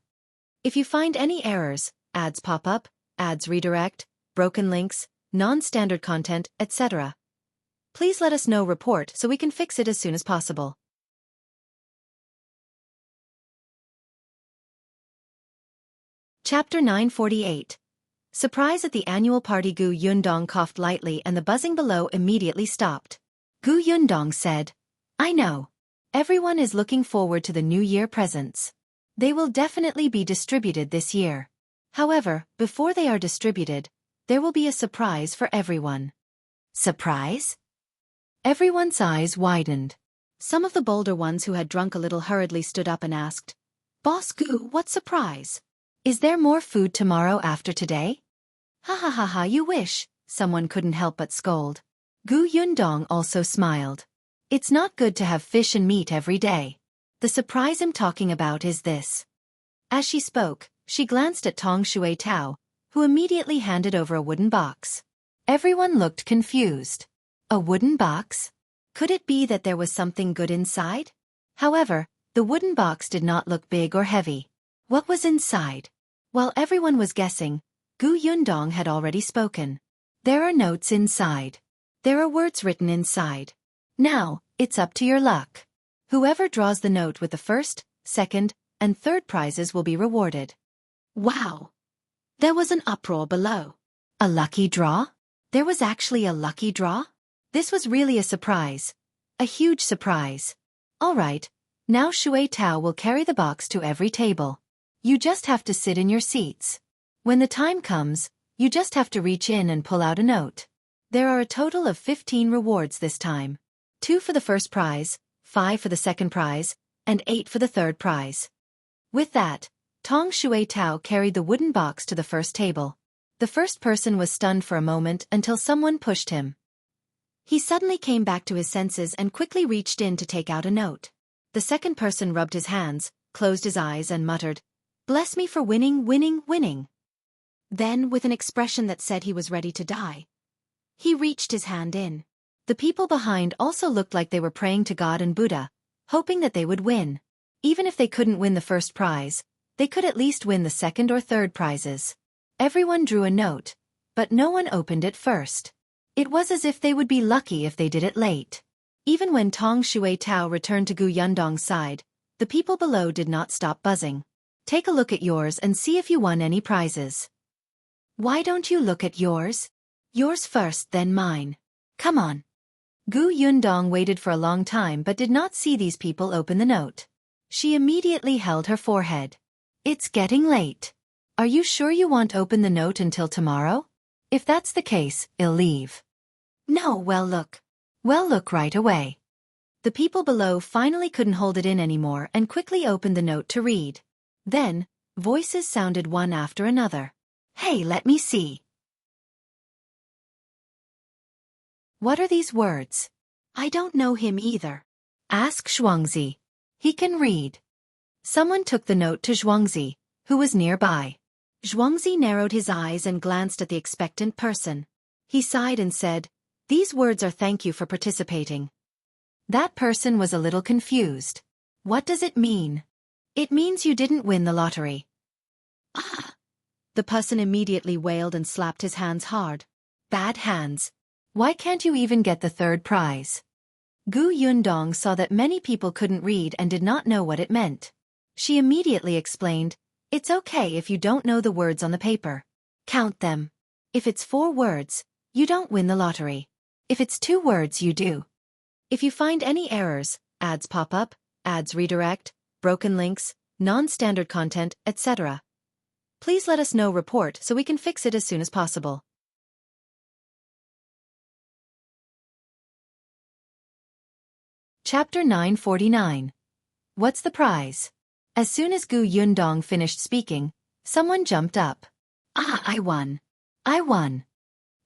If you find any errors, ads pop up, ads redirect, broken links, non-standard content, etc., please let us know. Report so we can fix it as soon as possible. Chapter 948. Surprise at the annual party. Gu Yundong coughed lightly and the buzzing below immediately stopped. Gu Yundong said, I know. Everyone is looking forward to the New Year presents. They will definitely be distributed this year. However, before they are distributed, there will be a surprise for everyone. Surprise? Everyone's eyes widened. Some of the bolder ones who had drunk a little hurriedly stood up and asked, Boss Gu, what surprise? Is there more food tomorrow after today? Ha ha ha ha, you wish, someone couldn't help but scold. Gu Yundong also smiled. It's not good to have fish and meat every day. The surprise I'm talking about is this. As she spoke, she glanced at Tong Shui Tao, who immediately handed over a wooden box. Everyone looked confused. A wooden box? Could it be that there was something good inside? However, the wooden box did not look big or heavy. What was inside? While everyone was guessing, Gu Yundong had already spoken. There are notes inside. There are words written inside. Now, it's up to your luck. Whoever draws the note with the first, second, and third prizes will be rewarded. Wow! There was an uproar below. A lucky draw? There was actually a lucky draw? This was really a surprise. A huge surprise. All right, now Shui Tao will carry the box to every table. You just have to sit in your seats. When the time comes, you just have to reach in and pull out a note. There are a total of 15 rewards this time. 2 for the first prize, 5 for the second prize, and 8 for the third prize. With that, Tong Shui Tao carried the wooden box to the first table. The first person was stunned for a moment until someone pushed him. He suddenly came back to his senses and quickly reached in to take out a note. The second person rubbed his hands, closed his eyes and muttered, Bless me for winning, winning, winning. Then, with an expression that said he was ready to die, he reached his hand in. The people behind also looked like they were praying to God and Buddha, hoping that they would win. Even if they couldn't win the first prize, they could at least win the second or third prizes. Everyone drew a note, but no one opened it first. It was as if they would be lucky if they did it late. Even when Tong Shui Tao returned to Gu Yundong's side, the people below did not stop buzzing. Take a look at yours and see if you won any prizes. Why don't you look at yours? Yours first, then mine. Come on. Gu Yundong waited for a long time but did not see these people open the note. She immediately held her forehead. It's getting late. Are you sure you won't open the note until tomorrow? If that's the case, I'll leave. No, well look right away. The people below finally couldn't hold it in anymore and quickly opened the note to read. Then, voices sounded one after another. Hey, let me see. What are these words? I don't know him either. Ask Zhuangzi. He can read. Someone took the note to Zhuangzi, who was nearby. Zhuangzi narrowed his eyes and glanced at the expectant person. He sighed and said, "These words are thank you for participating." That person was a little confused. "What does it mean?" "It means you didn't win the lottery." "Ah!" The person immediately wailed and slapped his hands hard. "Bad hands. Why can't you even get the third prize?" Gu Yundong saw that many people couldn't read and did not know what it meant. She immediately explained, "It's okay if you don't know the words on the paper. Count them. If it's 4 words, you don't win the lottery. If it's 2 words, you do. If you find any errors, ads pop up, ads redirect, broken links, non-standard content, etc., please let us know report so we can fix it as soon as possible." Chapter 949. What's the prize? As soon as Gu Yundong finished speaking, someone jumped up. "Ah, I won. I won."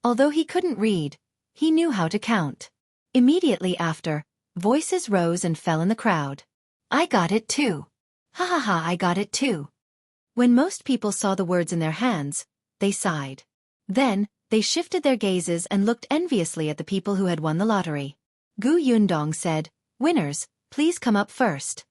Although he couldn't read, he knew how to count. Immediately after, voices rose and fell in the crowd. "I got it too. Ha ha ha, I got it too." When most people saw the words in their hands, they sighed. Then, they shifted their gazes and looked enviously at the people who had won the lottery. Gu Yundong said, "Winners, please come up first."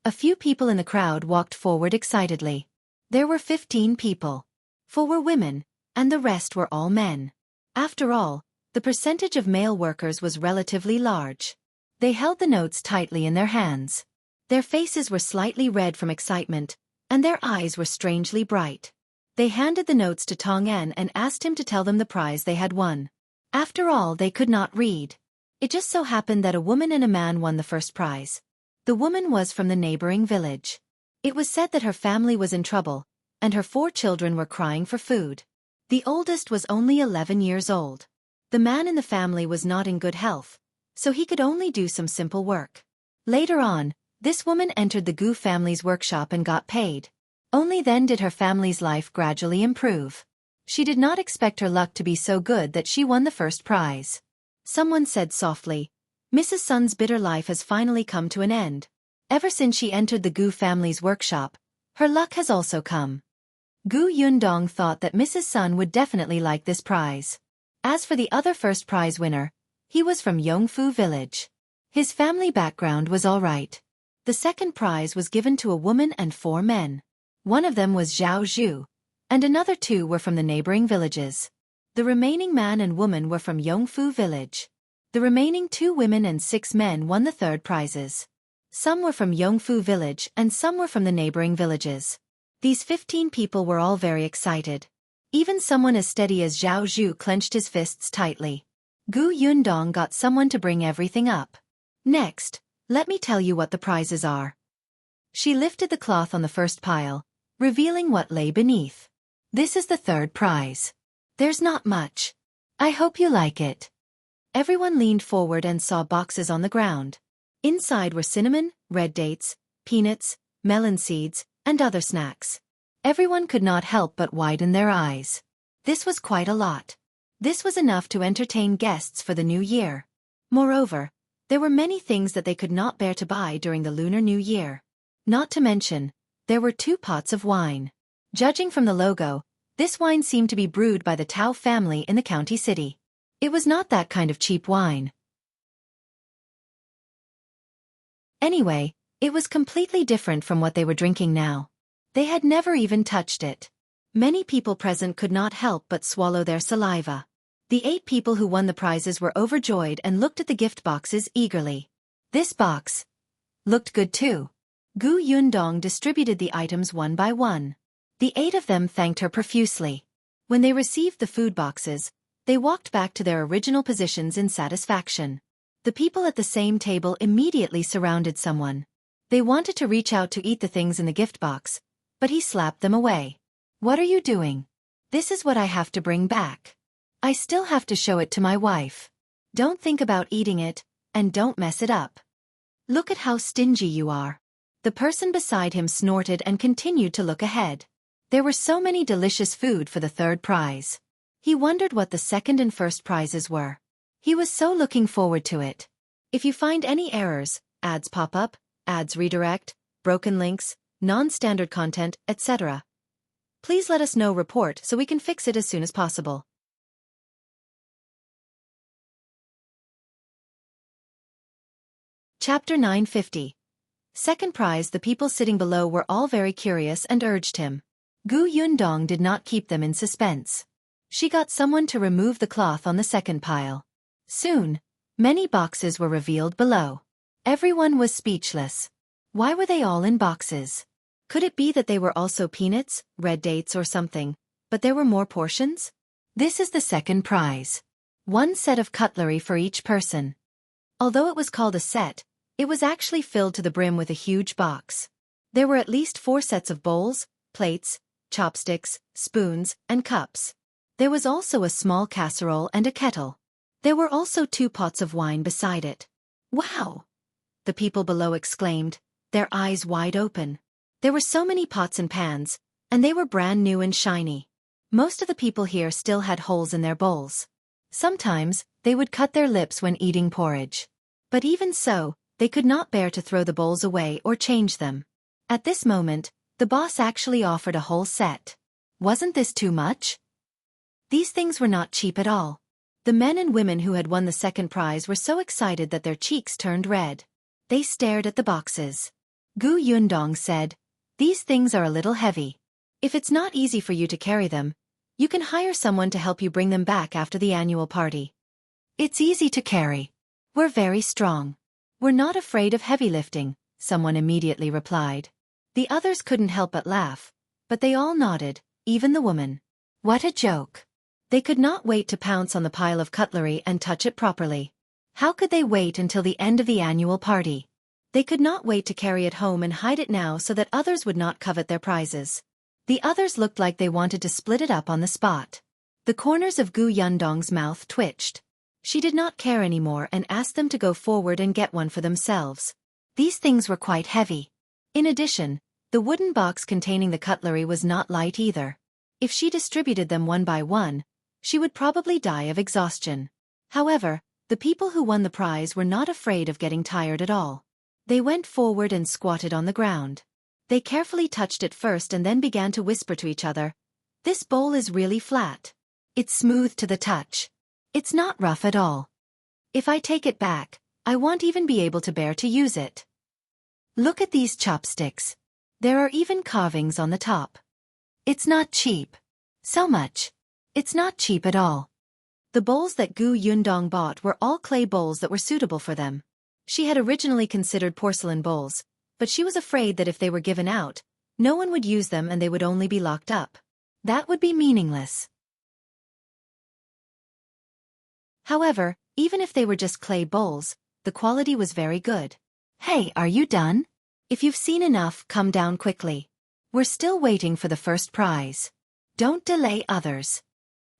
A few people in the crowd walked forward excitedly. There were 15 people. 4 were women, and the rest were all men. After all, the percentage of male workers was relatively large. They held the notes tightly in their hands. Their faces were slightly red from excitement, and their eyes were strangely bright. They handed the notes to Tong An and asked him to tell them the prize they had won. After all, they could not read. It just so happened that a woman and a man won the first prize. The woman was from the neighboring village. It was said that her family was in trouble, and her 4 children were crying for food. The oldest was only 11 years old. The man in the family was not in good health, so he could only do some simple work. Later on, this woman entered the Gu family's workshop and got paid. Only then did her family's life gradually improve. She did not expect her luck to be so good that she won the first prize. Someone said softly, "Mrs. Sun's bitter life has finally come to an end. Ever since she entered the Gu family's workshop, her luck has also come." Gu Yundong thought that Mrs. Sun would definitely like this prize. As for the other first prize winner, he was from Yongfu village. His family background was all right. The second prize was given to a woman and 4 men. One of them was Zhao Zhu, and another 2 were from the neighboring villages. The remaining man and woman were from Yongfu village. The remaining 2 women and 6 men won the third prizes. Some were from Yongfu village and some were from the neighboring villages. These 15 people were all very excited. Even someone as steady as Zhao Zhu clenched his fists tightly. Gu Yundong got someone to bring everything up. "Next, let me tell you what the prizes are." She lifted the cloth on the first pile, revealing what lay beneath. "This is the third prize. There's not much. I hope you like it." Everyone leaned forward and saw boxes on the ground. Inside were cinnamon, red dates, peanuts, melon seeds, and other snacks. Everyone could not help but widen their eyes. This was quite a lot. This was enough to entertain guests for the new year. Moreover, there were many things that they could not bear to buy during the Lunar New Year. Not to mention, there were 2 pots of wine. Judging from the logo, this wine seemed to be brewed by the Tao family in the county city. It was not that kind of cheap wine. Anyway, it was completely different from what they were drinking now. They had never even touched it. Many people present could not help but swallow their saliva. The 8 people who won the prizes were overjoyed and looked at the gift boxes eagerly. This box looked good too. Gu Yundong distributed the items one by one. The 8 of them thanked her profusely. When they received the food boxes, they walked back to their original positions in satisfaction. The people at the same table immediately surrounded someone. They wanted to reach out to eat the things in the gift box, but he slapped them away. "What are you doing? This is what I have to bring back. I still have to show it to my wife. Don't think about eating it, and don't mess it up. Look at how stingy you are." The person beside him snorted and continued to look ahead. There were so many delicious food for the third prize. He wondered what the second and first prizes were. He was so looking forward to it. If you find any errors, ads pop up, ads redirect, broken links, non-standard content, etc. Please let us know report so we can fix it as soon as possible. Chapter 950. Second prize. The people sitting below were all very curious and urged him. Yundong did not keep them in suspense. She got someone to remove the cloth on the second pile. Soon, many boxes were revealed below. Everyone was speechless. Why were they all in boxes? Could it be that they were also peanuts, red dates or something, but there were more portions? This is the second prize. One set of cutlery for each person. Although it was called a set, it was actually filled to the brim with a huge box. There were at least 4 sets of bowls, plates, chopsticks, spoons, and cups. There was also a small casserole and a kettle. There were also 2 pots of wine beside it. Wow! The people below exclaimed, their eyes wide open. There were so many pots and pans, and they were brand new and shiny. Most of the people here still had holes in their bowls. Sometimes, they would cut their lips when eating porridge. But even so, they could not bear to throw the bowls away or change them. At this moment, the boss actually offered a whole set. Wasn't this too much? These things were not cheap at all. The men and women who had won the second prize were so excited that their cheeks turned red. They stared at the boxes. Yundong said, "These things are a little heavy. If it's not easy for you to carry them, you can hire someone to help you bring them back after the annual party." "It's easy to carry. We're very strong. We're not afraid of heavy lifting," someone immediately replied. The others couldn't help but laugh, but they all nodded, even the woman. What a joke. They could not wait to pounce on the pile of cutlery and touch it properly. How could they wait until the end of the annual party? They could not wait to carry it home and hide it now so that others would not covet their prizes. The others looked like they wanted to split it up on the spot. The corners of Yundong's mouth twitched. She did not care anymore and asked them to go forward and get one for themselves. These things were quite heavy. In addition, the wooden box containing the cutlery was not light either. If she distributed them one by one, she would probably die of exhaustion. However, the people who won the prize were not afraid of getting tired at all. They went forward and squatted on the ground. They carefully touched it first and then began to whisper to each other, "This bowl is really flat. It's smooth to the touch. It's not rough at all. If I take it back, I won't even be able to bear to use it. Look at these chopsticks. There are even carvings on the top. It's not cheap. So much. It's not cheap at all." The bowls that Yundong bought were all clay bowls that were suitable for them. She had originally considered porcelain bowls, but she was afraid that if they were given out, no one would use them and they would only be locked up. That would be meaningless. However, even if they were just clay bowls, the quality was very good. "Hey, are you done? If you've seen enough, come down quickly. We're still waiting for the first prize. Don't delay others."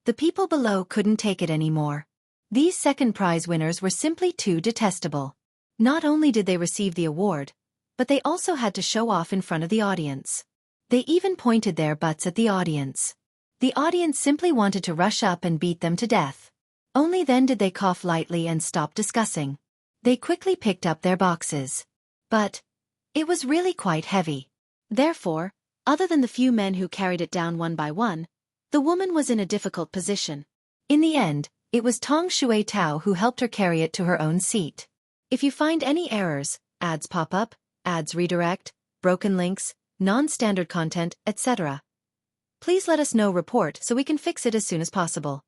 The people below couldn't take it anymore. These second prize winners were simply too detestable. Not only did they receive the award, but they also had to show off in front of the audience. They even pointed their butts at the audience. The audience simply wanted to rush up and beat them to death. Only then did they cough lightly and stop discussing. They quickly picked up their boxes. But it was really quite heavy. Therefore, other than the few men who carried it down one by one, the woman was in a difficult position. In the end, it was Tong Shui Tao who helped her carry it to her own seat. If you find any errors, ads pop up, ads redirect, broken links, non-standard content, etc., please let us know report so we can fix it as soon as possible.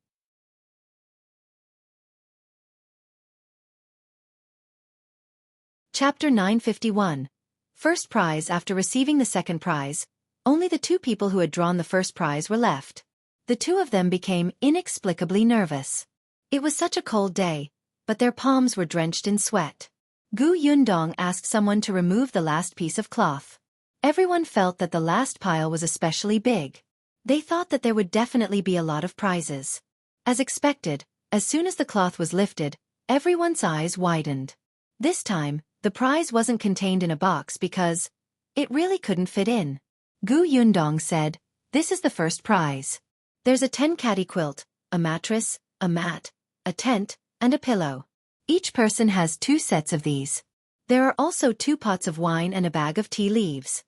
Chapter 951. First prize. After receiving the second prize, only the 2 people who had drawn the first prize were left. The 2 of them became inexplicably nervous. It was such a cold day, but their palms were drenched in sweat. Yundong asked someone to remove the last piece of cloth. Everyone felt that the last pile was especially big. They thought that there would definitely be a lot of prizes. As expected, as soon as the cloth was lifted, everyone's eyes widened. This time, the prize wasn't contained in a box because it really couldn't fit in. Yundong said, "This is the first prize. There's a 10-caddy quilt, a mattress, a mat, a tent, and a pillow. Each person has 2 sets of these. There are also 2 pots of wine and a bag of tea leaves."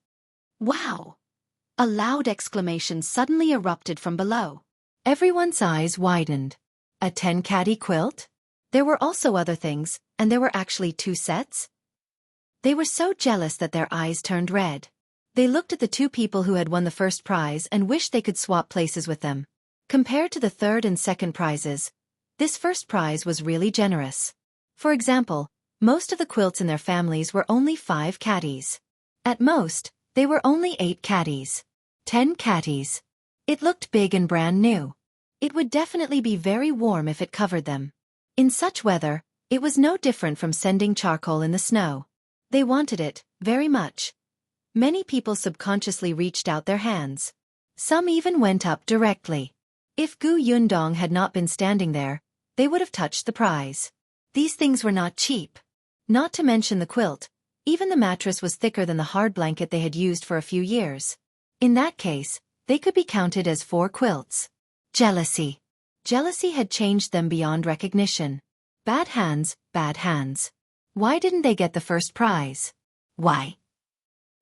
Wow! A loud exclamation suddenly erupted from below. Everyone's eyes widened. A 10-caddy quilt? There were also other things, and there were actually 2 sets? They were so jealous that their eyes turned red. They looked at the 2 people who had won the first prize and wished they could swap places with them. Compared to the third and second prizes, this first prize was really generous. For example, most of the quilts in their families were only 5 caddies. At most, they were only 8 caddies. 10 caddies. It looked big and brand new. It would definitely be very warm if it covered them. In such weather, it was no different from sending charcoal in the snow. They wanted it, very much. Many people subconsciously reached out their hands. Some even went up directly. If Gu Yundong had not been standing there, they would have touched the prize. These things were not cheap. Not to mention the quilt, even the mattress was thicker than the hard blanket they had used for a few years. In that case, they could be counted as 4 quilts. Jealousy. Jealousy had changed them beyond recognition. Bad hands, bad hands. Why didn't they get the first prize? Why?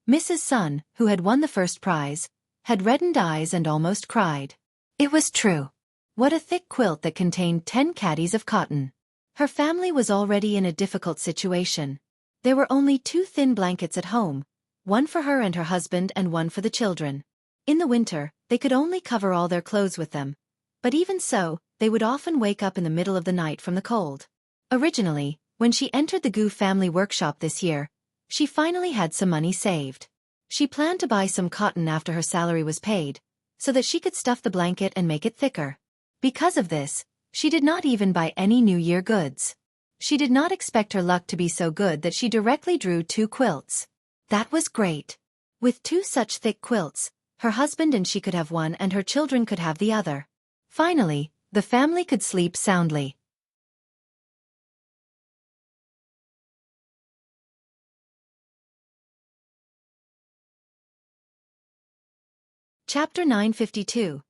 Mrs. Sun, who had won the first prize, had reddened eyes and almost cried. It was true. What a thick quilt that contained 10 caddies of cotton. Her family was already in a difficult situation. There were only 2 thin blankets at home, one for her and her husband and one for the children. In the winter, they could only cover all their clothes with them. But even so, they would often wake up in the middle of the night from the cold. Originally, when she entered the Gu family workshop this year, she finally had some money saved. She planned to buy some cotton after her salary was paid, so that she could stuff the blanket and make it thicker. Because of this, she did not even buy any New Year goods. She did not expect her luck to be so good that she directly drew 2 quilts. That was great. With 2 such thick quilts, her husband and she could have one and her children could have the other. Finally, the family could sleep soundly. Chapter 952.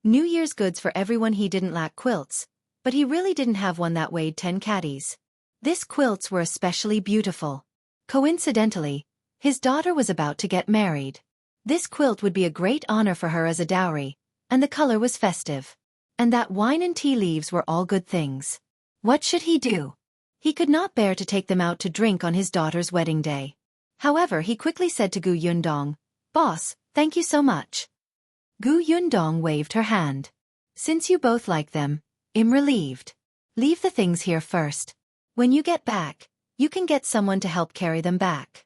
New Year's goods for everyone. He didn't lack quilts, but he really didn't have one that weighed 10 caddies. These quilts were especially beautiful. Coincidentally, his daughter was about to get married. This quilt would be a great honor for her as a dowry, and the color was festive. And that wine and tea leaves were all good things. What should he do? He could not bear to take them out to drink on his daughter's wedding day. However, he quickly said to Gu Yundong, "Boss, thank you so much." Gu Yundong waved her hand. "Since you both like them, I'm relieved. Leave the things here first. When you get back, you can get someone to help carry them back."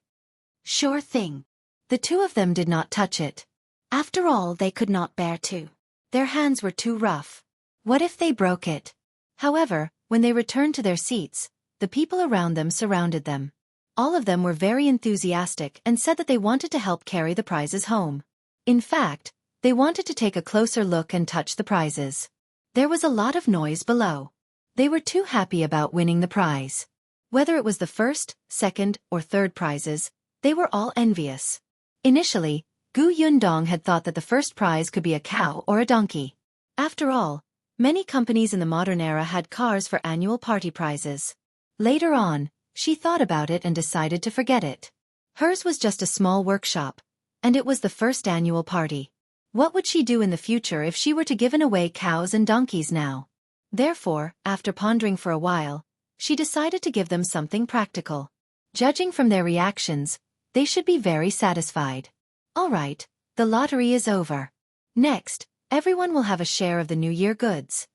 "Sure thing." The 2 of them did not touch it. After all, they could not bear to. Their hands were too rough. What if they broke it? However, when they returned to their seats, the people around them surrounded them. All of them were very enthusiastic and said that they wanted to help carry the prizes home. In fact, they wanted to take a closer look and touch the prizes. There was a lot of noise below. They were too happy about winning the prize. Whether it was the first, second, or third prizes, they were all envious. Initially, Gu Yundong had thought that the first prize could be a cow or a donkey. After all, many companies in the modern era had cars for annual party prizes. Later on, she thought about it and decided to forget it. Hers was just a small workshop, and it was the first annual party. What would she do in the future if she were to give away cows and donkeys now? Therefore, after pondering for a while, she decided to give them something practical. Judging from their reactions, they should be very satisfied. All right, the lottery is over. Next, everyone will have a share of the New Year goods.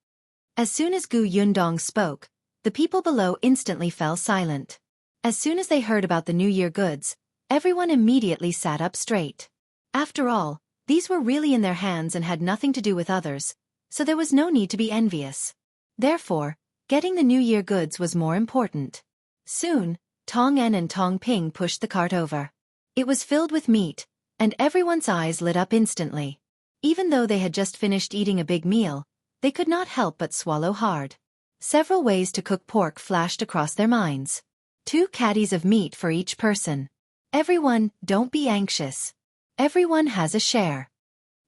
As soon as Gu Yundong spoke, the people below instantly fell silent. As soon as they heard about the New Year goods, everyone immediately sat up straight. After all, these were really in their hands and had nothing to do with others, so there was no need to be envious. Therefore, getting the New Year goods was more important. Soon, Tong En and Tong Ping pushed the cart over. It was filled with meat, and everyone's eyes lit up instantly. Even though they had just finished eating a big meal, they could not help but swallow hard. Several ways to cook pork flashed across their minds. 2 caddies of meat for each person. Everyone, don't be anxious. Everyone has a share.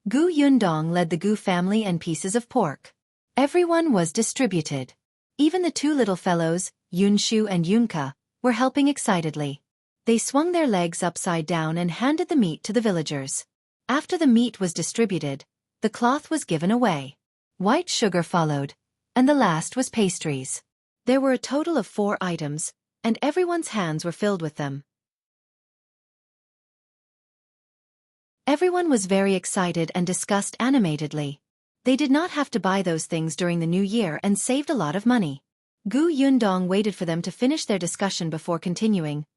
Gu Yundong led the Gu family and pieces of pork. Everyone was distributed. Even the 2 little fellows, Yunshu and Yunka, were helping excitedly. They swung their legs upside down and handed the meat to the villagers. After the meat was distributed, the cloth was given away. White sugar followed, and the last was pastries. There were a total of 4 items, and everyone's hands were filled with them. Everyone was very excited and discussed animatedly. They did not have to buy those things during the new year and saved a lot of money. Yundong waited for them to finish their discussion before continuing.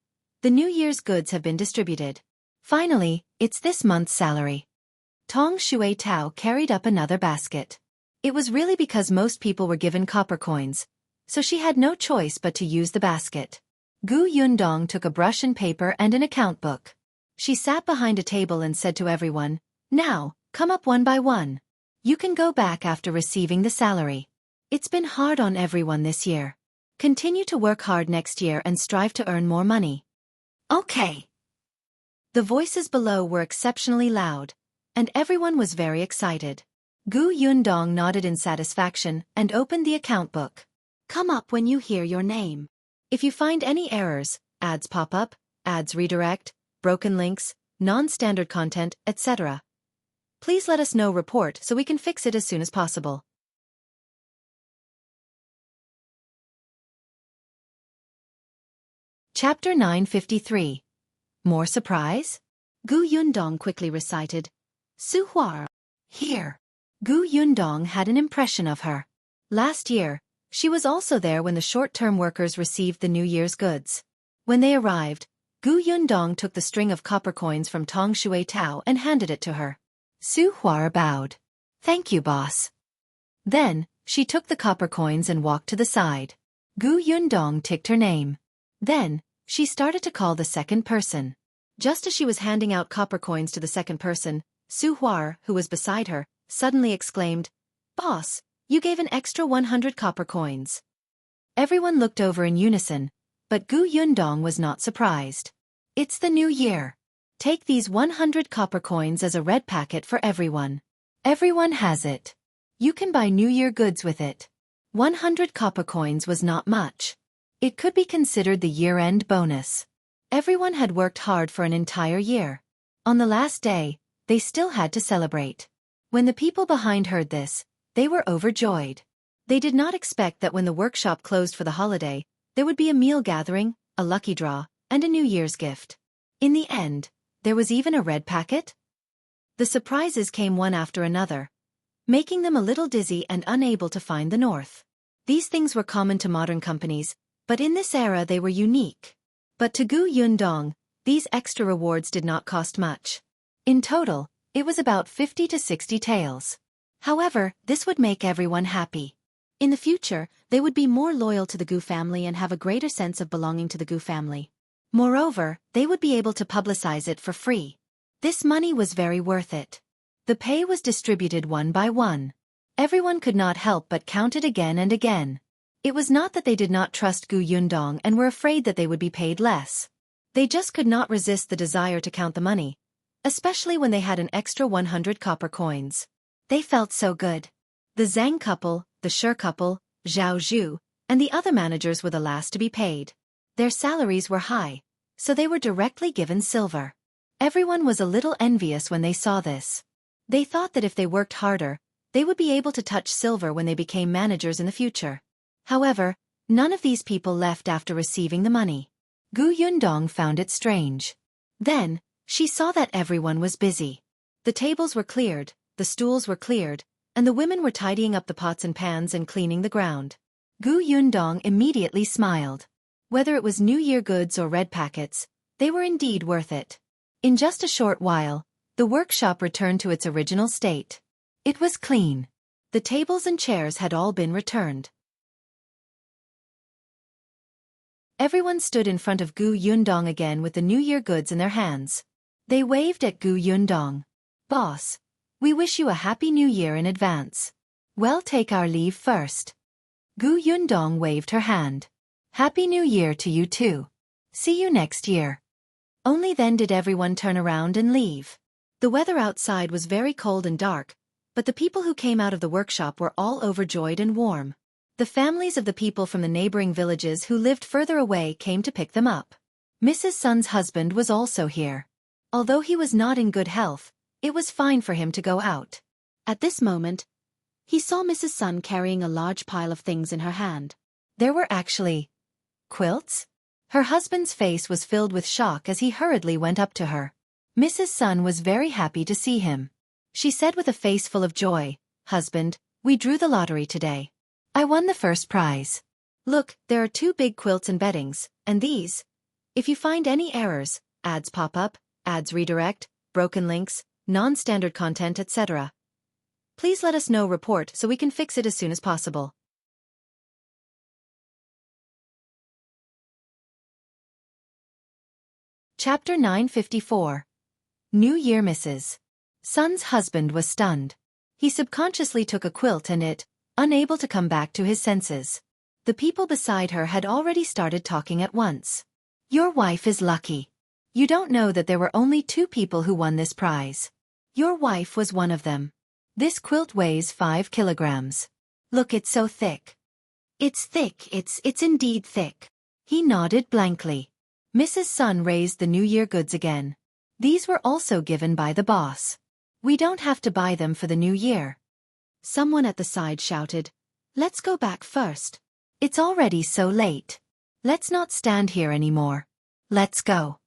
The New Year's goods have been distributed. Finally, it's this month's salary. Tong Shui Tao carried up another basket. It was really because most people were given copper coins, so she had no choice but to use the basket. Yundong took a brush and paper and an account book. She sat behind a table and said to everyone, "Now, come up one by one. You can go back after receiving the salary. It's been hard on everyone this year. Continue to work hard next year and strive to earn more money." "Okay." The voices below were exceptionally loud, and everyone was very excited. Yundong nodded in satisfaction and opened the account book. "Come up when you hear your name. If you find any errors, ads pop up, ads redirect, broken links, non-standard content, etc. please let us know report so we can fix it as soon as possible." Chapter 953. More surprise? Yundong quickly recited. "Su Hua, here." Yundong had an impression of her. Last year, she was also there when the short-term workers received the New Year's goods. When they arrived, Yundong took the string of copper coins from Tong Shui Tao and handed it to her. Su Hua bowed. "Thank you, boss." Then, she took the copper coins and walked to the side. Yundong ticked her name. Then, she started to call the second person. Just as she was handing out copper coins to the second person, Su Hua, who was beside her, suddenly exclaimed, "Boss, you gave an extra 100 copper coins." Everyone looked over in unison, but Yundong was not surprised. "It's the new year. Take these 100 copper coins as a red packet for everyone. Everyone has it. You can buy New Year goods with it." 100 copper coins was not much. It could be considered the year-end bonus. Everyone had worked hard for an entire year. On the last day, they still had to celebrate. When the people behind heard this, they were overjoyed. They did not expect that when the workshop closed for the holiday, there would be a meal gathering, a lucky draw, and a New Year's gift. In the end, there was even a red packet. The surprises came one after another, making them a little dizzy and unable to find the north. These things were common to modern companies, but in this era they were unique. But to Yundong, these extra rewards did not cost much. In total, it was about 50 to 60 taels. However, this would make everyone happy. In the future, they would be more loyal to the Gu family and have a greater sense of belonging to the Gu family. Moreover, they would be able to publicize it for free. This money was very worth it. The pay was distributed one by one. Everyone could not help but count it again and again. It was not that they did not trust Yundong and were afraid that they would be paid less. They just could not resist the desire to count the money, especially when they had an extra 100 copper coins. They felt so good. The Zhang couple, the Shi couple, Zhao Zhu, and the other managers were the last to be paid. Their salaries were high, so they were directly given silver. Everyone was a little envious when they saw this. They thought that if they worked harder, they would be able to touch silver when they became managers in the future. However, none of these people left after receiving the money. Yundong found it strange. Then, she saw that everyone was busy. The tables were cleared, the stools were cleared, and the women were tidying up the pots and pans and cleaning the ground. Yundong immediately smiled. Whether it was New Year goods or red packets, they were indeed worth it. In just a short while, the workshop returned to its original state. It was clean. The tables and chairs had all been returned. Everyone stood in front of Yundong again with the New Year goods in their hands. They waved at Yundong. "Boss, we wish you a Happy New Year in advance. We'll take our leave first." Yundong waved her hand. "Happy New Year to you too. See you next year." Only then did everyone turn around and leave. The weather outside was very cold and dark, but the people who came out of the workshop were all overjoyed and warm. The families of the people from the neighboring villages who lived further away came to pick them up. Mrs. Sun's husband was also here. Although he was not in good health, it was fine for him to go out. At this moment, he saw Mrs. Sun carrying a large pile of things in her hand. There were actually quilts? Her husband's face was filled with shock as he hurriedly went up to her. Mrs. Sun was very happy to see him. She said with a face full of joy, "Husband, we drew the lottery today. I won the first prize. Look, there are 2 big quilts and beddings, and these. If you find any errors, ads pop up, ads redirect, broken links, non-standard content, etc. Please let us know report so we can fix it as soon as possible." Chapter 954. New Year Misses. Sun's husband was stunned. He subconsciously took a quilt and it, unable to come back to his senses. The people beside her had already started talking at once. "Your wife is lucky. You don't know that there were only 2 people who won this prize. Your wife was one of them. This quilt weighs 5 kilograms. Look, it's so thick." "It's thick, it's indeed thick." He nodded blankly. Mrs. Sun raised the New Year goods again. These were also given by the boss. "We don't have to buy them for the new year." Someone at the side shouted, "Let's go back first. It's already so late. Let's not stand here anymore. Let's go."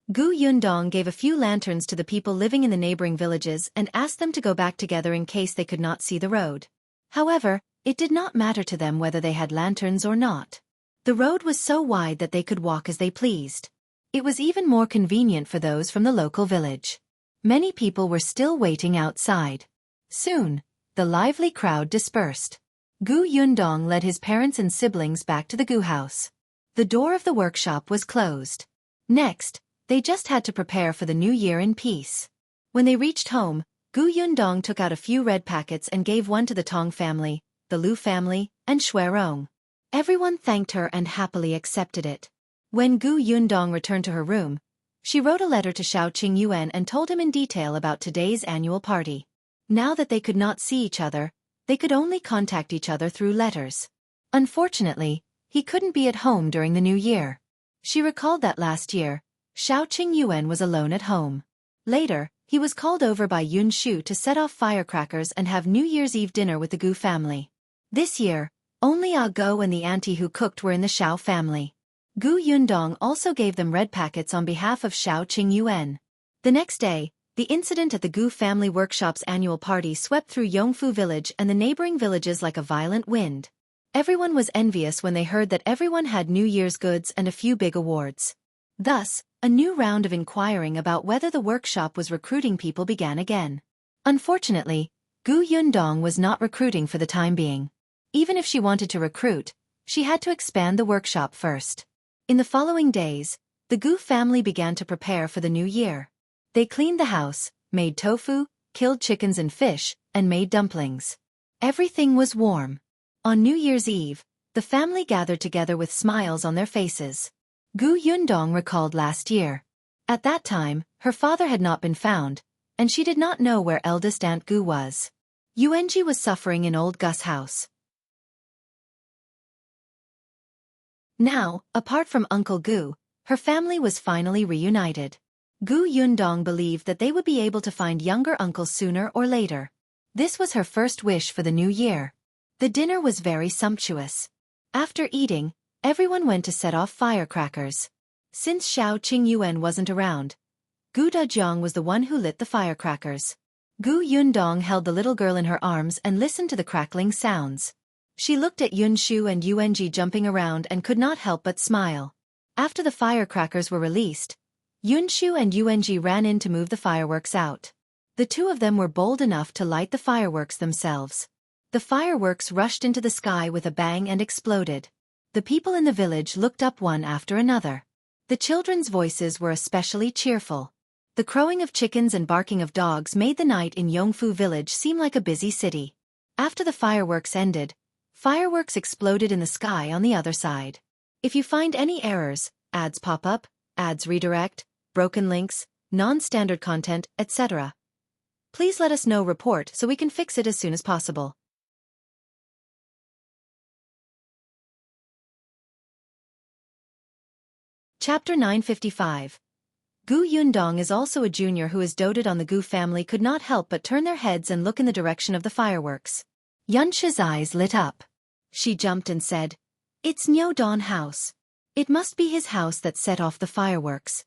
Yundong gave a few lanterns to the people living in the neighboring villages and asked them to go back together in case they could not see the road. However, it did not matter to them whether they had lanterns or not. The road was so wide that they could walk as they pleased. It was even more convenient for those from the local village. Many people were still waiting outside. Soon, the lively crowd dispersed. Yundong led his parents and siblings back to the Gu house. The door of the workshop was closed. Next, they just had to prepare for the new year in peace. When they reached home, Yundong took out a few red packets and gave one to the Tong family, the Lu family, and Shuirong. Everyone thanked her and happily accepted it. When Yundong returned to her room, she wrote a letter to Xiao Qingyuan and told him in detail about today's annual party. Now that they could not see each other, they could only contact each other through letters. Unfortunately, he couldn't be at home during the new year. She recalled that last year, Xiao Qingyuan was alone at home. Later, he was called over by Yun Shu to set off firecrackers and have New Year's Eve dinner with the Gu family. This year, only Ah Go and the auntie who cooked were in the Xiao family. Yundong also gave them red packets on behalf of Xiao Qingyuan. The next day, the incident at the Gu family workshop's annual party swept through Yongfu village and the neighboring villages like a violent wind. Everyone was envious when they heard that everyone had New Year's goods and a few big awards. Thus, a new round of inquiring about whether the workshop was recruiting people began again. Unfortunately, Yundong was not recruiting for the time being. Even if she wanted to recruit, she had to expand the workshop first. In the following days, the Gu family began to prepare for the new year. They cleaned the house, made tofu, killed chickens and fish, and made dumplings. Everything was warm. On New Year's Eve, the family gathered together with smiles on their faces. Yundong recalled last year. At that time, her father had not been found, and she did not know where eldest Aunt Gu was. Yuanji was suffering in old Gus' house. Now, apart from Uncle Gu, her family was finally reunited. Yundong believed that they would be able to find younger uncles sooner or later. This was her first wish for the new year. The dinner was very sumptuous. After eating, everyone went to set off firecrackers. Since Xiao Qingyuan wasn't around, Gu Dajiang was the one who lit the firecrackers. Yundong held the little girl in her arms and listened to the crackling sounds. She looked at Yun Shu and Yuanji jumping around and could not help but smile. After the firecrackers were released, Yun Shu and Yuanji ran in to move the fireworks out. The two of them were bold enough to light the fireworks themselves. The fireworks rushed into the sky with a bang and exploded. The people in the village looked up one after another. The children's voices were especially cheerful. The crowing of chickens and barking of dogs made the night in Yongfu village seem like a busy city. After the fireworks ended, fireworks exploded in the sky on the other side. If you find any errors, ads pop up, ads redirect, broken links, non-standard content, etc. Please let us know report so we can fix it as soon as possible. Chapter 955. Gu Yundong is also a junior who is doted on. The Gu family could not help but turn their heads and look in the direction of the fireworks. Yunsha's eyes lit up. She jumped and said, "It's Nyodong house. It must be his house that set off the fireworks."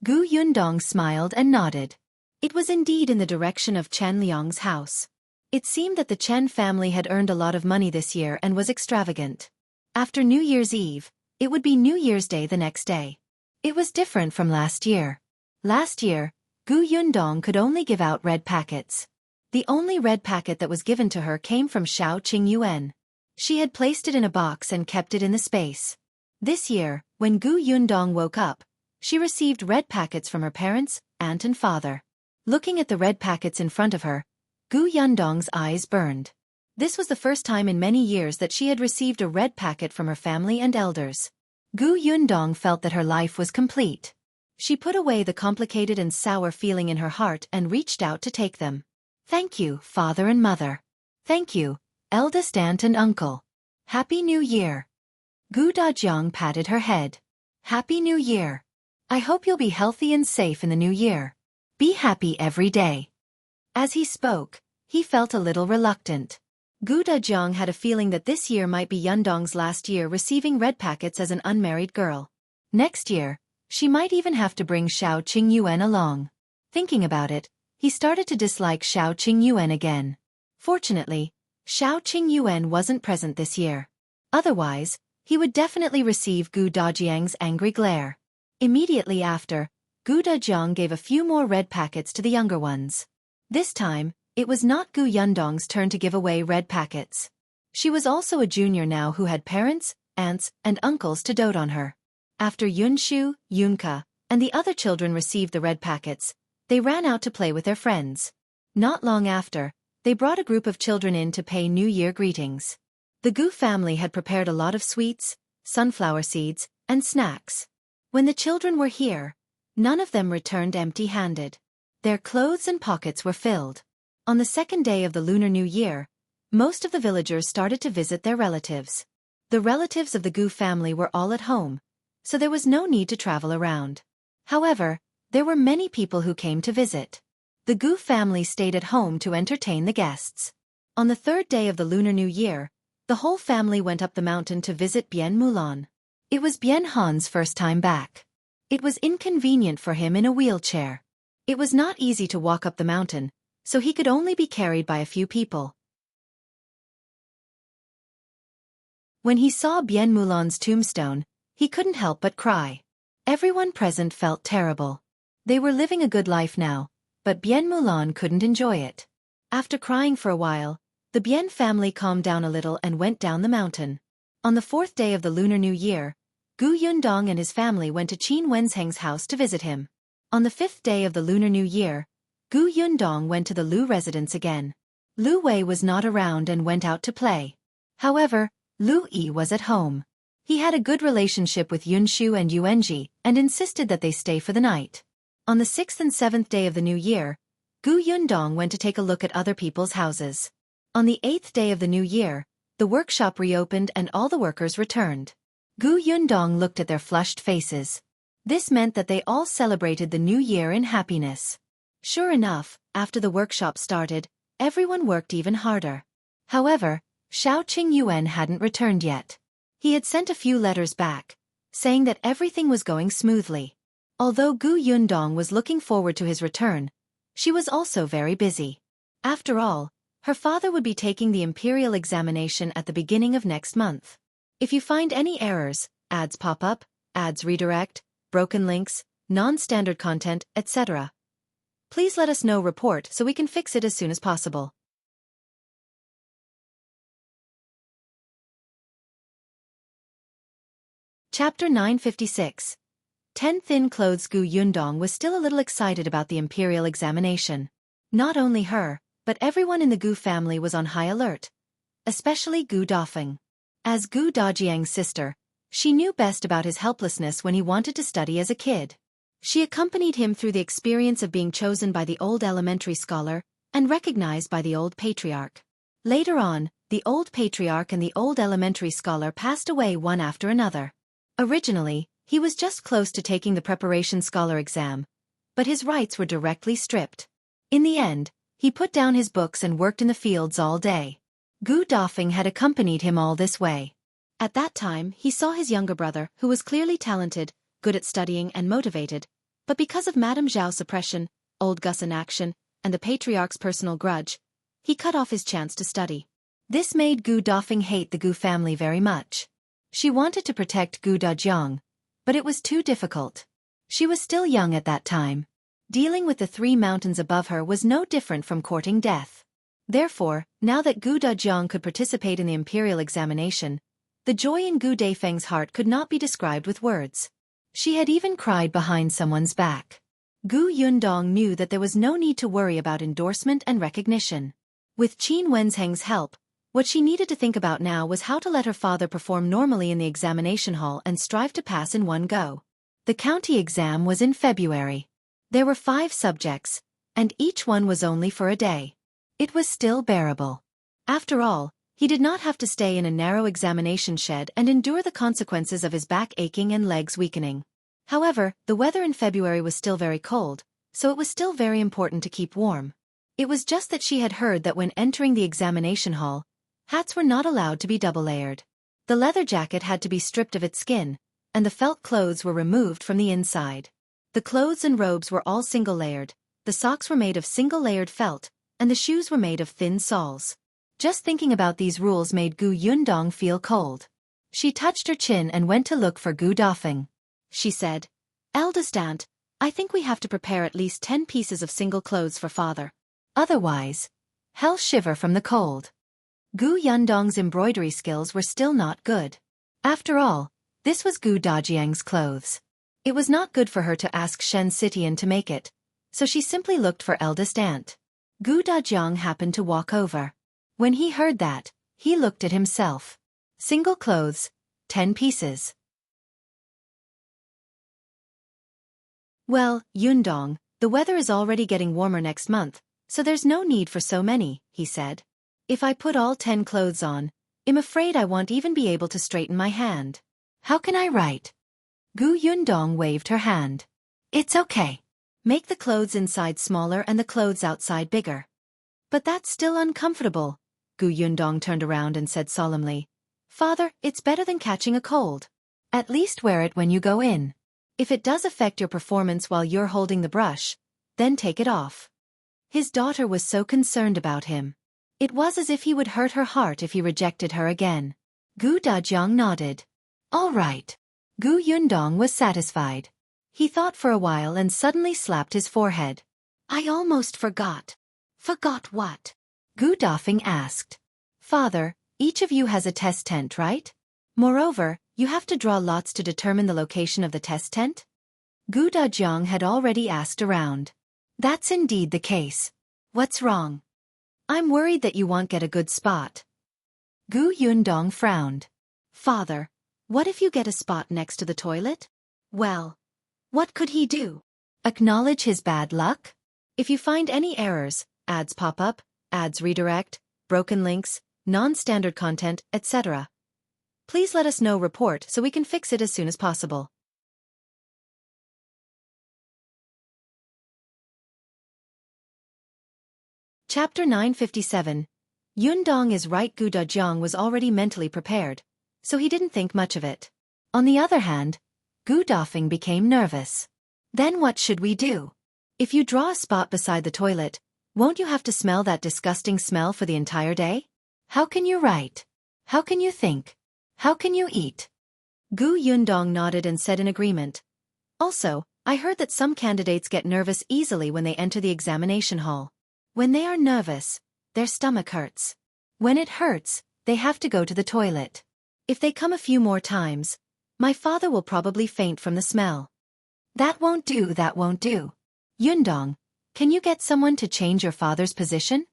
Gu Yundong smiled and nodded. It was indeed in the direction of Chen Liang's house. It seemed that the Chen family had earned a lot of money this year and was extravagant. After New Year's Eve, it would be New Year's Day the next day. It was different from last year. Last year, Gu Yundong could only give out red packets. The only red packet that was given to her came from Xiao Qingyuan. She had placed it in a box and kept it in the space. This year, when Gu Yundong woke up, she received red packets from her parents, aunt and father. Looking at the red packets in front of her, Gu Yundong's eyes burned. This was the first time in many years that she had received a red packet from her family and elders. Gu Yundong felt that her life was complete. She put away the complicated and sour feeling in her heart and reached out to take them. "Thank you, father and mother. Thank you, eldest aunt and uncle. Happy New Year." Gu Dajiang patted her head. "Happy New Year. I hope you'll be healthy and safe in the new year. Be happy every day." As he spoke, he felt a little reluctant. Gu Dajiang had a feeling that this year might be Yundong's last year receiving red packets as an unmarried girl. Next year, she might even have to bring Xiao Qingyuan along. Thinking about it, he started to dislike Xiao Qingyuan again. Fortunately, Xiao Qingyuan wasn't present this year. Otherwise, he would definitely receive Gu Dajiang's angry glare. Immediately after, Gu Dajiang gave a few more red packets to the younger ones. This time, it was not Gu Yundong's turn to give away red packets. She was also a junior now who had parents, aunts, and uncles to dote on her. After Yunshu, Yunka, and the other children received the red packets, they ran out to play with their friends. Not long after, they brought a group of children in to pay New Year greetings. The Gu family had prepared a lot of sweets, sunflower seeds, and snacks. When the children were here, none of them returned empty-handed. Their clothes and pockets were filled. On the second day of the Lunar New Year, most of the villagers started to visit their relatives. The relatives of the Gu family were all at home, so there was no need to travel around. However, there were many people who came to visit. The Gu family stayed at home to entertain the guests. On the third day of the Lunar New Year, the whole family went up the mountain to visit Bien Mulan. It was Bien Han's first time back. It was inconvenient for him in a wheelchair. It was not easy to walk up the mountain, so he could only be carried by a few people. When he saw Bien Mulan's tombstone, he couldn't help but cry. Everyone present felt terrible. They were living a good life now, but Bien Mulan couldn't enjoy it. After crying for a while, the Bien family calmed down a little and went down the mountain. On the fourth day of the Lunar New Year, Gu Yundong and his family went to Qin Wenzheng's house to visit him. On the fifth day of the Lunar New Year, Gu Yundong went to the Lu residence again. Lu Wei was not around and went out to play. However, Lu Yi was at home. He had a good relationship with Yunshu and Yuanji and insisted that they stay for the night. On the sixth and seventh day of the new year, Gu Yundong went to take a look at other people's houses. On the eighth day of the new year, the workshop reopened and all the workers returned. Gu Yundong looked at their flushed faces. This meant that they all celebrated the new year in happiness. Sure enough, after the workshop started, everyone worked even harder. However, Xiao Qingyuan hadn't returned yet. He had sent a few letters back, saying that everything was going smoothly. Although Gu Yundong was looking forward to his return, she was also very busy. After all, her father would be taking the imperial examination at the beginning of next month. If you find any errors, ads pop up, ads redirect, broken links, non-standard content, etc., please let us know. Report so we can fix it as soon as possible. Chapter 956. 10 Thin Clothes. Gu Yundong was still a little excited about the imperial examination. Not only her, but everyone in the Gu family was on high alert, especially Gu Dafeng. As Gu Dajiang's sister, she knew best about his helplessness when he wanted to study as a kid. She accompanied him through the experience of being chosen by the old elementary scholar and recognized by the old patriarch. Later on, the old patriarch and the old elementary scholar passed away one after another. Originally, He was just close to taking the preparation scholar exam, but his rights were directly stripped. In the end, he put down his books and worked in the fields all day. Gu Dafeng had accompanied him all this way. At that time, he saw his younger brother, who was clearly talented, good at studying and motivated, but because of Madame Zhao's suppression, old Gus inaction, and the patriarch's personal grudge, he cut off his chance to study. This made Gu Dafeng hate the Gu family very much. She wanted to protect Gu Dajiang, but it was too difficult. She was still young at that time. Dealing with the 3 mountains above her was no different from courting death. Therefore, now that Gu Dajiang could participate in the imperial examination, the joy in Gu Dafeng's heart could not be described with words. She had even cried behind someone's back. Gu Yundong knew that there was no need to worry about endorsement and recognition. With Qin Wenzheng's help, what she needed to think about now was how to let her father perform normally in the examination hall and strive to pass in one go. The county exam was in February. There were 5 subjects, and each one was only for a day. It was still bearable. After all, he did not have to stay in a narrow examination shed and endure the consequences of his back aching and legs weakening. However, the weather in February was still very cold, so it was still very important to keep warm. It was just that she had heard that when entering the examination hall, hats were not allowed to be double-layered. The leather jacket had to be stripped of its skin, and the felt clothes were removed from the inside. The clothes and robes were all single-layered, the socks were made of single-layered felt, and the shoes were made of thin soles. Just thinking about these rules made Gu Yundong feel cold. She touched her chin and went to look for Gu Dafeng. She said, "Eldest aunt, I think we have to prepare at least 10 pieces of single clothes for father. Otherwise, he'll shiver from the cold." Gu Yundong's embroidery skills were still not good. After all, this was Gu Dajiang's clothes. It was not good for her to ask Shen Sitian to make it, so she simply looked for eldest aunt. Gu Dajiang happened to walk over. When he heard that, he looked at himself. Single clothes, 10 pieces. "Well, Yundong, the weather is already getting warmer next month, so there's no need for so many," he said. "If I put all 10 clothes on, I'm afraid I won't even be able to straighten my hand. How can I write?" Gu Yundong waved her hand. "It's okay. Make the clothes inside smaller and the clothes outside bigger." "But that's still uncomfortable." Gu Yundong turned around and said solemnly, "Father, it's better than catching a cold. At least wear it when you go in. If it does affect your performance while you're holding the brush, then take it off." His daughter was so concerned about him. It was as if he would hurt her heart if he rejected her again. Gu Dajiang nodded. "All right." Gu Yundong was satisfied. He thought for a while and suddenly slapped his forehead. "I almost forgot." "Forgot what?" Gu Dafeng asked. "Father, each of you has a test tent, right? Moreover, you have to draw lots to determine the location of the test tent?" Gu Dajiang had already asked around. "That's indeed the case. What's wrong?" "I'm worried that you won't get a good spot." Gu Yundong frowned. "Father, what if you get a spot next to the toilet?" "Well, what could he do? Acknowledge his bad luck? If you find any errors, ads pop up, ads redirect, broken links, non-standard content, etc. Please let us know report so we can fix it as soon as possible." Chapter 957. Yundong is right. Gu Dajiang was already mentally prepared, so he didn't think much of it. On the other hand, Gu Dafeng became nervous. "Then what should we do? If you draw a spot beside the toilet, won't you have to smell that disgusting smell for the entire day? How can you write? How can you think? How can you eat?" Gu Yundong nodded and said in agreement. "Also, I heard that some candidates get nervous easily when they enter the examination hall. When they are nervous, their stomach hurts. When it hurts, they have to go to the toilet. If they come a few more times, my father will probably faint from the smell." "That won't do, that won't do. Yundong, can you get someone to change your father's position?"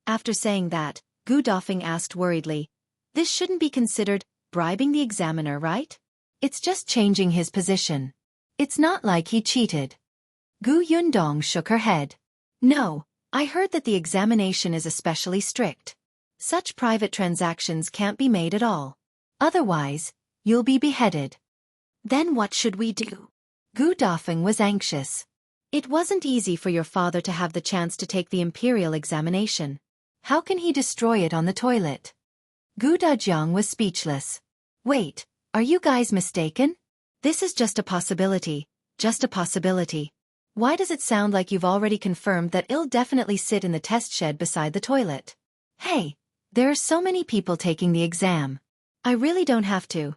After saying that, Gu Dafeng asked worriedly, "This shouldn't be considered bribing the examiner, right? It's just changing his position. It's not like he cheated." Gu Yundong shook her head. "No, I heard that the examination is especially strict. Such private transactions can't be made at all. Otherwise, you'll be beheaded." Then what should we do? Gu Dafeng was anxious. It wasn't easy for your father to have the chance to take the imperial examination. How can he destroy it on the toilet? Gu Dajiang was speechless. Wait, are you guys mistaken? This is just a possibility, just a possibility. Why does it sound like you've already confirmed that it'll definitely sit in the test shed beside the toilet? Hey, there are so many people taking the exam. I really don't have to.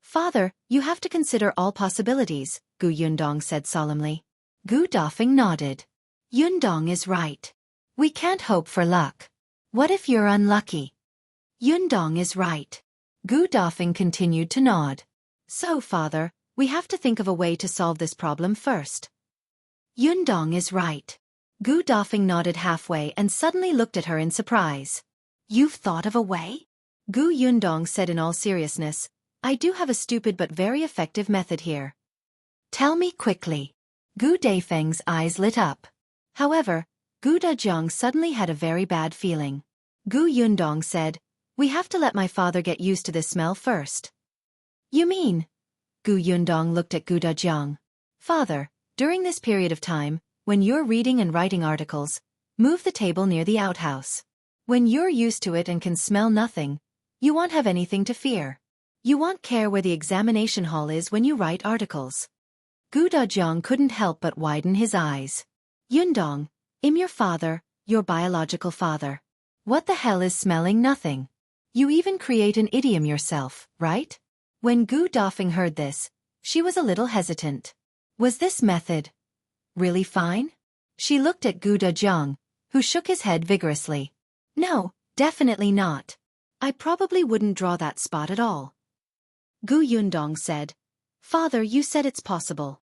Father, you have to consider all possibilities, Gu Yundong said solemnly. Gu Dafeng nodded. Yundong is right. We can't hope for luck. What if you're unlucky? Yundong is right. Gu Dafeng continued to nod. So, Father, we have to think of a way to solve this problem first. Yundong is right. Gu Dafeng nodded halfway and suddenly looked at her in surprise. You've thought of a way? Gu Yundong said in all seriousness, I do have a stupid but very effective method here. Tell me quickly. Gu Dafeng's eyes lit up. However, Gu Dajiang suddenly had a very bad feeling. Gu Yundong said, we have to let my father get used to this smell first. You mean? Gu Yundong looked at Gu Dajiang. Father, during this period of time, when you're reading and writing articles, move the table near the outhouse. When you're used to it and can smell nothing, you won't have anything to fear. You won't care where the examination hall is when you write articles. Gu Dajiang couldn't help but widen his eyes. Yundong, I'm your father, your biological father. What the hell is smelling nothing? You even create an idiom yourself, right? When Gu Dafeng heard this, she was a little hesitant. Was this method really fine? She looked at Gu Dajiang, who shook his head vigorously. No, definitely not. I probably wouldn't draw that spot at all. Gu Yundong said, Father, you said it's possible.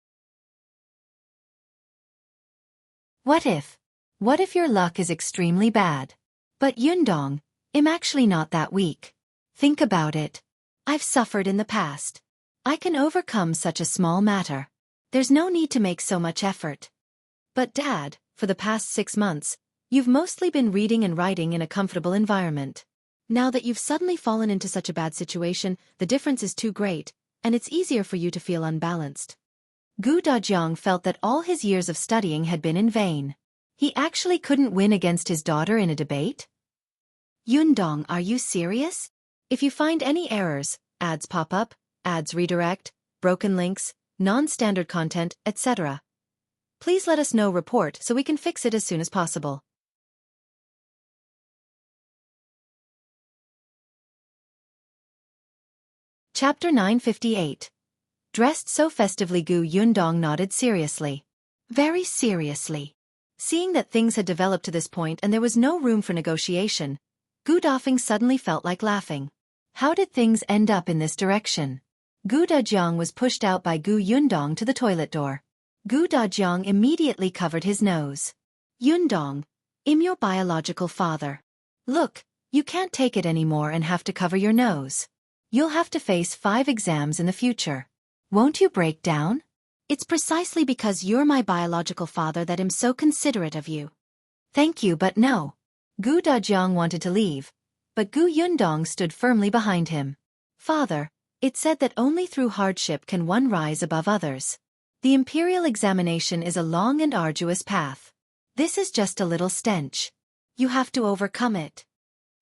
What if? What if your luck is extremely bad? But Yundong, I'm actually not that weak. Think about it. I've suffered in the past. I can overcome such a small matter. There's no need to make so much effort. But Dad, for the past 6 months, you've mostly been reading and writing in a comfortable environment. Now that you've suddenly fallen into such a bad situation, the difference is too great, and it's easier for you to feel unbalanced. Gu Dajiang felt that all his years of studying had been in vain. He actually couldn't win against his daughter in a debate? Yundong, are you serious? If you find any errors, ads pop up, ads redirect, broken links, non-standard content, etc., please let us know. Report so we can fix it as soon as possible. Chapter 958. Dressed so festively. Gu Yundong nodded seriously. Very seriously. Seeing that things had developed to this point and there was no room for negotiation, Gu Dafeng suddenly felt like laughing. How did things end up in this direction? Gu Dajiang was pushed out by Gu Yundong to the toilet door. Gu Dajiang immediately covered his nose. Yundong, I'm your biological father. Look, you can't take it anymore and have to cover your nose. You'll have to face 5 exams in the future. Won't you break down? It's precisely because you're my biological father that I'm so considerate of you. Thank you, but no. Gu Dajiang wanted to leave, but Gu Yundong stood firmly behind him. Father, it said that only through hardship can one rise above others. The imperial examination is a long and arduous path. This is just a little stench. You have to overcome it.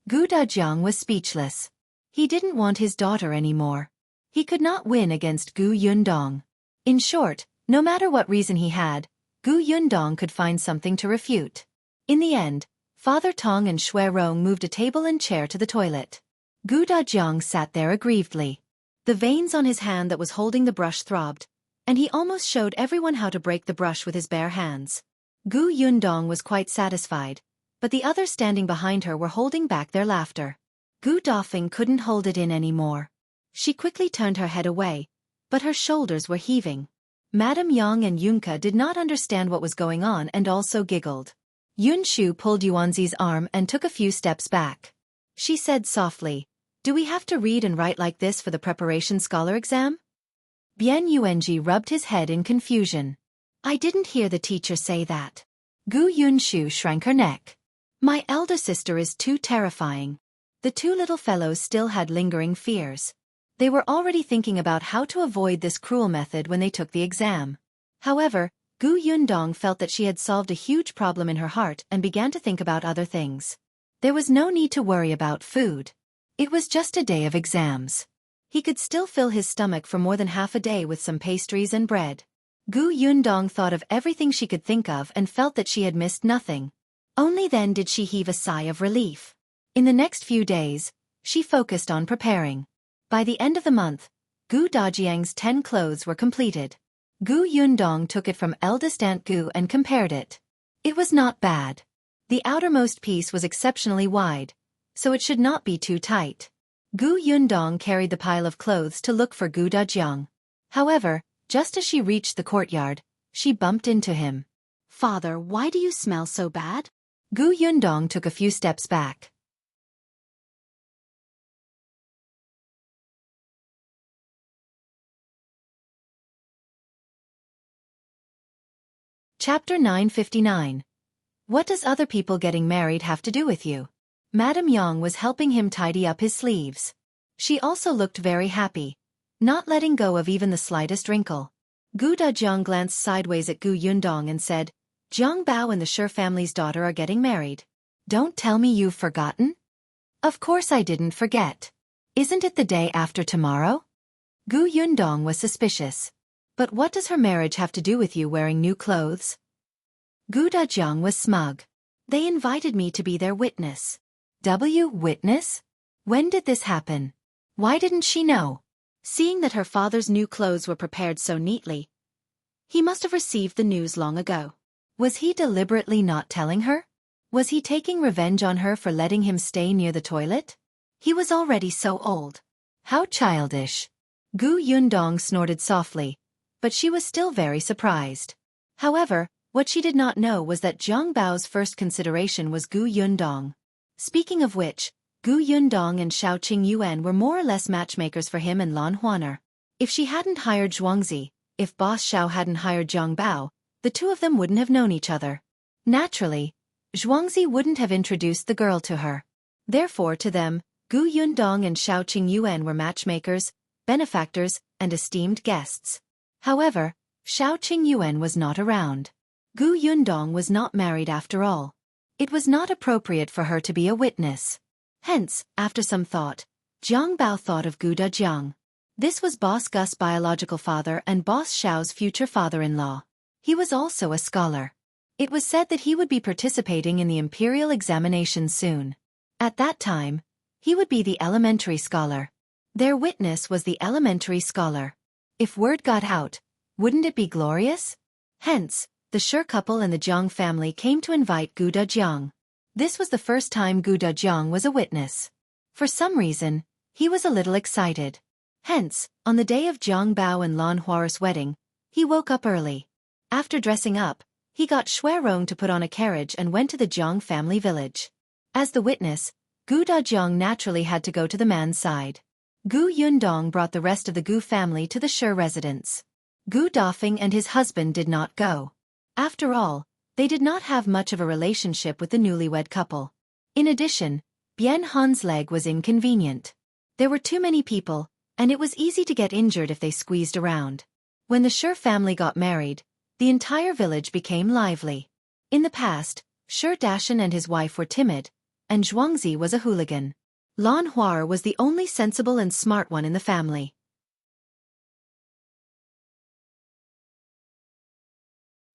Gu Dajiang was speechless. He didn't want his daughter anymore. He could not win against Gu Yundong. In short, no matter what reason he had, Gu Yundong could find something to refute. In the end, Father Tong and Shui Rong moved a table and chair to the toilet. Gu Dajiang sat there aggrievedly. The veins on his hand that was holding the brush throbbed, and he almost showed everyone how to break the brush with his bare hands. Gu Yundong was quite satisfied, but the others standing behind her were holding back their laughter. Gu Dafeng couldn't hold it in anymore. She quickly turned her head away, but her shoulders were heaving. Madame Yang and Yunka did not understand what was going on and also giggled. Yun Shu pulled Yuanzi's arm and took a few steps back. She said softly, Do we have to read and write like this for the preparation scholar exam? Bian Yuanji rubbed his head in confusion. I didn't hear the teacher say that. Gu Yunshu shrank her neck. My elder sister is too terrifying. The 2 little fellows still had lingering fears. They were already thinking about how to avoid this cruel method when they took the exam. However, Gu Yundong felt that she had solved a huge problem in her heart and began to think about other things. There was no need to worry about food. It was just a day of exams. He could still fill his stomach for more than half a day with some pastries and bread. Gu Yundong thought of everything she could think of and felt that she had missed nothing. Only then did she heave a sigh of relief. In the next few days, she focused on preparing. By the end of the month, Gu Dajiang's 10 clothes were completed. Gu Yundong took it from eldest Aunt Gu and compared it. It was not bad. The outermost piece was exceptionally wide, so it should not be too tight. Gu Yundong carried the pile of clothes to look for Gu Dajiang. However, just as she reached the courtyard, she bumped into him. "Father, why do you smell so bad?" Gu Yundong took a few steps back. Chapter 959. What does other people getting married have to do with you? Madame Yang was helping him tidy up his sleeves. She also looked very happy, not letting go of even the slightest wrinkle. Gu Dajiang glanced sideways at Gu Yundong and said, "Jiang Bao and the Shi family's daughter are getting married. Don't tell me you've forgotten?" "Of course I didn't forget. Isn't it the day after tomorrow?" Gu Yundong was suspicious. "But what does her marriage have to do with you wearing new clothes?" Gu Dajiang was smug. "They invited me to be their witness." Witness? When did this happen? Why didn't she know? Seeing that her father's new clothes were prepared so neatly, he must have received the news long ago. Was he deliberately not telling her? Was he taking revenge on her for letting him stay near the toilet? He was already so old. How childish. Gu Yundong snorted softly, but she was still very surprised. However, what she did not know was that Jiang Bao's first consideration was Gu Yundong. Speaking of which, Gu Yundong and Xiao Qingyuan were more or less matchmakers for him and Lan Huaner. If she hadn't hired Zhuangzi, if Boss Xiao hadn't hired Jiang Bao, the two of them wouldn't have known each other. Naturally, Zhuangzi wouldn't have introduced the girl to her. Therefore to them, Gu Yundong and Xiao Qingyuan were matchmakers, benefactors, and esteemed guests. However, Xiao Qingyuan was not around. Gu Yundong was not married after all. It was not appropriate for her to be a witness. Hence, after some thought, Jiang Bao thought of Gu Dajiang. This was Boss Gus' biological father and Boss Xiao's future father-in-law. He was also a scholar. It was said that he would be participating in the imperial examinations soon. At that time, he would be the elementary scholar. Their witness was the elementary scholar. If word got out, wouldn't it be glorious? Hence, the Shi couple and the Jiang family came to invite Gu Dajiang. This was the first time Gu Dajiang was a witness. For some reason, he was a little excited. Hence, on the day of Jiang Bao and Lan Huaer's wedding, he woke up early. After dressing up, he got Shui Rong to put on a carriage and went to the Jiang family village. As the witness, Gu Dajiang naturally had to go to the man's side. Gu Yundong brought the rest of the Gu family to the Shi residence. Gu Dafeng and his husband did not go. After all, they did not have much of a relationship with the newlywed couple. In addition, Bian Han's leg was inconvenient. There were too many people, and it was easy to get injured if they squeezed around. When the Shi family got married, the entire village became lively. In the past, Shi Dashan and his wife were timid, and Zhuangzi was a hooligan. Lan Huaer was the only sensible and smart one in the family.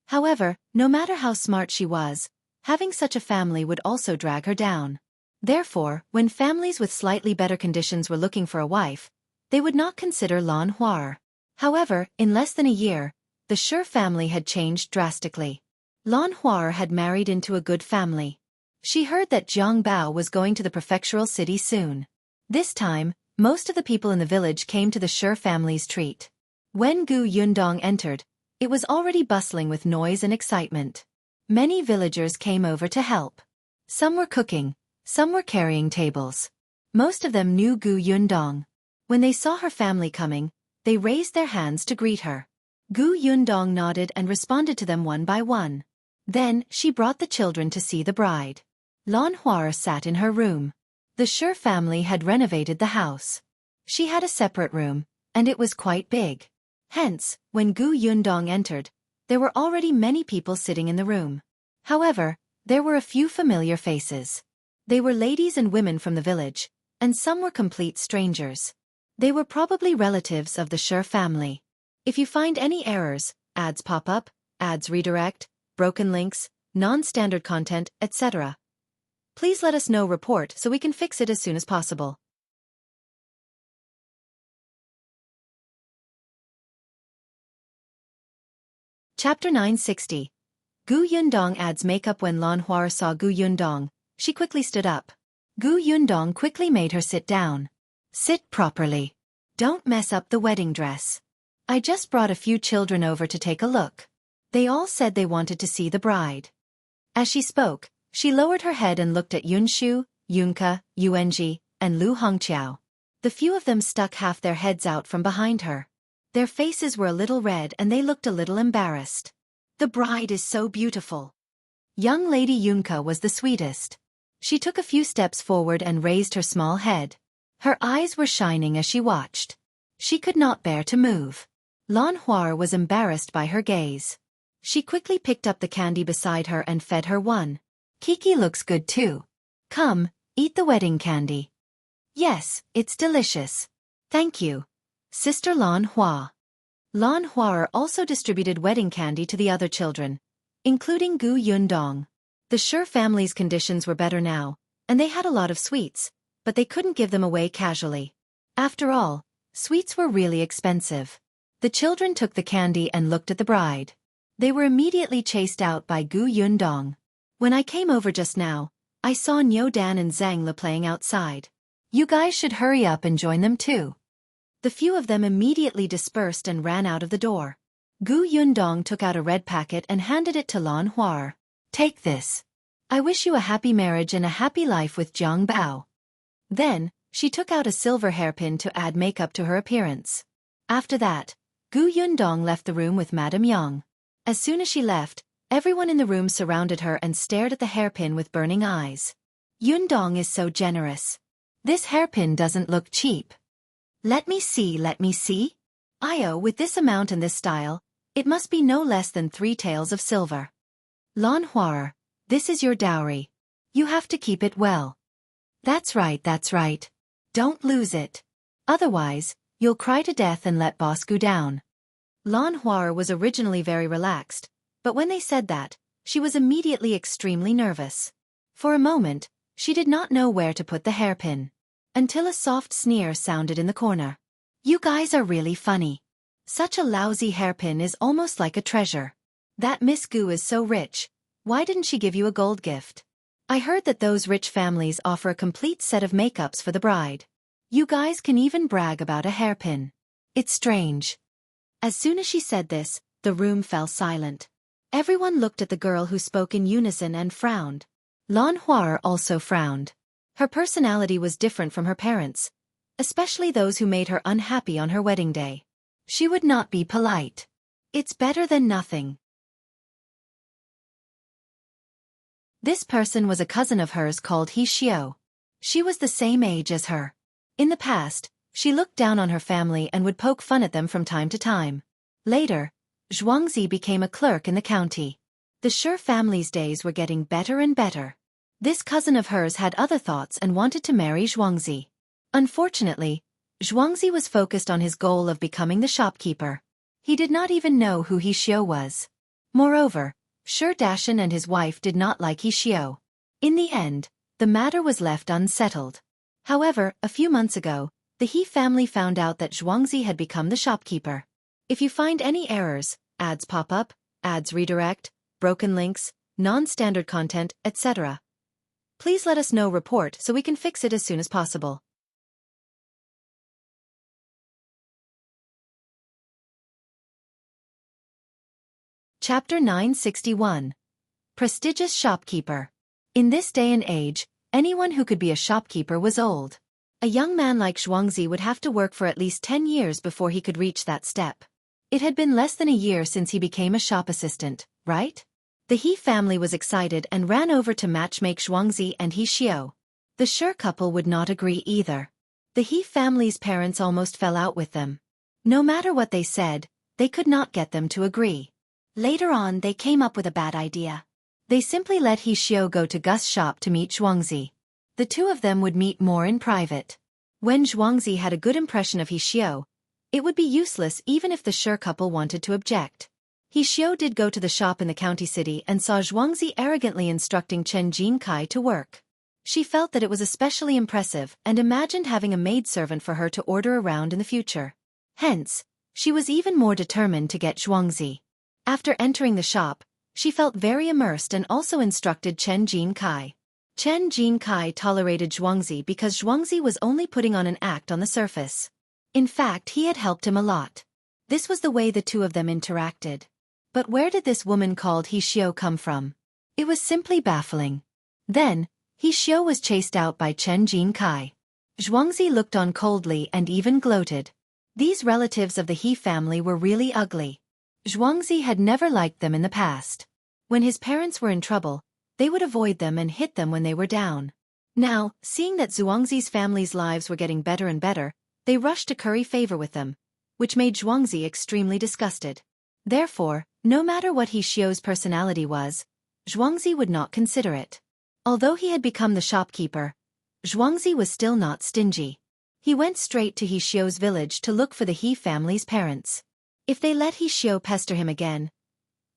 However, no matter how smart she was, having such a family would also drag her down. Therefore, when families with slightly better conditions were looking for a wife, they would not consider Lan Huaer. However, in less than a year, the Shi family had changed drastically. Lan Huaer had married into a good family. She heard that Jiang Bao was going to the prefectural city soon. This time, most of the people in the village came to the Shi family's treat. When Gu Yundong entered, it was already bustling with noise and excitement. Many villagers came over to help. Some were cooking, some were carrying tables. Most of them knew Gu Yundong. When they saw her family coming, they raised their hands to greet her. Gu Yundong nodded and responded to them one by one. Then, she brought the children to see the bride. Lan Huaer sat in her room. The Shi family had renovated the house. She had a separate room, and it was quite big. Hence, when Gu Yundong entered, there were already many people sitting in the room. However, there were a few familiar faces. They were ladies and women from the village, and some were complete strangers. They were probably relatives of the Her family. If you find any errors, ads pop up, ads redirect, broken links, non-standard content, etc., please let us know report so we can fix it as soon as possible. Chapter 960. Gu Yundong adds makeup. When Lan Hua saw Gu Yundong, she quickly stood up. Gu Yundong quickly made her sit down. Sit properly. Don't mess up the wedding dress. I just brought a few children over to take a look. They all said they wanted to see the bride. As she spoke, she lowered her head and looked at Yunshu, Yunke, Yuanji, and Lu Hongqiao. The few of them stuck half their heads out from behind her. Their faces were a little red and they looked a little embarrassed. The bride is so beautiful. Young Lady Yunke was the sweetest. She took a few steps forward and raised her small head. Her eyes were shining as she watched. She could not bear to move. Lan Hua was embarrassed by her gaze. She quickly picked up the candy beside her and fed her one. Kiki looks good too. Come, eat the wedding candy. Yes, it's delicious. Thank you, Sister Lan Hua. Lan Hua also distributed wedding candy to the other children, including Gu Yundong. The Her family's conditions were better now, and they had a lot of sweets, but they couldn't give them away casually. After all, sweets were really expensive. The children took the candy and looked at the bride. They were immediately chased out by Gu Yundong. When I came over just now, I saw Niu Dan and Zhang Le playing outside. You guys should hurry up and join them too. The few of them immediately dispersed and ran out of the door. Gu Yundong took out a red packet and handed it to Lan Hua. Take this. I wish you a happy marriage and a happy life with Jiang Bao. Then, she took out a silver hairpin to add makeup to her appearance. After that, Gu Yundong left the room with Madame Yang. As soon as she left, everyone in the room surrounded her and stared at the hairpin with burning eyes. Yundong is so generous. This hairpin doesn't look cheap. Let me see. With this amount and this style, it must be no less than 3 taels of silver. Lan Hua, this is your dowry. You have to keep it well. That's right. Don't lose it. Otherwise, you'll cry to death and let boss Gu down. Lan Hua was originally very relaxed, but when they said that, she was immediately extremely nervous. For a moment, she did not know where to put the hairpin. Until a soft sneer sounded in the corner. You guys are really funny. Such a lousy hairpin is almost like a treasure. That Miss Gu is so rich, why didn't she give you a gold gift? I heard that those rich families offer a complete set of makeups for the bride. You guys can even brag about a hairpin. It's strange. As soon as she said this, the room fell silent. Everyone looked at the girl who spoke in unison and frowned. Lan Hua also frowned. Her personality was different from her parents, especially those who made her unhappy on her wedding day. She would not be polite. It's better than nothing. This person was a cousin of hers called He Xiao. She was the same age as her. In the past, she looked down on her family and would poke fun at them from time to time. Later, Zhuangzi became a clerk in the county. The Her family's days were getting better and better. This cousin of hers had other thoughts and wanted to marry Zhuangzi. Unfortunately, Zhuangzi was focused on his goal of becoming the shopkeeper. He did not even know who He Xiao was. Moreover, Shi Dashan and his wife did not like He Xiao. In the end, the matter was left unsettled. However, a few months ago, the He family found out that Zhuangzi had become the shopkeeper. If you find any errors, ads pop up, ads redirect, broken links, non-standard content, etc., please let us know report so we can fix it as soon as possible. Chapter 961. Prestigious Shopkeeper. In this day and age, anyone who could be a shopkeeper was old. A young man like Zhuangzi would have to work for at least 10 years before he could reach that step. It had been less than a year since he became a shop assistant, right? The He family was excited and ran over to matchmake Zhuangzi and He Xiao. The Shi couple would not agree either. The He family's parents almost fell out with them. No matter what they said, they could not get them to agree. Later on, they came up with a bad idea. They simply let He Xiao go to Gus' shop to meet Zhuangzi. The two of them would meet more in private. When Zhuangzi had a good impression of He Xiao, it would be useless even if the Shi couple wanted to object. He Xiao did go to the shop in the county city and saw Zhuangzi arrogantly instructing Chen Jinkai to work. She felt that it was especially impressive and imagined having a maidservant for her to order around in the future. Hence, she was even more determined to get Zhuangzi. After entering the shop, she felt very immersed and also instructed Chen Jinkai. Chen Jinkai tolerated Zhuangzi because Zhuangzi was only putting on an act on the surface. In fact, he had helped him a lot. This was the way the two of them interacted. But where did this woman called He Xiao come from? It was simply baffling. Then, He Xiao was chased out by Chen Jinkai. Zhuangzi looked on coldly and even gloated. These relatives of the He family were really ugly. Zhuangzi had never liked them in the past. When his parents were in trouble, they would avoid them and hit them when they were down. Now, seeing that Zhuangzi's family's lives were getting better and better, they rushed to curry favor with them, which made Zhuangzi extremely disgusted. Therefore, no matter what He Xiao's personality was, Zhuangzi would not consider it. Although he had become the shopkeeper, Zhuangzi was still not stingy. He went straight to He Xiao's village to look for the He family's parents. If they let He Xiao pester him again,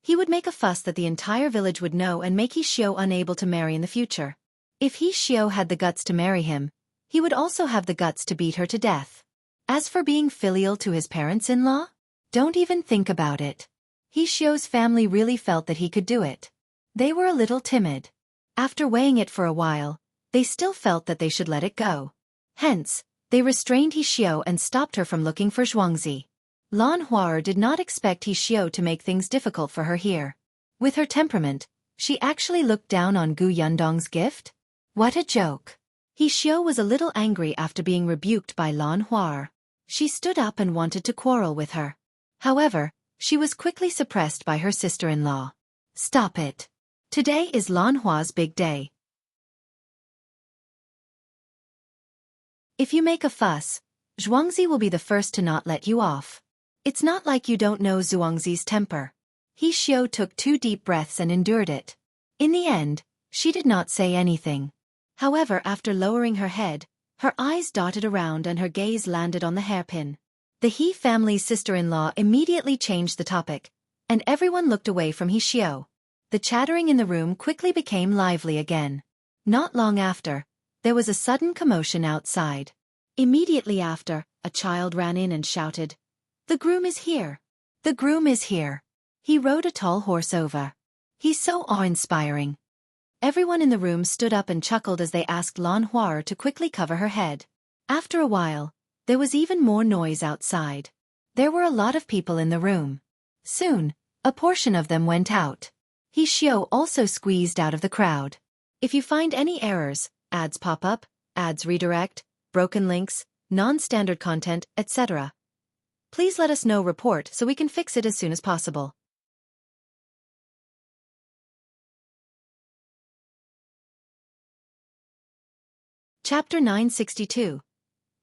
he would make a fuss that the entire village would know and make He Xiao unable to marry in the future. If He Xiao had the guts to marry him, he would also have the guts to beat her to death. As for being filial to his parents-in-law, don't even think about it. He Xiao's family really felt that he could do it. They were a little timid. After weighing it for a while, they still felt that they should let it go. Hence, they restrained He Xiao and stopped her from looking for Zhuangzi. Lan Huar did not expect He Xiao to make things difficult for her here. With her temperament, she actually looked down on Gu Yundong's gift? What a joke. He Xiao was a little angry after being rebuked by Lan Huar. She stood up and wanted to quarrel with her. However, she was quickly suppressed by her sister-in-law. Stop it. Today is Lan Hua's big day. If you make a fuss, Zhuangzi will be the first to not let you off. It's not like you don't know Zhuangzi's temper. He Xiao took 2 deep breaths and endured it. In the end, she did not say anything. However, after lowering her head, her eyes dotted around and her gaze landed on the hairpin. The He family's sister-in-law immediately changed the topic, and everyone looked away from He Xiao. The chattering in the room quickly became lively again. Not long after, there was a sudden commotion outside. Immediately after, a child ran in and shouted, "The groom is here! The groom is here!" He rode a tall horse over. He's so awe-inspiring. Everyone in the room stood up and chuckled as they asked Lan Huar to quickly cover her head. After a while, there was even more noise outside. There were a lot of people in the room. Soon, a portion of them went out. He Xiao also squeezed out of the crowd. If you find any errors, ads pop up, ads redirect, broken links, non-standard content, etc., please let us know report so we can fix it as soon as possible. Chapter 962.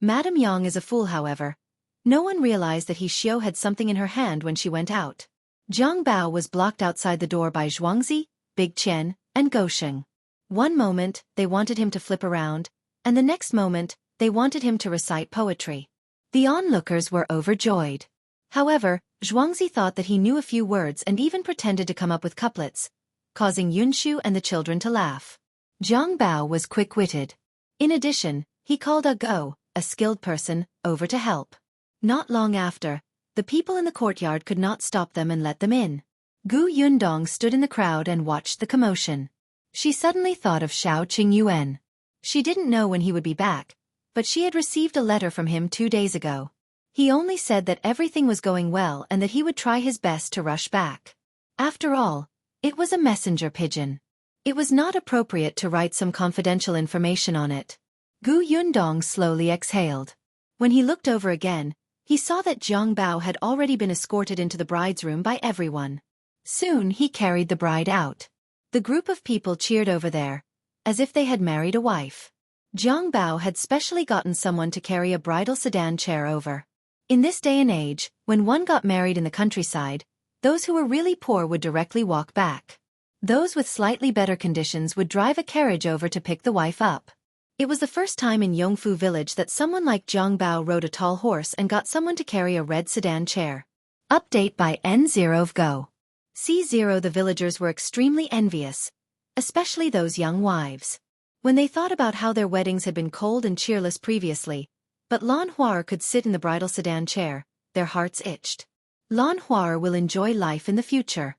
Madame Yang is a fool. However, no one realized that He Xiao had something in her hand when she went out. Zhang Bao was blocked outside the door by Zhuangzi, Big Chen, and Gosheng. One moment, they wanted him to flip around, and the next moment, they wanted him to recite poetry. The onlookers were overjoyed. However, Zhuangzi thought that he knew a few words and even pretended to come up with couplets, causing Yunshu and the children to laugh. Zhang Bao was quick-witted. In addition, he called a Go, a skilled person, over to help. Not long after, the people in the courtyard could not stop them and let them in. Gu Yundong stood in the crowd and watched the commotion. She suddenly thought of Xiao Qingyuan. She didn't know when he would be back, but she had received a letter from him 2 days ago. He only said that everything was going well and that he would try his best to rush back. After all, it was a messenger pigeon. It was not appropriate to write some confidential information on it. Gu Yundong slowly exhaled. When he looked over again, he saw that Zhang Bao had already been escorted into the bride's room by everyone. Soon he carried the bride out. The group of people cheered over there, as if they had married a wife. Jiang Bao had specially gotten someone to carry a bridal sedan chair over. In this day and age, when one got married in the countryside, those who were really poor would directly walk back. Those with slightly better conditions would drive a carriage over to pick the wife up. It was the first time in Yongfu village that someone like Jiang Bao rode a tall horse and got someone to carry a red sedan chair. Update by N0 of Go. C0 The villagers were extremely envious, especially those young wives. When they thought about how their weddings had been cold and cheerless previously, but Lan Huar could sit in the bridal sedan chair, their hearts itched. Lan Huar will enjoy life in the future.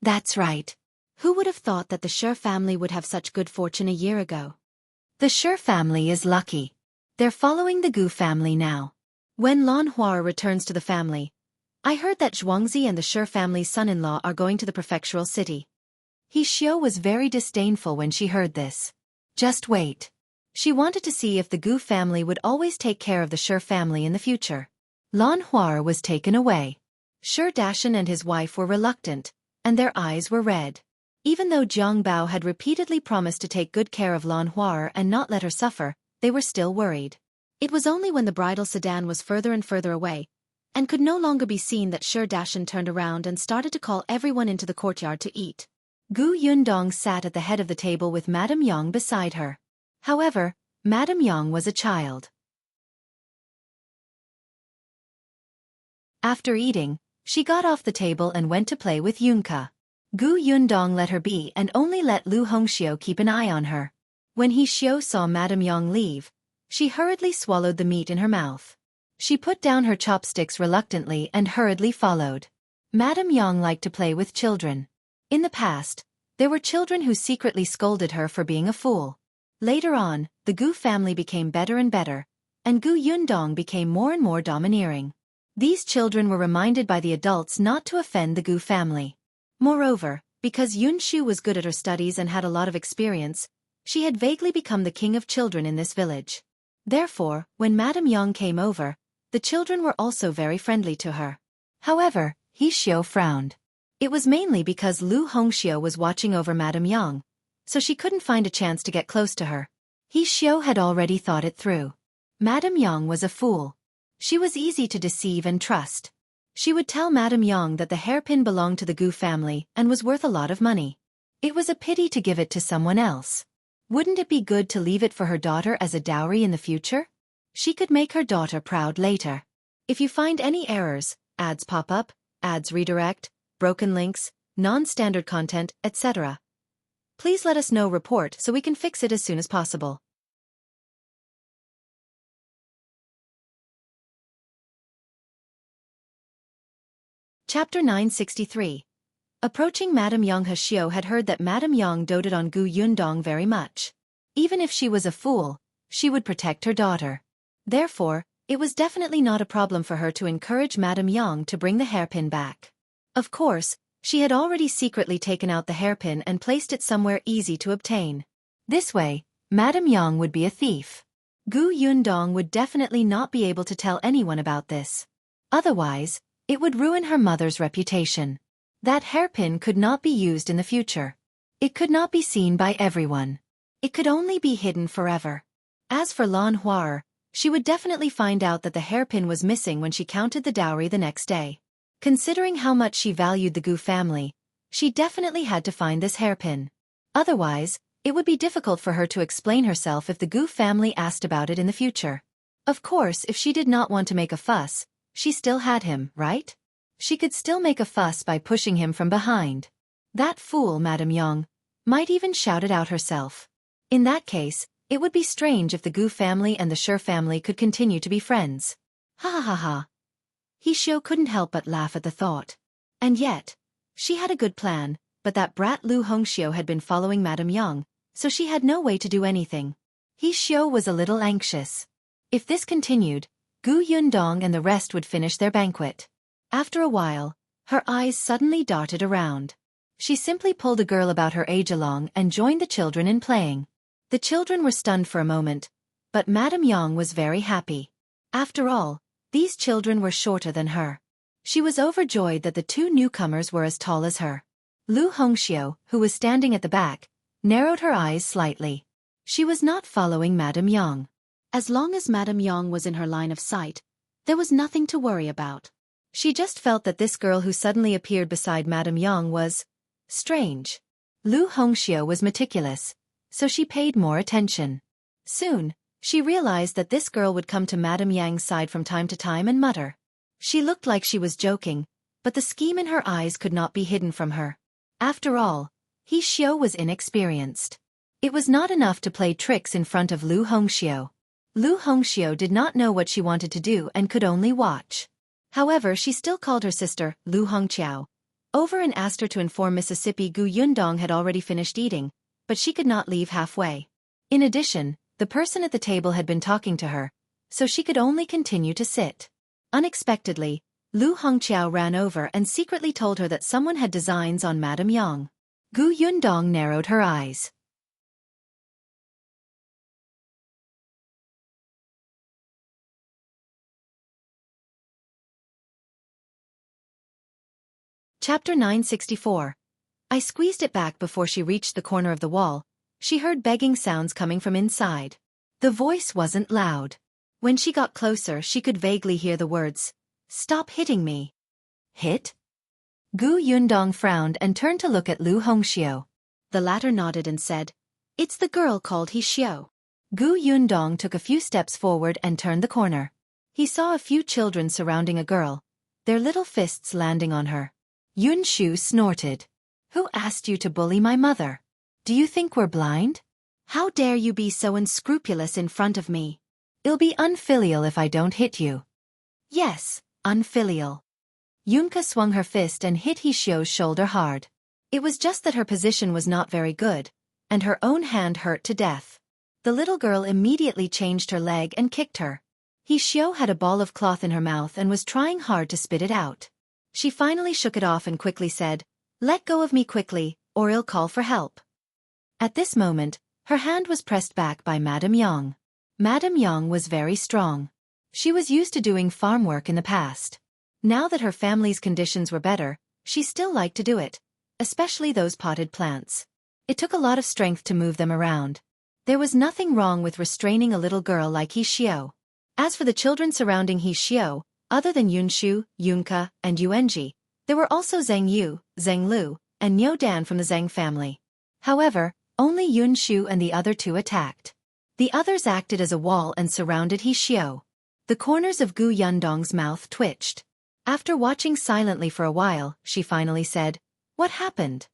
That's right. Who would have thought that the Shi family would have such good fortune a year ago? The Shi family is lucky. They're following the Gu family now. When Lan Huar returns to the family, I heard that Zhuangzi and the Shi family's son-in-law are going to the prefectural city. He Xiao was very disdainful when she heard this. Just wait. She wanted to see if the Gu family would always take care of the Shi family in the future. Lan Huar was taken away. Shi Dashan and his wife were reluctant, and their eyes were red. Even though Jiang Bao had repeatedly promised to take good care of Lan Huar and not let her suffer, they were still worried. It was only when the bridal sedan was further and further away, and could no longer be seen, that Shi Dashan turned around and started to call everyone into the courtyard to eat. Gu Yundong sat at the head of the table with Madame Yang beside her. However, Madame Yang was a child. After eating, she got off the table and went to play with Yunka. Gu Yundong let her be and only let Lu Hongxiu keep an eye on her. When He Xiao saw Madame Yang leave, she hurriedly swallowed the meat in her mouth. She put down her chopsticks reluctantly and hurriedly followed. Madame Yang liked to play with children. In the past, there were children who secretly scolded her for being a fool. Later on, the Gu family became better and better, and Gu Yundong became more and more domineering. These children were reminded by the adults not to offend the Gu family. Moreover, because Yun Shu was good at her studies and had a lot of experience, she had vaguely become the king of children in this village. Therefore, when Madame Yang came over, the children were also very friendly to her. However, He Xiao frowned. It was mainly because Lu Hongxiu was watching over Madame Yang, so she couldn't find a chance to get close to her. He Xiao had already thought it through. Madame Yang was a fool. She was easy to deceive and trust. She would tell Madame Yang that the hairpin belonged to the Gu family and was worth a lot of money. It was a pity to give it to someone else. Wouldn't it be good to leave it for her daughter as a dowry in the future? She could make her daughter proud later. If you find any errors, ads pop up, ads redirect, broken links, non-standard content, etc., please let us know. Report so we can fix it as soon as possible. Chapter 963. Approaching Madame Yang. He Xiao had heard that Madame Yang doted on Gu Yundong very much. Even if she was a fool, she would protect her daughter. Therefore, it was definitely not a problem for her to encourage Madame Yang to bring the hairpin back. Of course, she had already secretly taken out the hairpin and placed it somewhere easy to obtain. This way, Madame Yang would be a thief. Gu Yundong would definitely not be able to tell anyone about this. Otherwise, it would ruin her mother's reputation. That hairpin could not be used in the future. It could not be seen by everyone. It could only be hidden forever. As for Lan Huar, she would definitely find out that the hairpin was missing when she counted the dowry the next day. Considering how much she valued the Gu family, she definitely had to find this hairpin. Otherwise, it would be difficult for her to explain herself if the Gu family asked about it in the future. Of course, if she did not want to make a fuss, she still had him, right? She could still make a fuss by pushing him from behind. That fool Madame Yang might even shout it out herself. In that case, it would be strange if the Gu family and the Shi family could continue to be friends. Ha ha ha ha. He Xiao couldn't help but laugh at the thought. And yet, she had a good plan, but that brat Lu Hongxiu had been following Madame Yang, so she had no way to do anything. He Xiao was a little anxious. If this continued, Gu Yundong and the rest would finish their banquet. After a while, her eyes suddenly darted around. She simply pulled a girl about her age along and joined the children in playing. The children were stunned for a moment, but Madame Yang was very happy. After all, these children were shorter than her. She was overjoyed that the two newcomers were as tall as her. Lu Hongxiu, who was standing at the back, narrowed her eyes slightly. She was not following Madame Yang. As long as Madame Yang was in her line of sight, there was nothing to worry about. She just felt that this girl who suddenly appeared beside Madame Yang was strange. Lu Hongxiu was meticulous, so she paid more attention. Soon, she realized that this girl would come to Madame Yang's side from time to time and mutter. She looked like she was joking, but the scheme in her eyes could not be hidden from her. After all, He Xiu was inexperienced. It was not enough to play tricks in front of Lu Hongxiu. Lu Hongxiu did not know what she wanted to do and could only watch. However, she still called her sister, Lu Hongqiao, over and asked her to inform Mississippi Gu Yundong had already finished eating, but she could not leave halfway. In addition, the person at the table had been talking to her, so she could only continue to sit. Unexpectedly, Lu Hongqiao ran over and secretly told her that someone had designs on Madame Yang. Gu Yundong narrowed her eyes. Chapter 964. I squeezed it back before she reached the corner of the wall. She heard begging sounds coming from inside. The voice wasn't loud. When she got closer, she could vaguely hear the words, "Stop hitting me." Hit? Gu Yundong frowned and turned to look at Lu Hongxiu. The latter nodded and said, "It's the girl called He Xiu." Gu Yundong took a few steps forward and turned the corner. He saw a few children surrounding a girl, their little fists landing on her. Yun Shu snorted. "Who asked you to bully my mother? Do you think we're blind? How dare you be so unscrupulous in front of me? It'll be unfilial if I don't hit you." "Yes, unfilial." Yunka swung her fist and hit He Xiu's shoulder hard. It was just that her position was not very good, and her own hand hurt to death. The little girl immediately changed her leg and kicked her. He Xiu had a ball of cloth in her mouth and was trying hard to spit it out. She finally shook it off and quickly said, "Let go of me quickly, or I'll call for help." At this moment, her hand was pressed back by Madame Yang. Madame Yang was very strong. She was used to doing farm work in the past. Now that her family's conditions were better, she still liked to do it, especially those potted plants. It took a lot of strength to move them around. There was nothing wrong with restraining a little girl like He Xiu. As for the children surrounding He Xiu, other than Yunshu, Yunka, and Yuanji, there were also Zheng Yu, Zheng Lu, and Niu Dan from the Zheng family. However, only Yunshu and the other two attacked. The others acted as a wall and surrounded He Xiu. The corners of Gu Yundong's mouth twitched. After watching silently for a while, she finally said, "What happened?"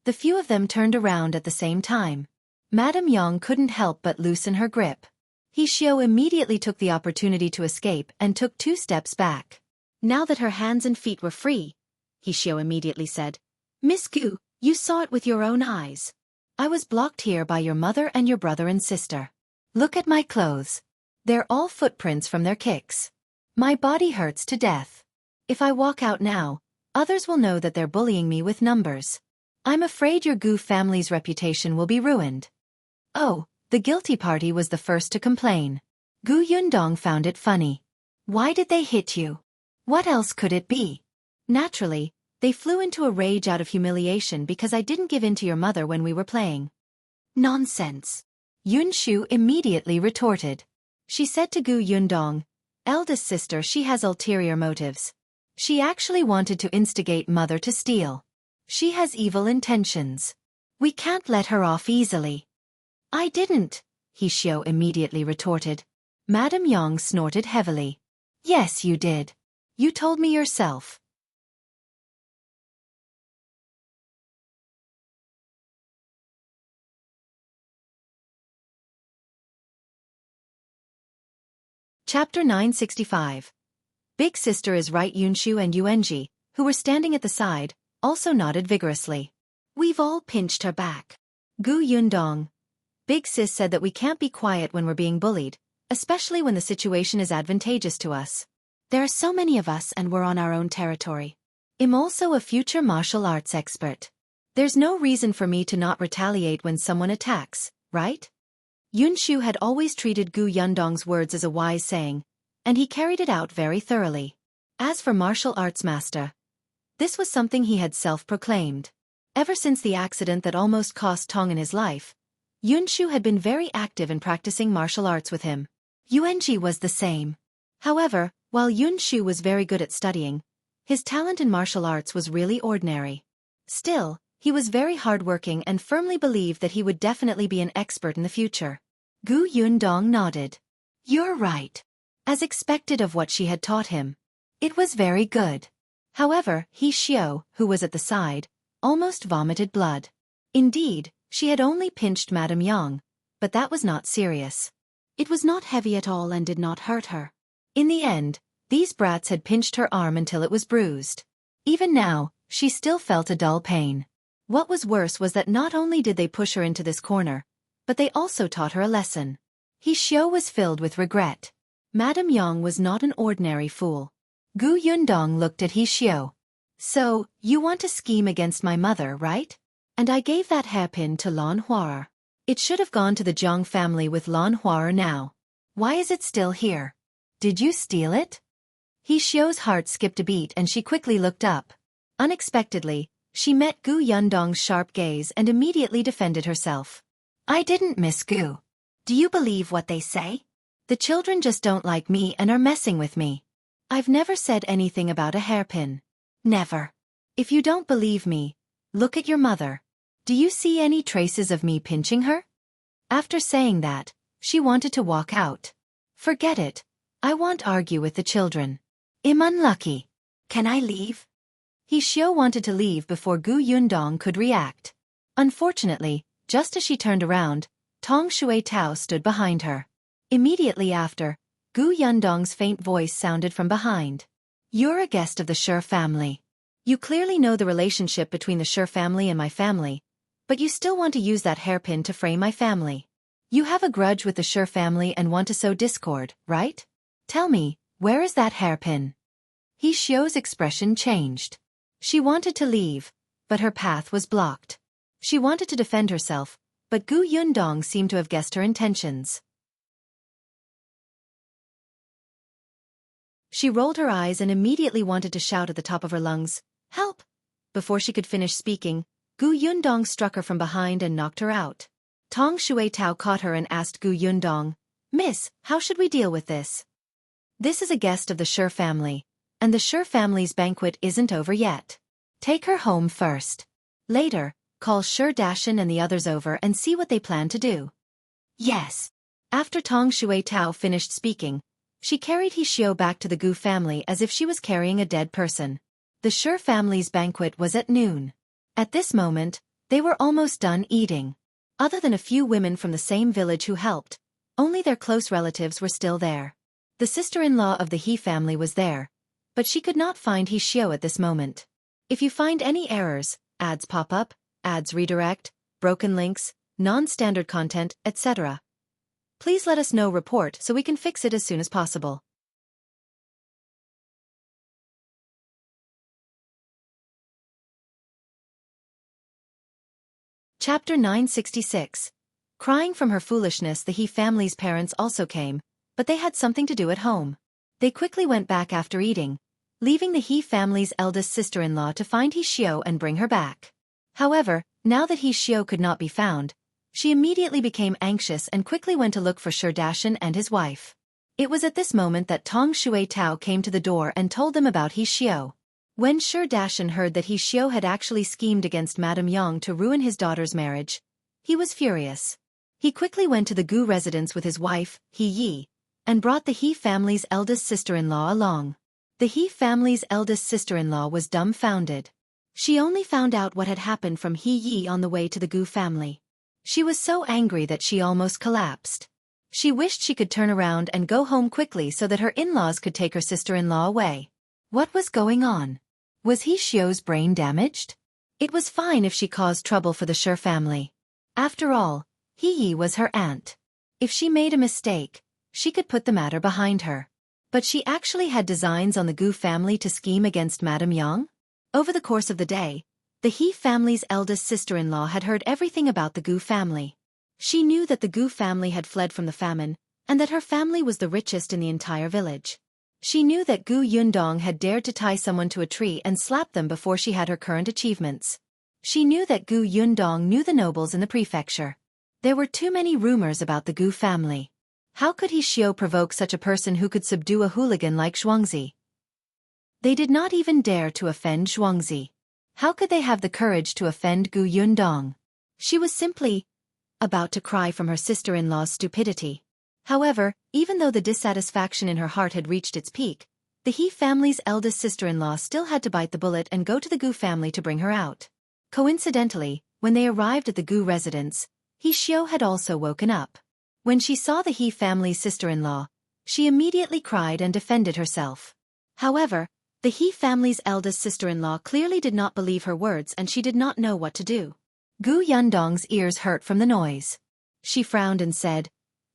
The few of them turned around at the same time. Madame Yang couldn't help but loosen her grip. He Xiu immediately took the opportunity to escape and took 2 steps back. Now that her hands and feet were free, He Xiu immediately said, "Miss Gu, you saw it with your own eyes. I was blocked here by your mother and your brother and sister. Look at my clothes. They're all footprints from their kicks. My body hurts to death. If I walk out now, others will know that they're bullying me with numbers. I'm afraid your Gu family's reputation will be ruined." Oh, the guilty party was the first to complain. Gu Yundong found it funny. "Why did they hit you? What else could it be? Naturally, they flew into a rage out of humiliation because I didn't give in to your mother when we were playing." "Nonsense," Yun Shu immediately retorted. She said to Gu Yundong, "Eldest sister, she has ulterior motives. She actually wanted to instigate mother to steal. She has evil intentions. We can't let her off easily." "I didn't," He Xiu immediately retorted. Madame Yang snorted heavily. "Yes, you did. You told me yourself." Chapter 965. Big sister is right. Yunshu and Yuanji, who were standing at the side, also nodded vigorously. "We've all pinched her back." Gu Yundong. Big sis said that we can't be quiet when we're being bullied, especially when the situation is advantageous to us. There are so many of us and we're on our own territory. I'm also a future martial arts expert. There's no reason for me to not retaliate when someone attacks, right? Yunshu had always treated Gu Yundong's words as a wise saying, and he carried it out very thoroughly. As for martial arts master, this was something he had self-proclaimed. Ever since the accident that almost cost Tong in his life, Yunshu had been very active in practicing martial arts with him. Yuanji was the same. However, while Yunshu was very good at studying, his talent in martial arts was really ordinary. Still, he was very hardworking and firmly believed that he would definitely be an expert in the future. Gu Yundong nodded. You're right. As expected of what she had taught him. It was very good. However, He Xiao, who was at the side, almost vomited blood. Indeed, she had only pinched Madame Yang, but that was not serious. It was not heavy at all and did not hurt her. In the end, these brats had pinched her arm until it was bruised. Even now, she still felt a dull pain. What was worse was that not only did they push her into this corner, but they also taught her a lesson. He Xiao was filled with regret. Madame Yang was not an ordinary fool. Gu Yundong looked at He Xiao. So, you want to scheme against my mother, right? And I gave that hairpin to Lan Huaer. It should have gone to the Zhang family with Lan Huaer now. Why is it still here? Did you steal it? He Xiao's heart skipped a beat and she quickly looked up. Unexpectedly, she met Gu Yundong's sharp gaze and immediately defended herself. I didn't, Miss Gu. Do you believe what they say? The children just don't like me and are messing with me. I've never said anything about a hairpin. Never. If you don't believe me, look at your mother. Do you see any traces of me pinching her? After saying that, she wanted to walk out. Forget it. I won't argue with the children. I'm unlucky. Can I leave? He Xiao wanted to leave before Gu Yundong could react. Unfortunately, just as she turned around, Tong Shui Tao stood behind her. Immediately after, Gu Yundong's faint voice sounded from behind. You're a guest of the Shi family. You clearly know the relationship between the Shi family and my family, but you still want to use that hairpin to frame my family. You have a grudge with the Shi family and want to sow discord, right? Tell me, where is that hairpin? He Xiao's expression changed. She wanted to leave, but her path was blocked. She wanted to defend herself, but Gu Yundong seemed to have guessed her intentions. She rolled her eyes and immediately wanted to shout at the top of her lungs, "Help!" Before she could finish speaking, Gu Yundong struck her from behind and knocked her out. Tong Shui Tao caught her and asked Gu Yundong, "Miss, how should we deal with this? This is a guest of the Shi family, and the Shi family's banquet isn't over yet. Take her home first. Later, call Shi Dashan and the others over and see what they plan to do." Yes. After Tong Shui Tao finished speaking, she carried He Xiao back to the Gu family as if she was carrying a dead person. The Shi family's banquet was at noon. At this moment, they were almost done eating. Other than a few women from the same village who helped, only their close relatives were still there. The sister-in-law of the He family was there, but she could not find He Xiao at this moment. If you find any errors, ads pop up, ads redirect, broken links, non-standard content, etc., please let us know. Report so we can fix it as soon as possible. Chapter 966. Crying from her foolishness. The He family's parents also came, but they had something to do at home. They quickly went back after eating, leaving the He family's eldest sister-in-law to find He Xiao and bring her back. However, now that He Xiao could not be found, she immediately became anxious and quickly went to look for Shi Dashan and his wife. It was at this moment that Tong Shui Tao came to the door and told them about He Xiao. When Shi Dashan heard that He Xiao had actually schemed against Madame Yang to ruin his daughter's marriage, he was furious. He quickly went to the Gu residence with his wife, He Yi, and brought the He family's eldest sister-in-law along. The He family's eldest sister-in-law was dumbfounded. She only found out what had happened from He Yi on the way to the Gu family. She was so angry that she almost collapsed. She wished she could turn around and go home quickly so that her in-laws could take her sister-in-law away. What was going on? Was He Xiao's brain damaged? It was fine if she caused trouble for the Shi family. After all, He Yi was her aunt. If she made a mistake, she could put the matter behind her. But she actually had designs on the Gu family to scheme against Madame Yang? Over the course of the day, the He family's eldest sister-in-law had heard everything about the Gu family. She knew that the Gu family had fled from the famine, and that her family was the richest in the entire village. She knew that Gu Yundong had dared to tie someone to a tree and slap them before she had her current achievements. She knew that Gu Yundong knew the nobles in the prefecture. There were too many rumors about the Gu family. How could he Xiao provoke such a person who could subdue a hooligan like Zhuangzi? They did not even dare to offend Zhuangzi. How could they have the courage to offend Gu Yundong? She was simply about to cry from her sister-in-law's stupidity. However, even though the dissatisfaction in her heart had reached its peak, the He family's eldest sister-in-law still had to bite the bullet and go to the Gu family to bring her out. Coincidentally, when they arrived at the Gu residence, He Xiao had also woken up. When she saw the He family's sister-in-law, she immediately cried and defended herself. However, the He family's eldest sister-in-law clearly did not believe her words and she did not know what to do. Gu Yundong's ears hurt from the noise. She frowned and said,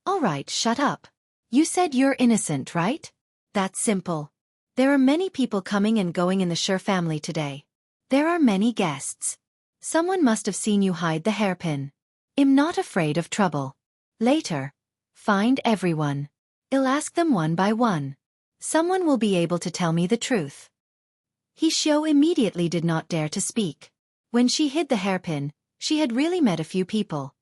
"All right, shut up. You said you're innocent, right? That's simple. There are many people coming and going in the Shi family today. There are many guests. Someone must have seen you hide the hairpin. I'm not afraid of trouble. Later, find everyone. I'll ask them one by one. Someone will be able to tell me the truth." He Xiao immediately did not dare to speak. When she hid the hairpin, she had really met a few people.